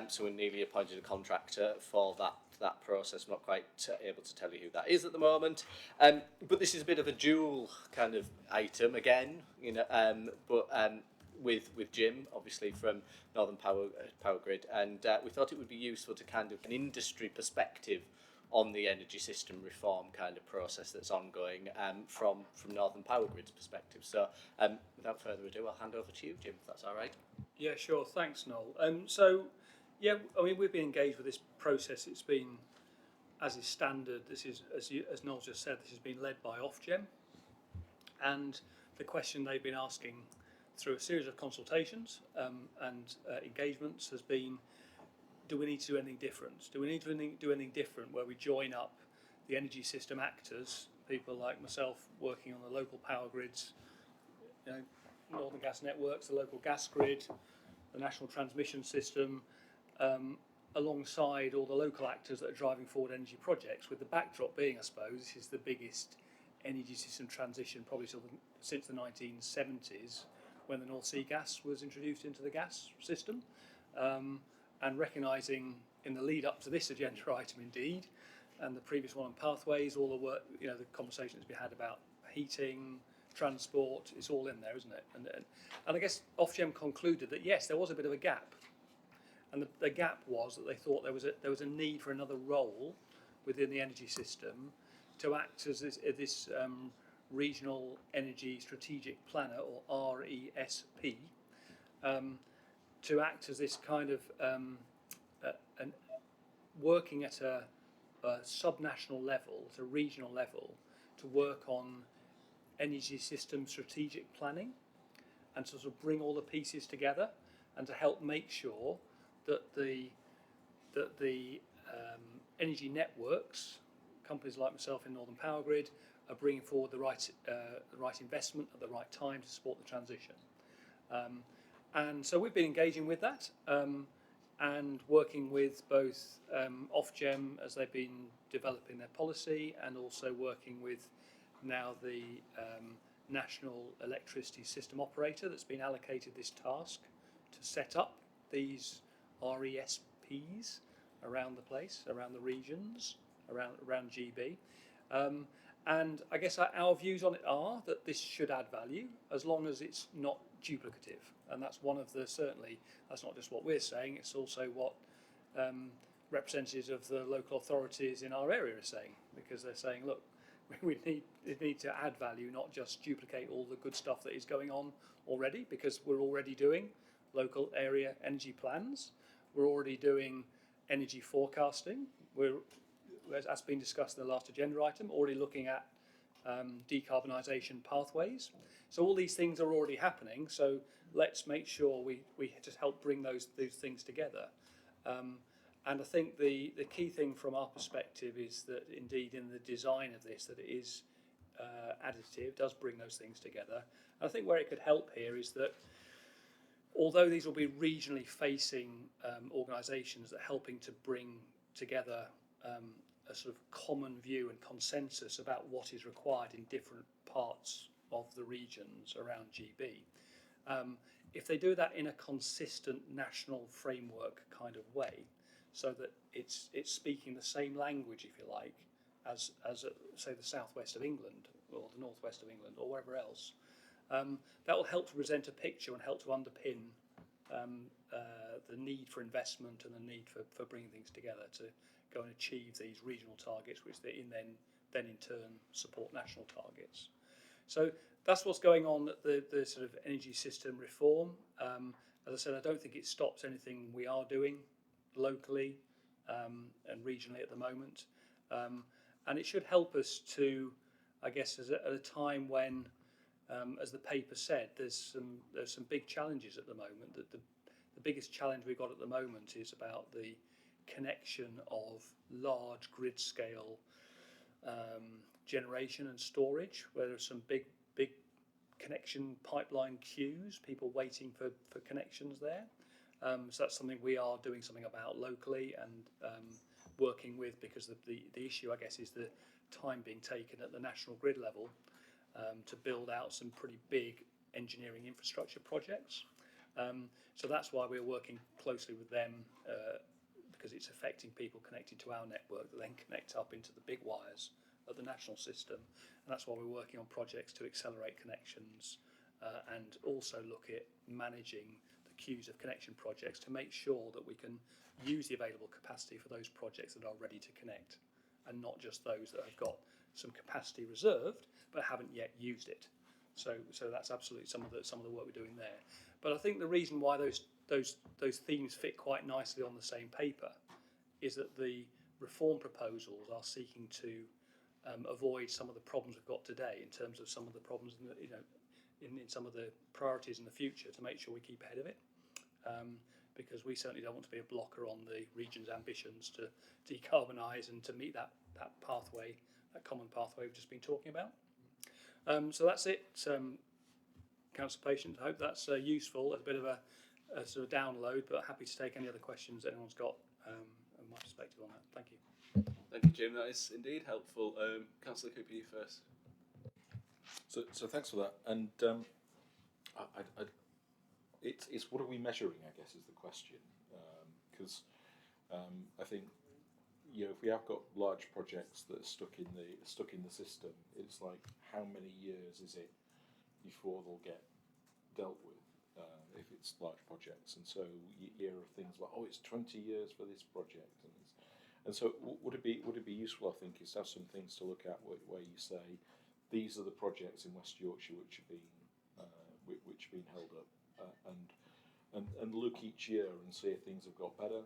So we're nearly appointed a contractor for that process. I'm not quite able to tell you who that is at the moment. But this is a bit of a dual kind of item again, you know, with Jim, obviously from Northern Power Grid, and we thought it would be useful to kind of an industry perspective on the energy system reform kind of process that's ongoing from Northern Power Grid's perspective. So without further ado, I'll hand over to you, Jim, if that's all right. Yeah, sure. Thanks, Noel. So, yeah, I mean, we've been engaged with this process. It's been, as is standard, this is, as Noel just said, this has been led by Ofgem. And the question they've been asking through a series of consultations and engagements has been, do we need to do anything different? Do we need to do anything different where we join up the energy system actors, people like myself working on the local power grids, you know, Northern Gas Networks, the local gas grid, the national transmission system, alongside all the local actors that are driving forward energy projects, with the backdrop being, I suppose, this is the biggest energy system transition probably since the 1970s, when the North Sea gas was introduced into the gas system, and recognising in the lead up to this agenda item indeed, and the previous one on pathways, all the work, you know, the conversation that's been had about heating, transport, it's all in there, isn't it? And I guess Ofgem concluded that yes, there was a bit of a gap, and the gap was that they thought there was a need for another role within the energy system to act as this regional energy strategic planner, or RESP, to act as this kind of working at a subnational level, at a regional level, to work on energy system strategic planning, and to sort of bring all the pieces together and to help make sure that the energy networks, companies like myself in Northern Power Grid, are bringing forward the right investment at the right time to support the transition. And so we've been engaging with that and working with both Ofgem as they've been developing their policy, and also working with now the National Electricity System Operator that's been allocated this task to set up these RESPs around the place, around the regions, around GB. And I guess our views on it are that this should add value as long as it's not duplicative. And that's one of the, certainly, that's not just what we're saying, it's also what representatives of the local authorities in our area are saying, because they're saying, look, we need to add value, not just duplicate all the good stuff that is going on already, because we're already doing local area energy plans. We're already doing energy forecasting. We're, as has been discussed in the last agenda item, already looking at decarbonisation pathways. So all these things are already happening. So let's make sure we just help bring those things together. And I think the key thing from our perspective is that indeed in the design of this, that it is additive, does bring those things together. And I think where it could help here is that although these will be regionally facing organisations that are helping to bring together a sort of common view and consensus about what is required in different parts of the regions around GB, if they do that in a consistent national framework kind of way, so that it's speaking the same language, if you like, as say the southwest of England or the northwest of England or wherever else, that will help to present a picture and help to underpin the need for investment and the need for bringing things together to go and achieve these regional targets, which they then in turn support national targets. So that's what's going on at the sort of energy system reform. As I said, I don't think it stops anything we are doing locally and regionally at the moment. And it should help us to, I guess, at a time when, as the paper said, there's some big challenges at the moment. That the biggest challenge we've got at the moment is about the connection of large grid scale generation and storage, where there's some big connection pipeline queues, people waiting for connections there. So that's something we are doing something about locally and working with, because the issue, I guess, is the time being taken at the national grid level to build out some pretty big engineering infrastructure projects. So that's why we're working closely with them, because it's affecting people connected to our network that then connect up into the big wires of the national system. And that's why we're working on projects to accelerate connections and also look at managing the queues of connection projects to make sure that we can use the available capacity for those projects that are ready to connect, and not just those that have got some capacity reserved but haven't yet used it. So that's absolutely some of the work we're doing there. But I think the reason why those themes fit quite nicely on the same paper is that the reform proposals are seeking to avoid some of the problems we've got today in terms of some of the problems in some of the priorities in the future, to make sure we keep ahead of it. Because we certainly don't want to be a blocker on the region's ambitions to decarbonise and to meet that pathway, that common pathway we've just been talking about. So that's it, Councillor Patient. I hope that's useful as a bit of a sort of download, but happy to take any other questions anyone's got and my perspective on that. Thank you. Thank you, Jim. That is indeed helpful. Councillor Cooper, you first. So thanks for that. And it's what are we measuring, I guess, is the question. Because I think, if we have got large projects that are stuck in the system, it's like, how many years is it before they'll get dealt with? If it's large projects, and so you hear of things like, it's 20 years for this project, and so would it be useful, I think, is to have some things to look at where you say, these are the projects in West Yorkshire which are being held up, and look each year and see if things have got better,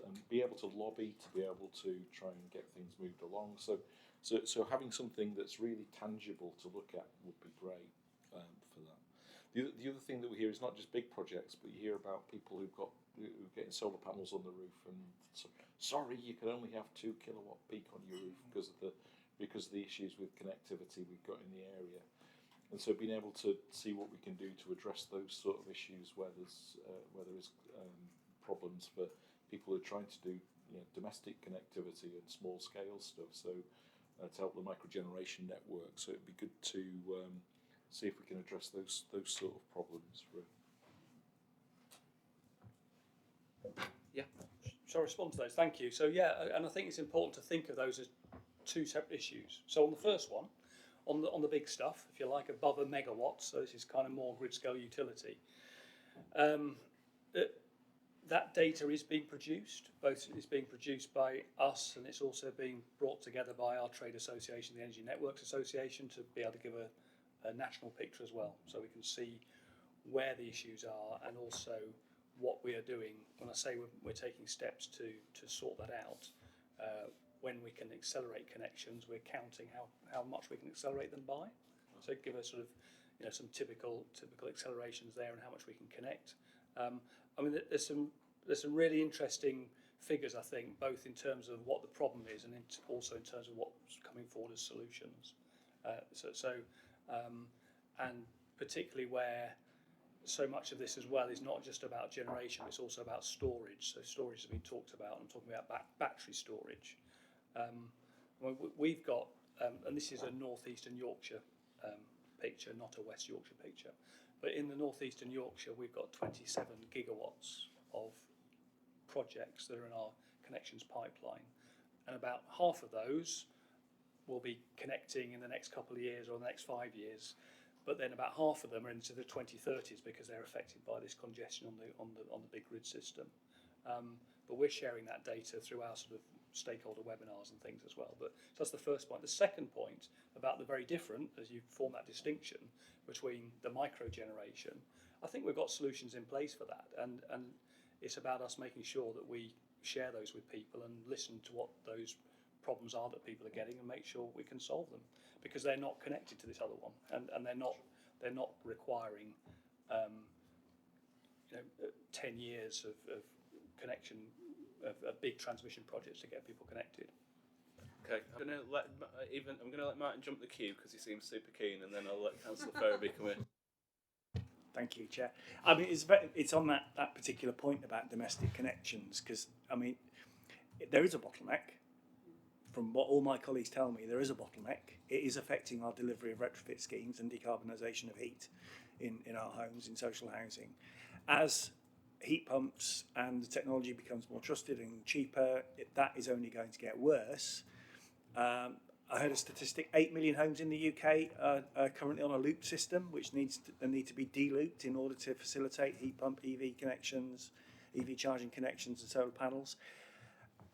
and be able to lobby to be able to try and get things moved along. So having something that's really tangible to look at would be great for that. The other thing that we hear is not just big projects, but you hear about people who're getting solar panels on the roof, and sorry, you can only have 2 kilowatt peak on your roof because of the issues with connectivity we've got in the area. And so being able to see what we can do to address those sort of issues where there is problems for people who are trying to do domestic connectivity and small scale stuff. So to help the microgeneration network. So it'd be good to see if we can address those sort of problems. Yeah. Shall I respond to those? Thank you. So and I think it's important to think of those as 2 separate issues. So on the first one, on the big stuff, if you like, above a megawatt, so this is kind of more grid scale utility. that data is being produced. Both it's being produced by us, and it's also being brought together by our trade association, the Energy Networks Association, to be able to give a national picture as well, so we can see where the issues are and also what we are doing. When I say we're taking steps to sort that out, when we can accelerate connections, we're counting how much we can accelerate them by. So give us sort of some typical accelerations there and how much we can connect. I mean, there's some really interesting figures, I think, both in terms of what the problem is and also in terms of what's coming forward as solutions. And particularly where so much of this as well is not just about generation, it's also about storage. So storage has been talked about. I'm talking about battery storage. We've got, and this is a northeastern Yorkshire picture, not a West Yorkshire picture, but in the northeastern Yorkshire we've got 27 gigawatts of projects that are in our connections pipeline, and about half of those will be connecting in the next couple of years or the next 5 years, but then about half of them are into the 2030s because they're affected by this congestion on the big grid system. But we're sharing that data through our sort of stakeholder webinars and things as well. But so that's the first point. The second point about the very different, as you form that distinction between the micro generation, I think we've got solutions in place for that, and it's about us making sure that we share those with people and listen to what those problems are that people are getting and make sure we can solve them, because they're not connected to this other one, and they're not requiring 10 years of connection of big transmission projects to get people connected. Okay, I'm going to let Martin jump the queue because he seems super keen, and then I'll let Councillor Ferriby come in. Thank you, Chair. I mean, it's on that particular point about domestic connections, because I mean, there is a bottleneck. From what all my colleagues tell me, there is a bottleneck. It is affecting our delivery of retrofit schemes and decarbonisation of heat in our homes, in social housing. As heat pumps and the technology becomes more trusted and cheaper, that is only going to get worse. I heard a statistic: 8 million homes in the UK are currently on a loop system, which need to be de-looped in order to facilitate heat pump EV connections, EV charging connections and solar panels.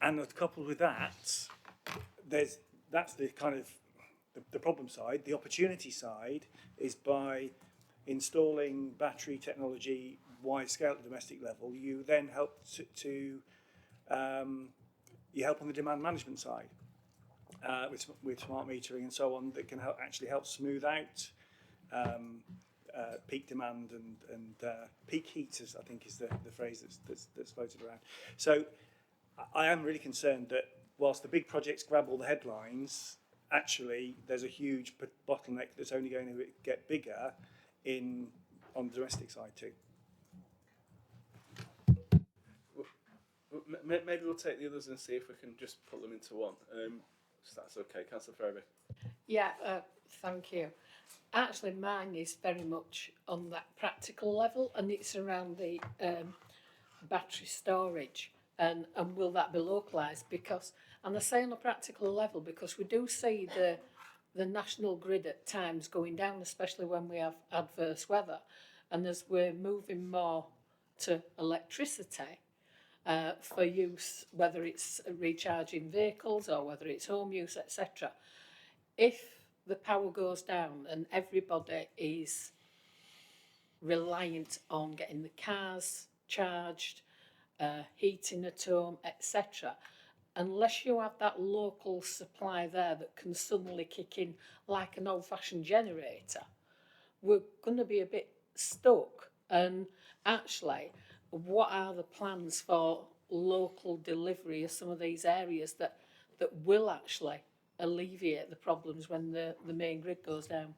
And coupled with that, that's the kind of the problem side. The opportunity side is by installing battery technology wide scale at the domestic level, you then help you help on the demand management side with smart metering and so on, that can actually help smooth out peak demand and peak heaters, I think is the phrase that's floated around. So I am really concerned that whilst the big projects grab all the headlines, actually there's a huge bottleneck that's only going to get bigger on the domestic side too. Maybe we'll take the others and see if we can just put them into one. So that's okay. Councillor Ferriby. Yeah, thank you. Actually, mine is very much on that practical level, and it's around the battery storage. And will that be localised? Because, and I say on a practical level, because we do see the national grid at times going down, especially when we have adverse weather. And as we're moving more to electricity for use, whether it's recharging vehicles or whether it's home use, etc., if the power goes down and everybody is reliant on getting the cars charged, heating at home, etc., unless you have that local supply there that can suddenly kick in like an old-fashioned generator, we're going to be a bit stuck. And actually, what are the plans for local delivery of some of these areas that will actually alleviate the problems when the main grid goes down?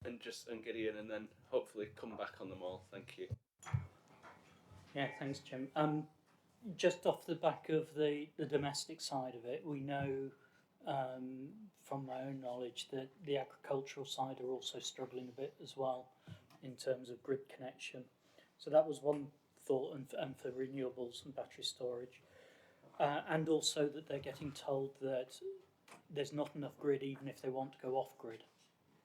And Gideon, and then hopefully come back on them all. Thank you. Yeah, thanks, Jim. Just off the back of the domestic side of it, we know from my own knowledge that the agricultural side are also struggling a bit as well in terms of grid connection. So that was one thought, and for renewables and battery storage. And also that they're getting told that there's not enough grid even if they want to go off grid.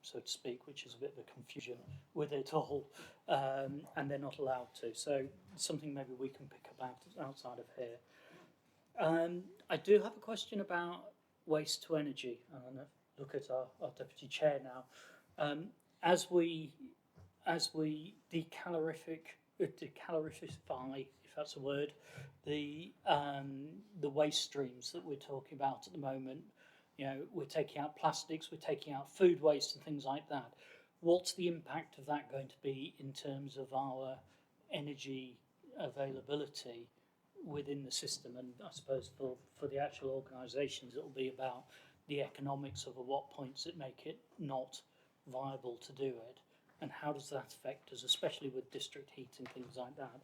so to speak, which is a bit of a confusion with it all, and they're not allowed to. So something maybe we can pick up outside of here. I do have a question about waste to energy. I'm going to look at our deputy chair now. As we decalorify, if that's a word, the waste streams that we're talking about at the moment. You know, we're taking out plastics, we're taking out food waste and things like that. What's the impact of that going to be in terms of our energy availability within the system? And I suppose for the actual organisations, it'll be about the economics of at what points it make it not viable to do it, and how does that affect us, especially with district heat and things like that.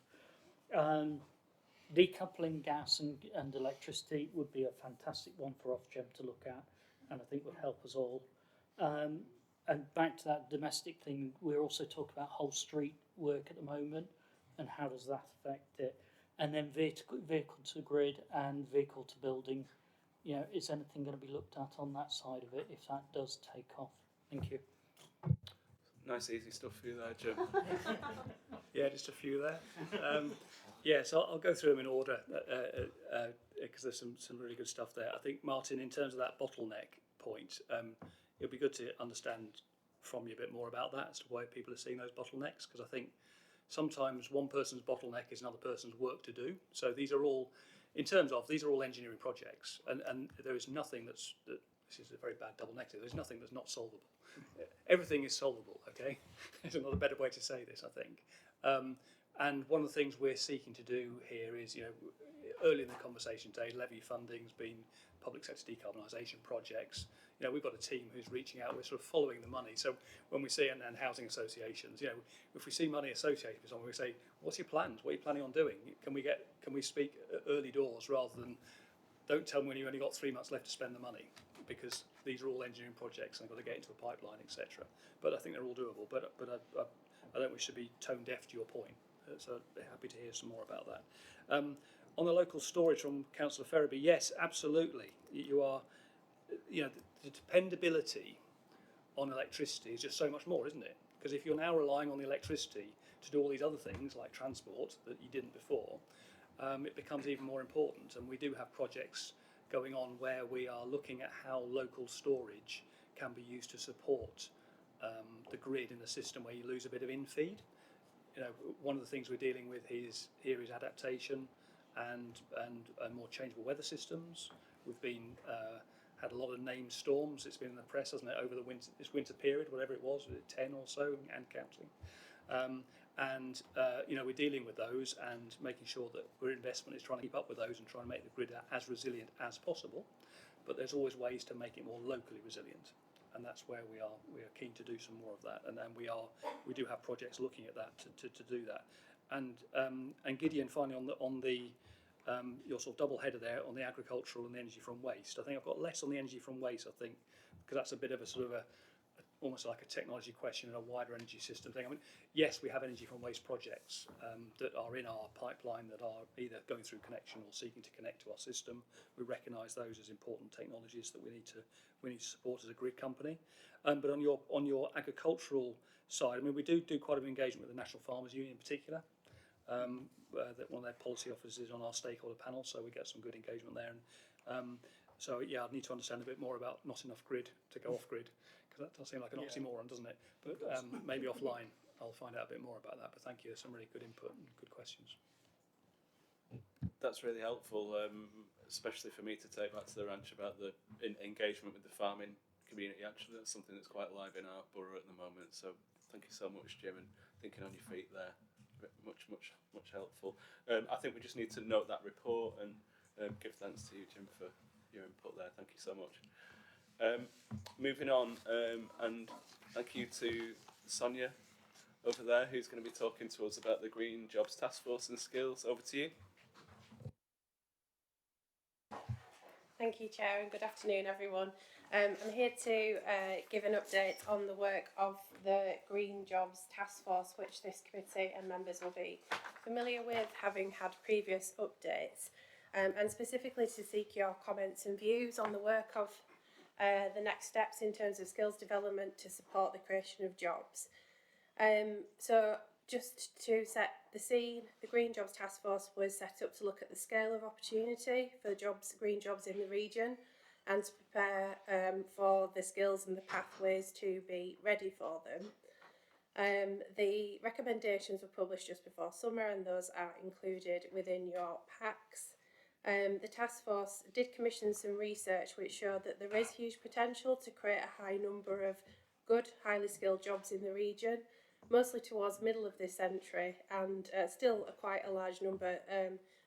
Decoupling gas and electricity would be a fantastic one for Ofgem to look at, and I think would help us all. And back to that domestic thing, we're also talking about whole street work at the moment, and how does that affect it? And then vehicle to grid and vehicle to building. You know, is anything going to be looked at on that side of it if that does take off? Thank you. Nice easy stuff for you there, Jim. Yeah, just a few there. Yeah, so I'll go through them in order because there's some really good stuff there. I think, Martin, in terms of that bottleneck point, it'd be good to understand from you a bit more about that as to why people are seeing those bottlenecks, because I think sometimes one person's bottleneck is another person's work to do. So these are all, in terms of, these are all engineering projects, and there is nothing this is a very bad double negative, there's nothing that's not solvable. Everything is solvable, okay? There's another better way to say this, I think. And one of the things we're seeking to do here is, you know, early in the conversation today, levy funding's been public sector decarbonisation projects. You know, we've got a team who's reaching out, we're sort of following the money. So when we see, and housing associations, you know, if we see money associated with someone, we say, what's your plans? What are you planning on doing? Can we speak early doors rather than, don't tell me when you've only got 3 months left to spend the money, because these are all engineering projects and they've got to get into a pipeline, etc. But I think they're all doable, but I don't wish to be tone deaf to your point. So I'd be happy to hear some more about that. On the local storage from Councillor Ferriby, yes, absolutely. You are, you know, the dependability on electricity is just so much more, isn't it? Because if you're now relying on the electricity to do all these other things like transport that you didn't before, it becomes even more important. And we do have projects going on where we are looking at how local storage can be used to support the grid in the system where you lose a bit of in-feed. You know, one of the things we're dealing with is adaptation and more changeable weather systems. We've been had a lot of named storms. It's been in the press, hasn't it, over this winter period, whatever it was 10 or so and counting. You know, we're dealing with those and making sure that our investment is trying to keep up with those and trying to make the grid as resilient as possible. But there's always ways to make it more locally resilient, and that's where we are keen to do some more of that. And then we do have projects looking at that to do that. And Gideon, finally on the your sort of double header there on the agricultural and the energy from waste. I think I've got less on the energy from waste, I think, because that's a bit of a sort of almost like a technology question and a wider energy system thing. I mean, yes, we have energy from waste projects that are in our pipeline that are either going through connection or seeking to connect to our system. We recognise those as important technologies that we need to support as a grid company. But on your agricultural side, I mean, we do quite a bit of engagement with the National Farmers Union in particular. That one of their policy officers is on our stakeholder panel, so we get some good engagement there. And so yeah, I'd need to understand a bit more about not enough grid to go off grid, because that does seem like an oxymoron, doesn't it? But maybe offline I'll find out a bit more about that. But thank you, there's some really good input and good questions. That's really helpful, especially for me to take back to the ranch about the engagement with the farming community. Actually, that's something that's quite alive in our borough at the moment. So thank you so much, Jim, and thinking on your feet there. Much helpful. I think we just need to note that report and give thanks to you, Jim, for your input there. Thank you so much. Moving on, and thank you to Sonia over there, who's going to be talking to us about the Green Jobs Task Force and skills. Over to you. Thank you, Chair, and good afternoon, everyone. I'm here to give an update on the work of the Green Jobs Task Force, which this committee and members will be familiar with, having had previous updates, and specifically to seek your comments and views on the work of the next steps in terms of skills development to support the creation of jobs. So just to set the scene, the Green Jobs Task Force was set up to look at the scale of opportunity for green jobs in the region and to prepare for the skills and the pathways to be ready for them. The recommendations were published just before summer, and those are included within your packs. The task force did commission some research which showed that there is huge potential to create a high number of good, highly skilled jobs in the region, mostly towards middle of this century, and still quite a large number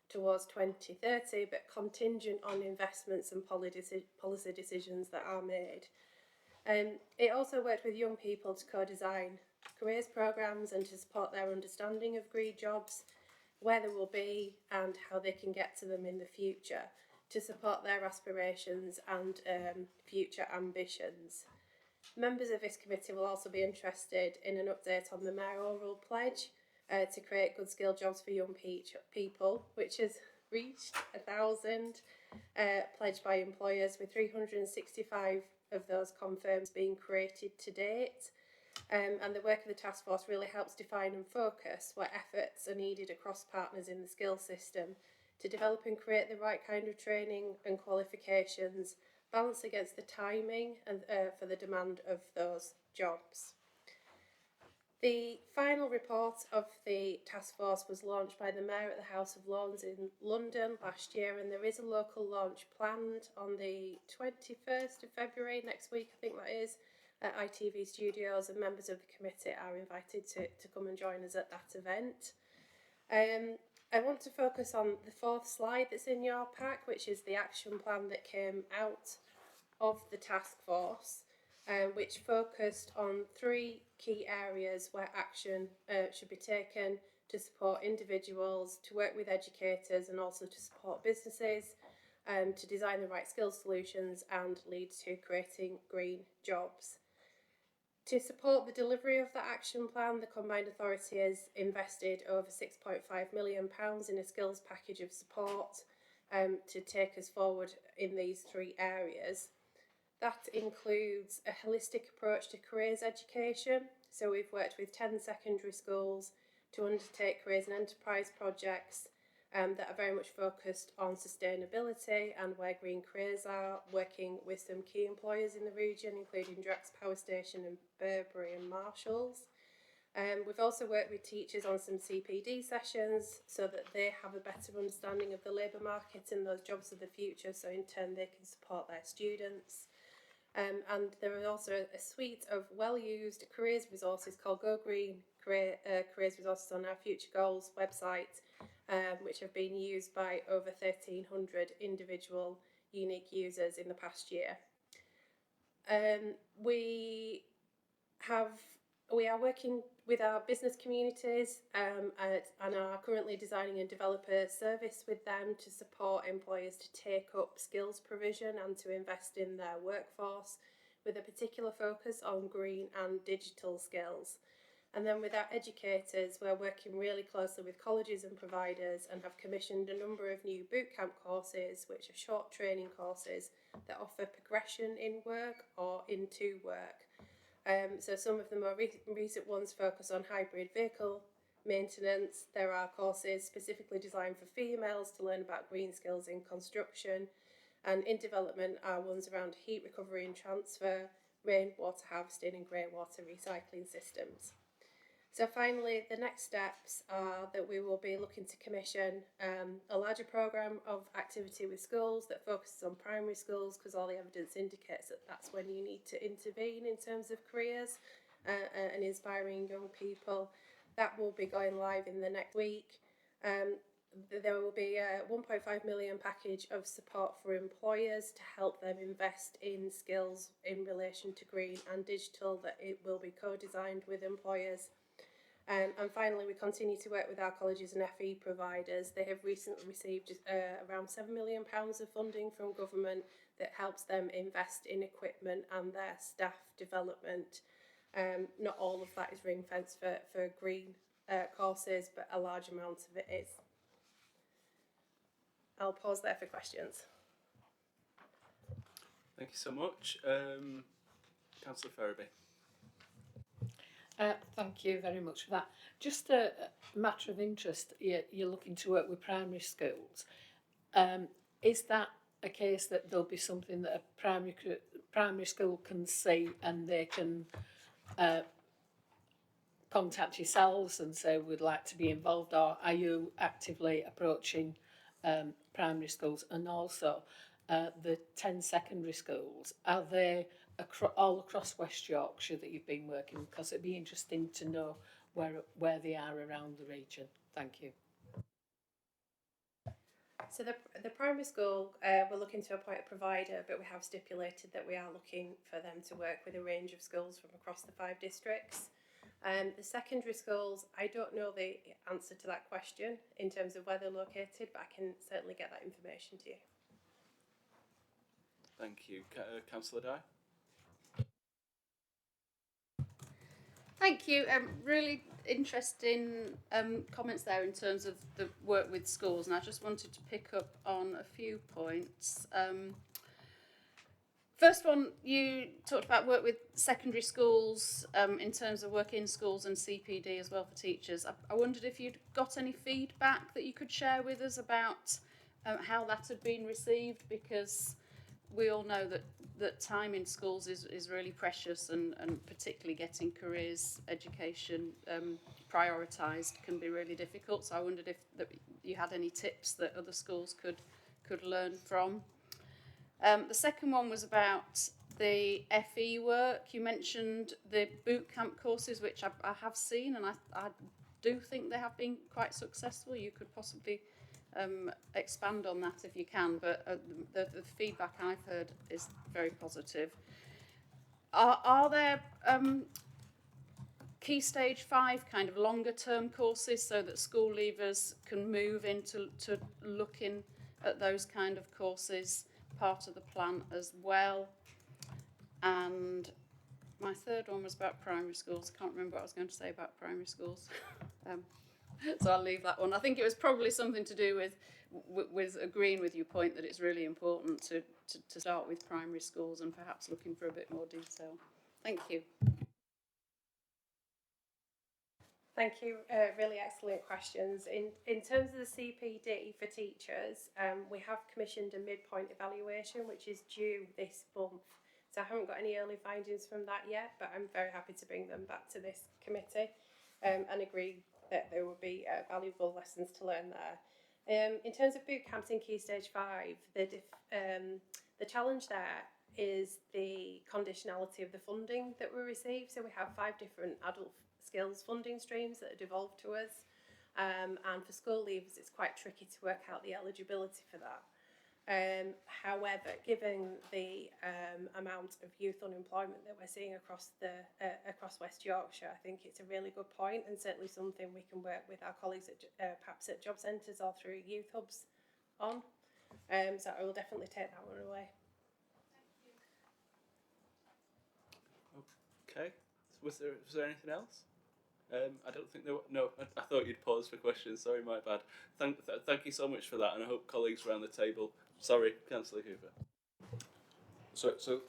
towards 2030, but contingent on investments and policy decisions that are made. It also worked with young people to co-design careers programmes and to support their understanding of green jobs, where they will be and how they can get to them in the future, to support their aspirations and future ambitions. Members of this committee will also be interested in an update on the mayoral pledge to create good skilled jobs for young people, which has reached 1,000 pledged by employers, with 365 of those confirmed being created to date. And the work of the task force really helps define and focus what efforts are needed across partners in the skills system to develop and create the right kind of training and qualifications, balance against the timing and for the demand of those jobs. The final report of the task force was launched by the Mayor at the House of Lords in London last year, and there is a local launch planned on the 21st of February, next week I think that is, at ITV Studios, and members of the committee are invited to come and join us at that event. I want to focus on the fourth slide that's in your pack, which is the action plan that came out of the task force, which focused on 3 key areas where action should be taken to support individuals, to work with educators, and also to support businesses, to design the right skills solutions and lead to creating green jobs. To support the delivery of the action plan, the Combined Authority has invested over £6.5 million in a skills package of support to take us forward in these 3 areas. That includes a holistic approach to careers education. So we've worked with 10 secondary schools to undertake careers and enterprise projects that are very much focused on sustainability and where green careers are, working with some key employers in the region, including Drax Power Station and Burberry and Marshalls. We've also worked with teachers on some CPD sessions so that they have a better understanding of the labour market and those jobs of the future, so in turn they can support their students. And there are also a suite of well-used careers resources called Go Green Careers Resources on our Future Goals website, which have been used by over 1,300 individual unique users in the past year. We are working with our business communities and are currently designing and develop a service with them to support employers to take up skills provision and to invest in their workforce, with a particular focus on green and digital skills. And then with our educators, we're working really closely with colleges and providers and have commissioned a number of new bootcamp courses, which are short training courses that offer progression in work or into work. So some of the more recent ones focus on hybrid vehicle maintenance. There are courses specifically designed for females to learn about green skills in construction, and in development are ones around heat recovery and transfer, rainwater harvesting and greywater recycling systems. So finally, the next steps are that we will be looking to commission a larger programme of activity with schools that focuses on primary schools, because all the evidence indicates that that's when you need to intervene in terms of careers and inspiring young people. That will be going live in the next week. There will be a £1.5 million package of support for employers to help them invest in skills in relation to green and digital, that it will be co-designed with employers. And finally, we continue to work with our colleges and FE providers. They have recently received around £7 million of funding from government that helps them invest in equipment and their staff development. Not all of that is ring-fenced for green courses, but a large amount of it is. I'll pause there for questions. Thank you so much. Councillor Ferriby. Thank you very much for that. Just a matter of interest, you're looking to work with primary schools. Is that a case that there'll be something that a primary school can see and they can contact yourselves and say we'd like to be involved, or are you actively approaching primary schools? And also the 10 secondary schools, are they all across West Yorkshire that you've been working? Because it'd be interesting to know where they are around the region. Thank you. So the primary school, we're looking to appoint a provider, but we have stipulated that we are looking for them to work with a range of schools from across the 5 districts. The secondary schools, I don't know the answer to that question in terms of where they're located, but I can certainly get that information to you. Thank you. Councillor Dye. Thank you. Really interesting comments there in terms of the work with schools, and I just wanted to pick up on a few points. First one, you talked about work with secondary schools in terms of work in schools and CPD as well for teachers. I wondered if you'd got any feedback that you could share with us about how that had been received, because we all know that time in schools is really precious, and particularly getting careers education prioritised can be really difficult. So I wondered if you had any tips that other schools could learn from. The second one was about the FE work. You mentioned the boot camp courses, which I have seen, and I do think they have been quite successful. You could possibly expand on that if you can, but the feedback I've heard is very positive. Are there key stage 5 kind of longer term courses so that school leavers can move into looking at those kind of courses, part of the plan as well? And my third one was about primary schools. I can't remember what I was going to say about primary schools. So I'll leave that one. I think it was probably something to do with agreeing with your point that it's really important to start with primary schools and perhaps looking for a bit more detail. Thank you. Thank you. Really excellent questions. In terms of the CPD for teachers, we have commissioned a midpoint evaluation, which is due this month. So I haven't got any early findings from that yet, but I'm very happy to bring them back to this committee and agree that there will be valuable lessons to learn there. In terms of boot camps in Key Stage 5, the challenge there is the conditionality of the funding that we receive. So we have 5 different adult skills funding streams that are devolved to us. And for school leavers, it's quite tricky to work out the eligibility for that. However, given the amount of youth unemployment that we're seeing across West Yorkshire, I think it's a really good point, and certainly something we can work with our colleagues at perhaps at job centres or through youth hubs on. So I will definitely take that one away. Okay. Was there anything else? I don't think there were. No, I thought you'd pause for questions. Sorry, my bad. Thank you so much for that, and I hope colleagues around the table. Sorry, Councillor Hoover. So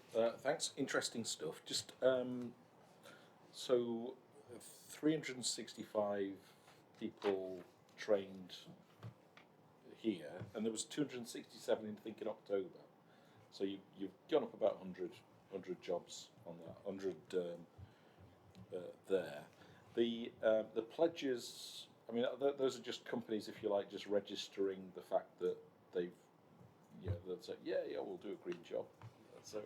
thanks. Interesting stuff. Just so 365 people trained here, and there was 267 in October. So you've gone up about 100 jobs on that, 100 there. The pledges, I mean, those are just companies, if you like, just registering the fact that they'll say, yeah, we'll do a green job. So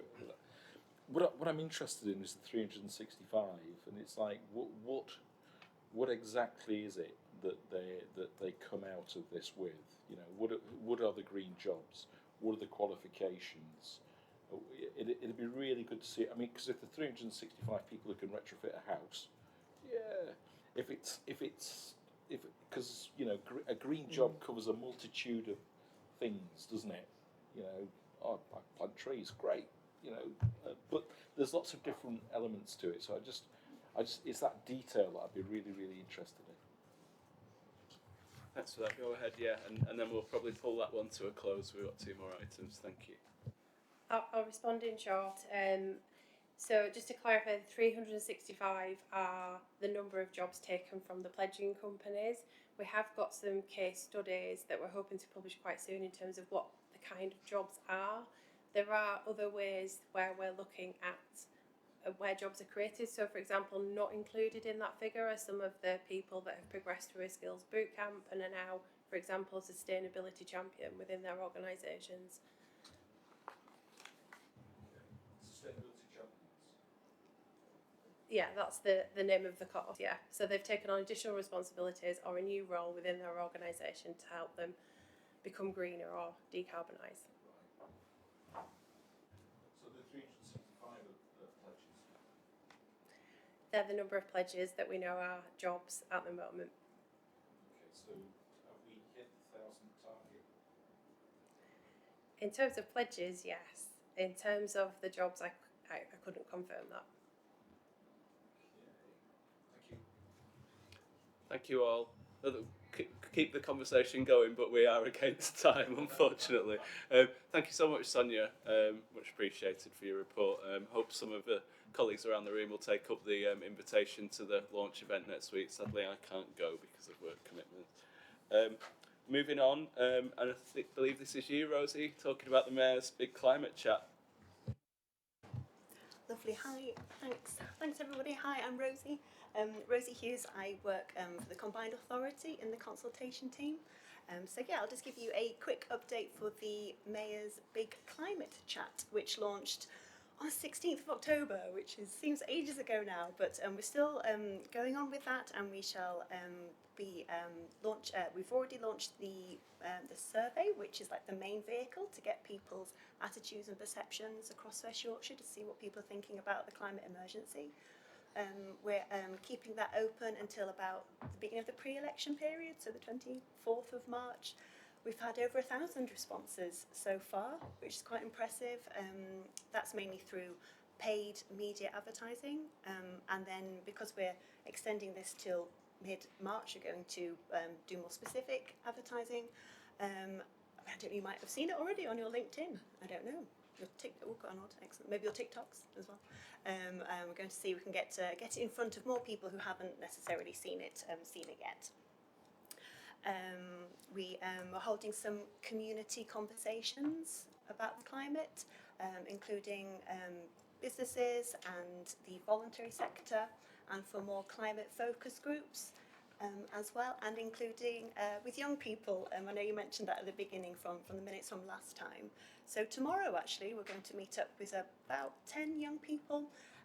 what I'm interested in is the 365, and it's like, what exactly is it that they come out of this with? You know, what are the green jobs? What are the qualifications? It'd be really good to see. I mean, because if the 365 people who can retrofit a house, yeah. Because you know, a green job covers a multitude of things, doesn't it? You know, I plant trees, great. You know, but there's lots of different elements to it. So I just, it's that detail that I'd be really, really interested in. Thanks for that. Go ahead, yeah, and then we'll probably pull that one to a close. We've got 2 more items. Thank you. I'll respond in short. So just to clarify, the 365 are the number of jobs taken from the pledging companies. We have got some case studies that we're hoping to publish quite soon in terms of what the kind of jobs are. There are other ways where we're looking at where jobs are created. So, for example, not included in that figure are some of the people that have progressed through a skills bootcamp and are now, for example, sustainability champion within their organisations. Yeah, that's the name of the course, yeah. So they've taken on additional responsibilities or a new role within their organisation to help them become greener or decarbonise. So the 365 are pledges? They're the number of pledges that we know are jobs at the moment. Okay, so have we hit the 1,000 target? In terms of pledges, yes. In terms of the jobs, I couldn't confirm that. Thank you all. Keep the conversation going, but we are against time, unfortunately. Thank you so much, Sonia. Much appreciated for your report. Hope some of the colleagues around the room will take up the invitation to the launch event next week. Sadly, I can't go because of work commitments. Moving on, and I believe this is you, Rosie, talking about the Mayor's big climate chat. Lovely. Hi. Thanks everybody. Hi, I'm Rosie. Rosie Hughes. I work for the Combined Authority in the consultation team. So yeah, I'll just give you a quick update for the Mayor's big climate chat, which launched on the 16th of October, which seems ages ago now, but we're still going on with that, and we shall we've already launched the survey, which is like the main vehicle to get people's attitudes and perceptions across West Yorkshire to see what people are thinking about the climate emergency. We're keeping that open until about the beginning of the pre-election period, so the 24th of March. We've had over 1,000 responses so far, which is quite impressive. That's mainly through paid media advertising, and then because we're extending this till mid-March, we're going to do more specific advertising. I don't know, you might have seen it already on your LinkedIn. I don't know. Your excellent. Maybe your TikToks as well. We're going to see if we can get it in front of more people who haven't necessarily seen it yet. We are holding some community conversations about the climate, including businesses and the voluntary sector, and for more climate focus groups as well, and including with young people. I know you mentioned that at the beginning from the minutes from last time. So tomorrow, actually, we're going to meet up with about 10 young people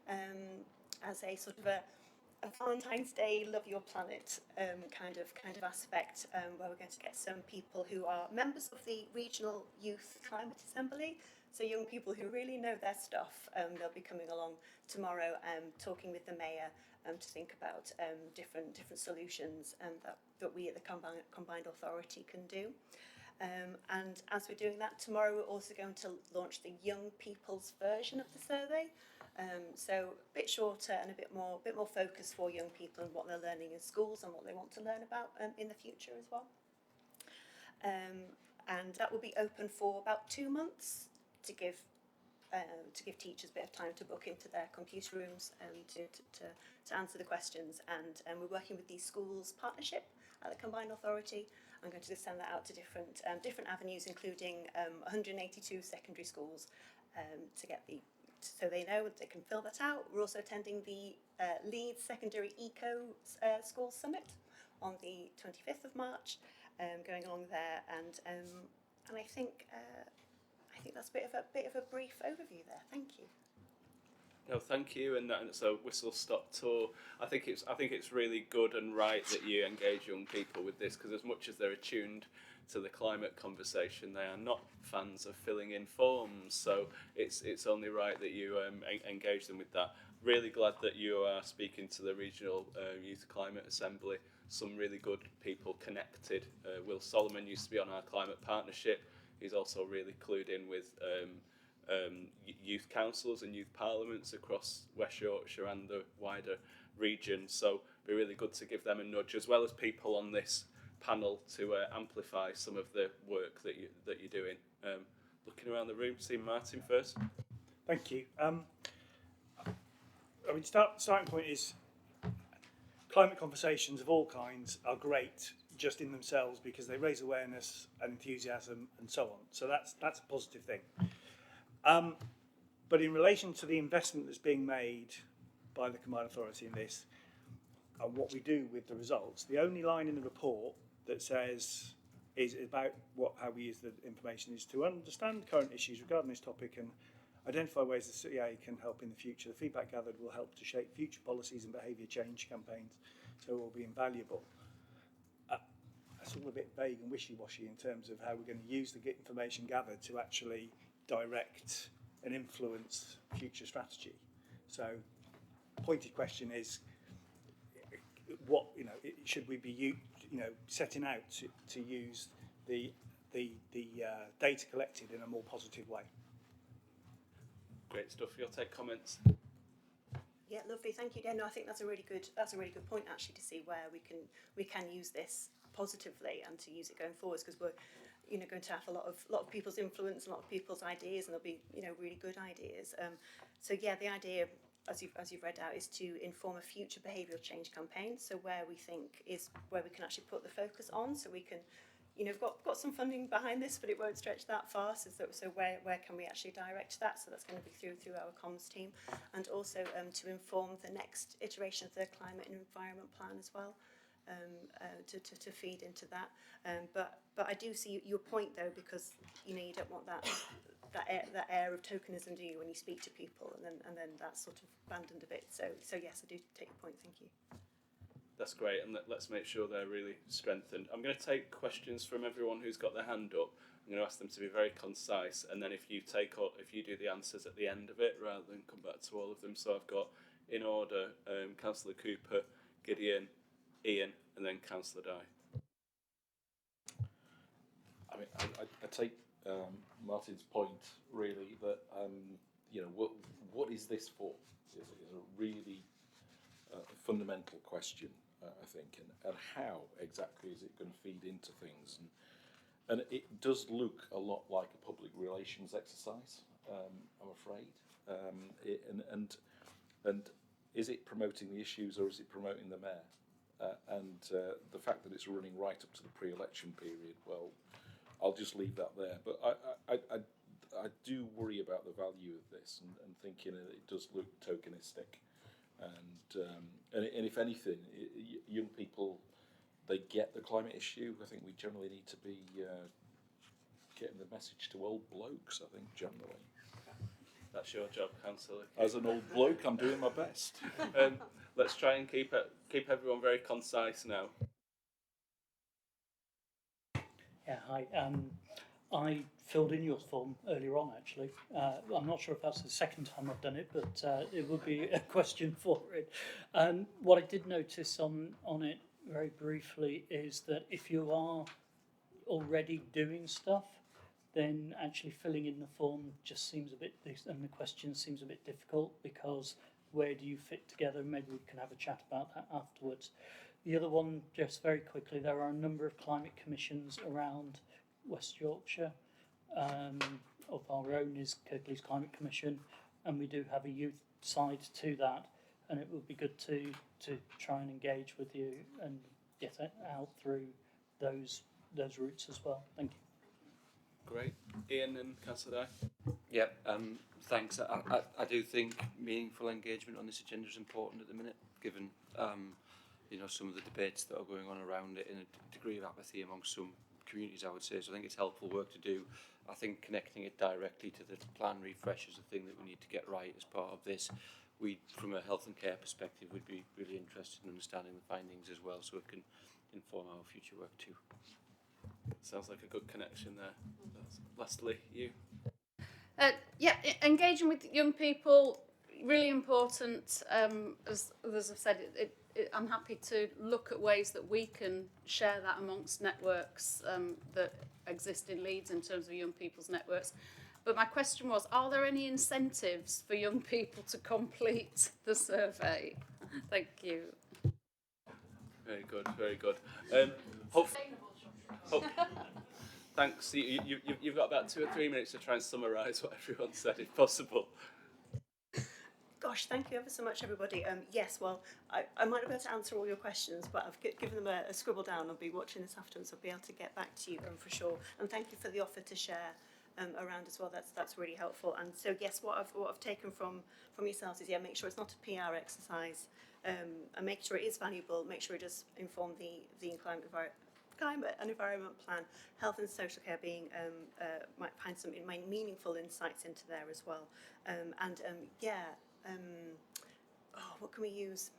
as a sort of a Valentine's Day, love your planet kind of aspect, where we're going to get some people who are members of the Regional Youth Climate Assembly, so young people who really know their stuff. They'll be coming along tomorrow, talking with the Mayor to think about different solutions that we at the Combined Authority can do. And as we're doing that tomorrow, we're also going to launch the young people's version of the survey. So a bit shorter and a bit more focused for young people and what they're learning in schools and what they want to learn about in the future as well. And that will be open for about 2 months to give teachers a bit of time to book into their computer rooms to answer the questions. And we're working with the schools partnership at the Combined Authority. I'm going to send that out to different avenues, including 182 secondary schools, so they know they can fill that out. We're also attending the Leeds Secondary Eco School Summit on the 25th of March, going along there, and I think that's a bit of a brief overview there. Thank you. No, thank you. And so Whistle Stop Tour. I think it's really good and right that you engage young people with this, because as much as they're attuned to the climate conversation, they are not fans of filling in forms. So it's only right that you engage them with that. Really glad that you are speaking to the Regional Youth Climate Assembly. Some really good people connected. Will Solomon used to be on our climate partnership. He's also really clued in with youth councils and youth parliaments across West Yorkshire and the wider region. So it'd be really good to give them a nudge, as well as people on this panel, to amplify some of the work that you're doing. Looking around the room, seeing Martin first. Thank you. Starting point is climate conversations of all kinds are great just in themselves because they raise awareness and enthusiasm and so on. So that's a positive thing. But in relation to the investment that's being made by the Combined Authority in this and what we do with the results, the only line in the report that says is about how we use the information is to understand current issues regarding this topic and identify ways the CA can help in the future. The feedback gathered will help to shape future policies and behaviour change campaigns, so it will be invaluable. That's all a bit vague and wishy-washy in terms of how we're going to use the information gathered to actually direct and influence future strategy. So, pointed question is, what should we be setting out to use the data collected in a more positive way? Great stuff. You'll take comments. Yeah, lovely. Thank you. Yeah, no, I think that's a really good point actually, to see where we can use this positively and to use it going forwards, because we're going to have a lot of people's influence, a lot of people's ideas, and there'll be really good ideas. So yeah, the idea, as you've read out, is to inform a future behavioural change campaign. So where we think is where we can actually put the focus on, so we can. We've got some funding behind this, but it won't stretch that far. So where can we actually direct that? So that's going to be through our comms team, and also to inform the next iteration of the climate and environment plan as well, to feed into that. But I do see your point though, because you don't want that air of tokenism, do you, when you speak to people, and then that's sort of abandoned a bit. So yes, I do take your point. Thank you. That's great, and let's make sure they're really strengthened. I'm going to take questions from everyone who's got their hand up. I'm going to ask them to be very concise, and then if you do the answers at the end of it rather than come back to all of them. So I've got, in order, Councillor Cooper, Gideon, Ian, and then Councillor Dye. I mean, I take Martin's point really that what is this for? Is a really fundamental question, I think, and how exactly is it going to feed into things? And it does look a lot like a public relations exercise, I'm afraid. And is it promoting the issues or is it promoting the mayor? And the fact that it's running right up to the pre-election period, well, I'll just leave that there. But I do worry about the value of this and thinking that it does look tokenistic. And if anything, young people, they get the climate issue. I think we generally need to be getting the message to old blokes, I think, generally. That's your job, Councillor. As an old bloke, I'm doing my best. Let's try and keep everyone very concise now. Yeah, hi. I filled in your form earlier on, actually. I'm not sure if that's the second time I've done it, but it would be a question for it. What I did notice on it very briefly is that if you are already doing stuff, then actually filling in the form just seems a bit, and the question seems a bit difficult, because where do you fit together? Maybe we can have a chat about that afterwards. The other one, just very quickly, there are a number of climate commissions around West Yorkshire. Of our own is Kirklees Climate Commission, and we do have a youth side to that, and it would be good to try and engage with you and get it out through those routes as well. Thank you. Great. Ian and Councillor Dye. Yep, thanks. I do think meaningful engagement on this agenda is important at the minute, given some of the debates that are going on around it, and a degree of apathy amongst some communities, I would say. So I think it's helpful work to do. I think connecting it directly to the plan refresh is a thing that we need to get right as part of this. We, from a health and care perspective, would be really interested in understanding the findings as well, so it can inform our future work too. Sounds like a good connection there. Lastly, you. Engaging with young people, really important. As I've said, I'm happy to look at ways that we can share that amongst networks that exist in Leeds in terms of young people's networks. But my question was, are there any incentives for young people to complete the survey? Thank you. thanks. You've got about 2 or 3 minutes to try and summarise what everyone said, if possible. Gosh, thank you ever so much, everybody. Yes, well, I might not be able to answer all your questions, but I've given them a scribble down. I'll be watching this afterwards, so I'll be able to get back to you for sure. And thank you for the offer to share around as well. That's really helpful. And so, yes, what I've taken from yourselves is, make sure it's not a PR exercise, and make sure it is valuable. Make sure it does inform the climate and environment plan. Health and social care being might find some meaningful insights into there as well. What can we use?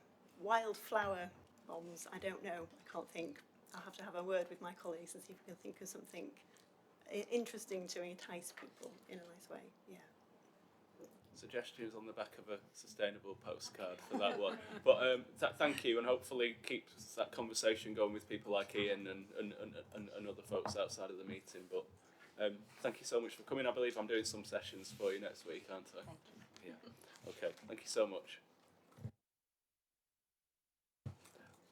Wildflower bombs. I don't know. I can't think. I'll have to have a word with my colleagues and see if we can think of something interesting to entice people in a nice way. Yeah. Suggestions on the back of a sustainable postcard for that one. But thank you, and hopefully keep that conversation going with people like Ian and other folks outside of the meeting. But thank you so much for coming. I believe I'm doing some sessions for you next week, aren't I? Thank you. Yeah. Okay. Thank you so much.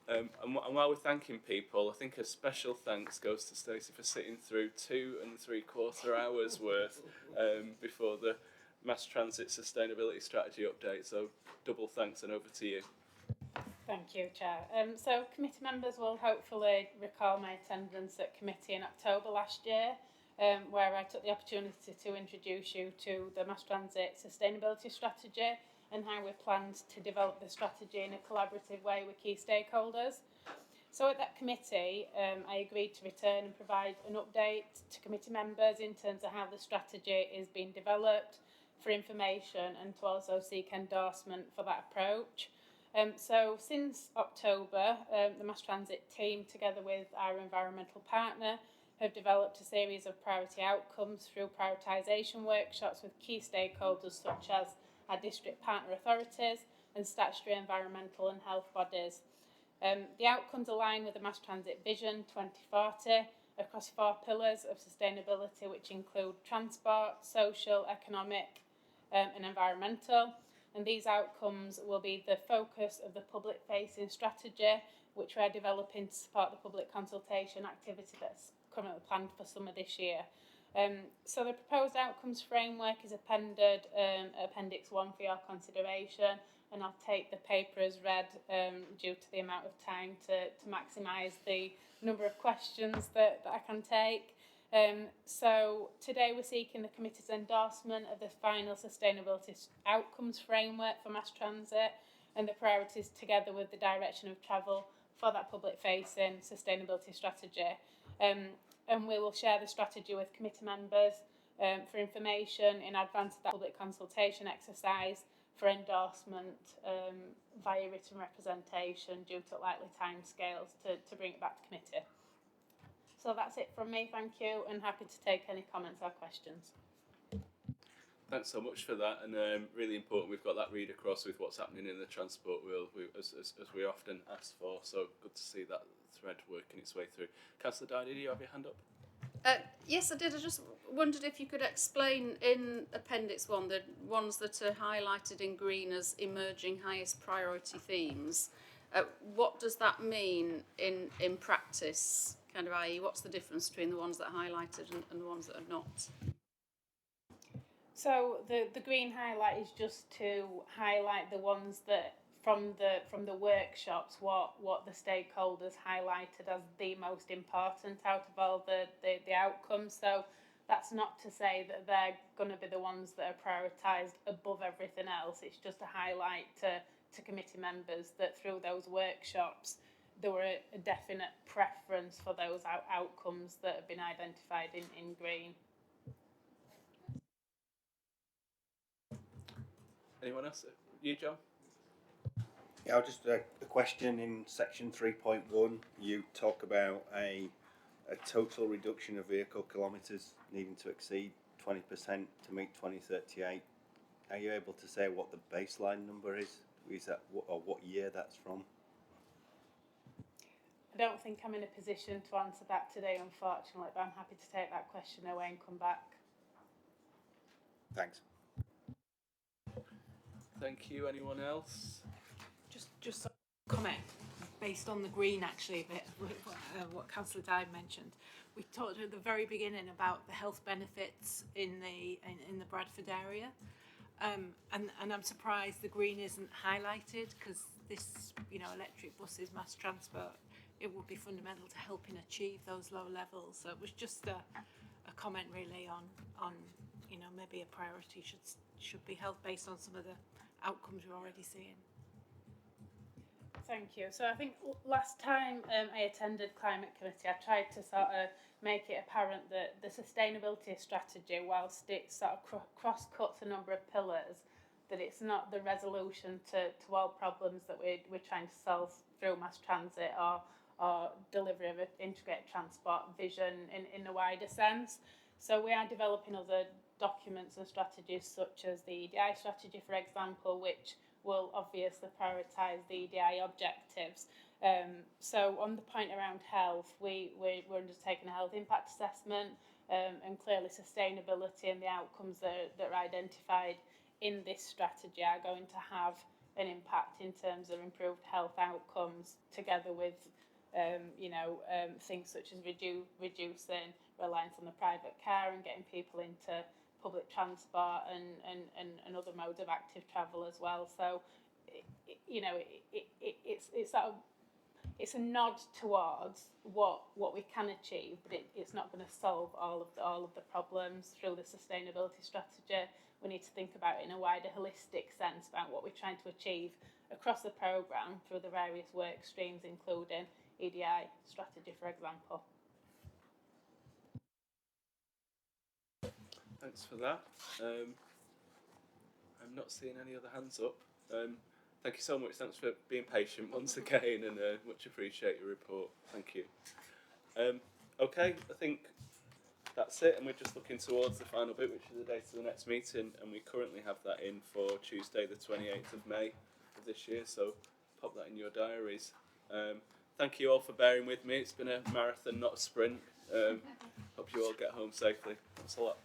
And while we're thanking people, I think a special thanks goes to Stacey for sitting through 2 3/4 hours worth before the Mass Transit Sustainability Strategy update. So double thanks, and over to you. Thank you, Chair. So committee members will hopefully recall my attendance at committee in October last year, where I took the opportunity to introduce you to the Mass Transit Sustainability Strategy and how we planned to develop the strategy in a collaborative way with key stakeholders. So at that committee, I agreed to return and provide an update to committee members in terms of how the strategy is being developed, for information, and to also seek endorsement for that approach. So since October, the Mass Transit team, together with our environmental partner, have developed a series of priority outcomes through prioritisation workshops with key stakeholders such as our district partner authorities and statutory environmental and health bodies. The outcomes align with the Mass Transit Vision 2040 across 4 pillars of sustainability, which include transport, social, economic and environmental. And these outcomes will be the focus of the public-facing strategy, which we're developing to support the public consultation activity that's currently planned for summer this year. So the proposed outcomes framework is appended Appendix 1 for your consideration, and I'll take the paper as read due to the amount of time to maximise the number of questions that I can take. So today we're seeking the committee's endorsement of the final sustainability outcomes framework for mass transit and the priorities together with the direction of travel for that public-facing sustainability strategy. And we will share the strategy with committee members for information in advance of that public consultation exercise for endorsement via written representation due to likely timescales to bring it back to committee. So that's it from me, thank you, and happy to take any comments or questions. Thanks so much for that, and really important we've got that read across with what's happening in the transport world, as we often ask for, so good to see that thread working its way through. Councillor Dyney, do you have your hand up? Yes, I did. I just wondered if you could explain in Appendix 1 the ones that are highlighted in green as emerging highest priority themes. What does that mean in practice? Kind of, i.e., what's the difference between the ones that are highlighted and the ones that are not? So the green highlight is just to highlight the ones that from the workshops what the stakeholders highlighted as the most important out of all the outcomes. So that's not to say that they're going to be the ones that are prioritised above everything else. It's just a highlight to committee members that through those workshops there were a definite preference for those outcomes that have been identified in green. Anyone else? You, John? Yeah, just a question in section 3.1. You talk about a total reduction of vehicle kilometres needing to exceed 20% to meet 2038. Are you able to say what the baseline number is? Is that or what year that's from? I don't think I'm in a position to answer that today, unfortunately, but I'm happy to take that question away and come back. Thanks. Thank you. Anyone else? Just a comment. based on the green actually, a bit what Councillor Dye mentioned. We talked at the very beginning about the health benefits in the Bradford area, and I'm surprised the green isn't highlighted, because this, you know, electric buses, mass transport, it would be fundamental to helping achieve those low levels. So it was just a comment really on you know, maybe a priority should be held based on some of the outcomes we're already seeing. Thank you. So I think last time I attended Climate Committee, I tried to sort of make it apparent that the sustainability strategy, whilst it sort of cross-cuts a number of pillars, that it's not the resolution to all problems that we're trying to solve through mass transit or delivery of an integrated transport vision in a wider sense. So we are developing other documents and strategies, such as the EDI strategy, for example, which will obviously prioritise the EDI objectives. So on the point around health, we're undertaking a health impact assessment, and clearly sustainability and the outcomes that are identified in this strategy are going to have an impact in terms of improved health outcomes, together with things such as reducing reliance on the private car and getting people into public transport and other modes of active travel as well. So, it's a nod towards what we can achieve, but it's not going to solve all of the problems through the sustainability strategy. We need to think about it in a wider holistic sense about what we're trying to achieve across the programme through the various work streams, including EDI strategy, for example. Thanks for that. I'm not seeing any other hands up. Thank you so much. Thanks for being patient once again, and much appreciate your report. Thank you. Okay, I think that's it, and we're just looking towards the final bit, which is the date of the next meeting, and we currently have that in for Tuesday the 28th of May of this year, so pop that in your diaries. Thank you all for bearing with me. It's been a marathon, not a sprint. Hope you all get home safely. Thanks a lot.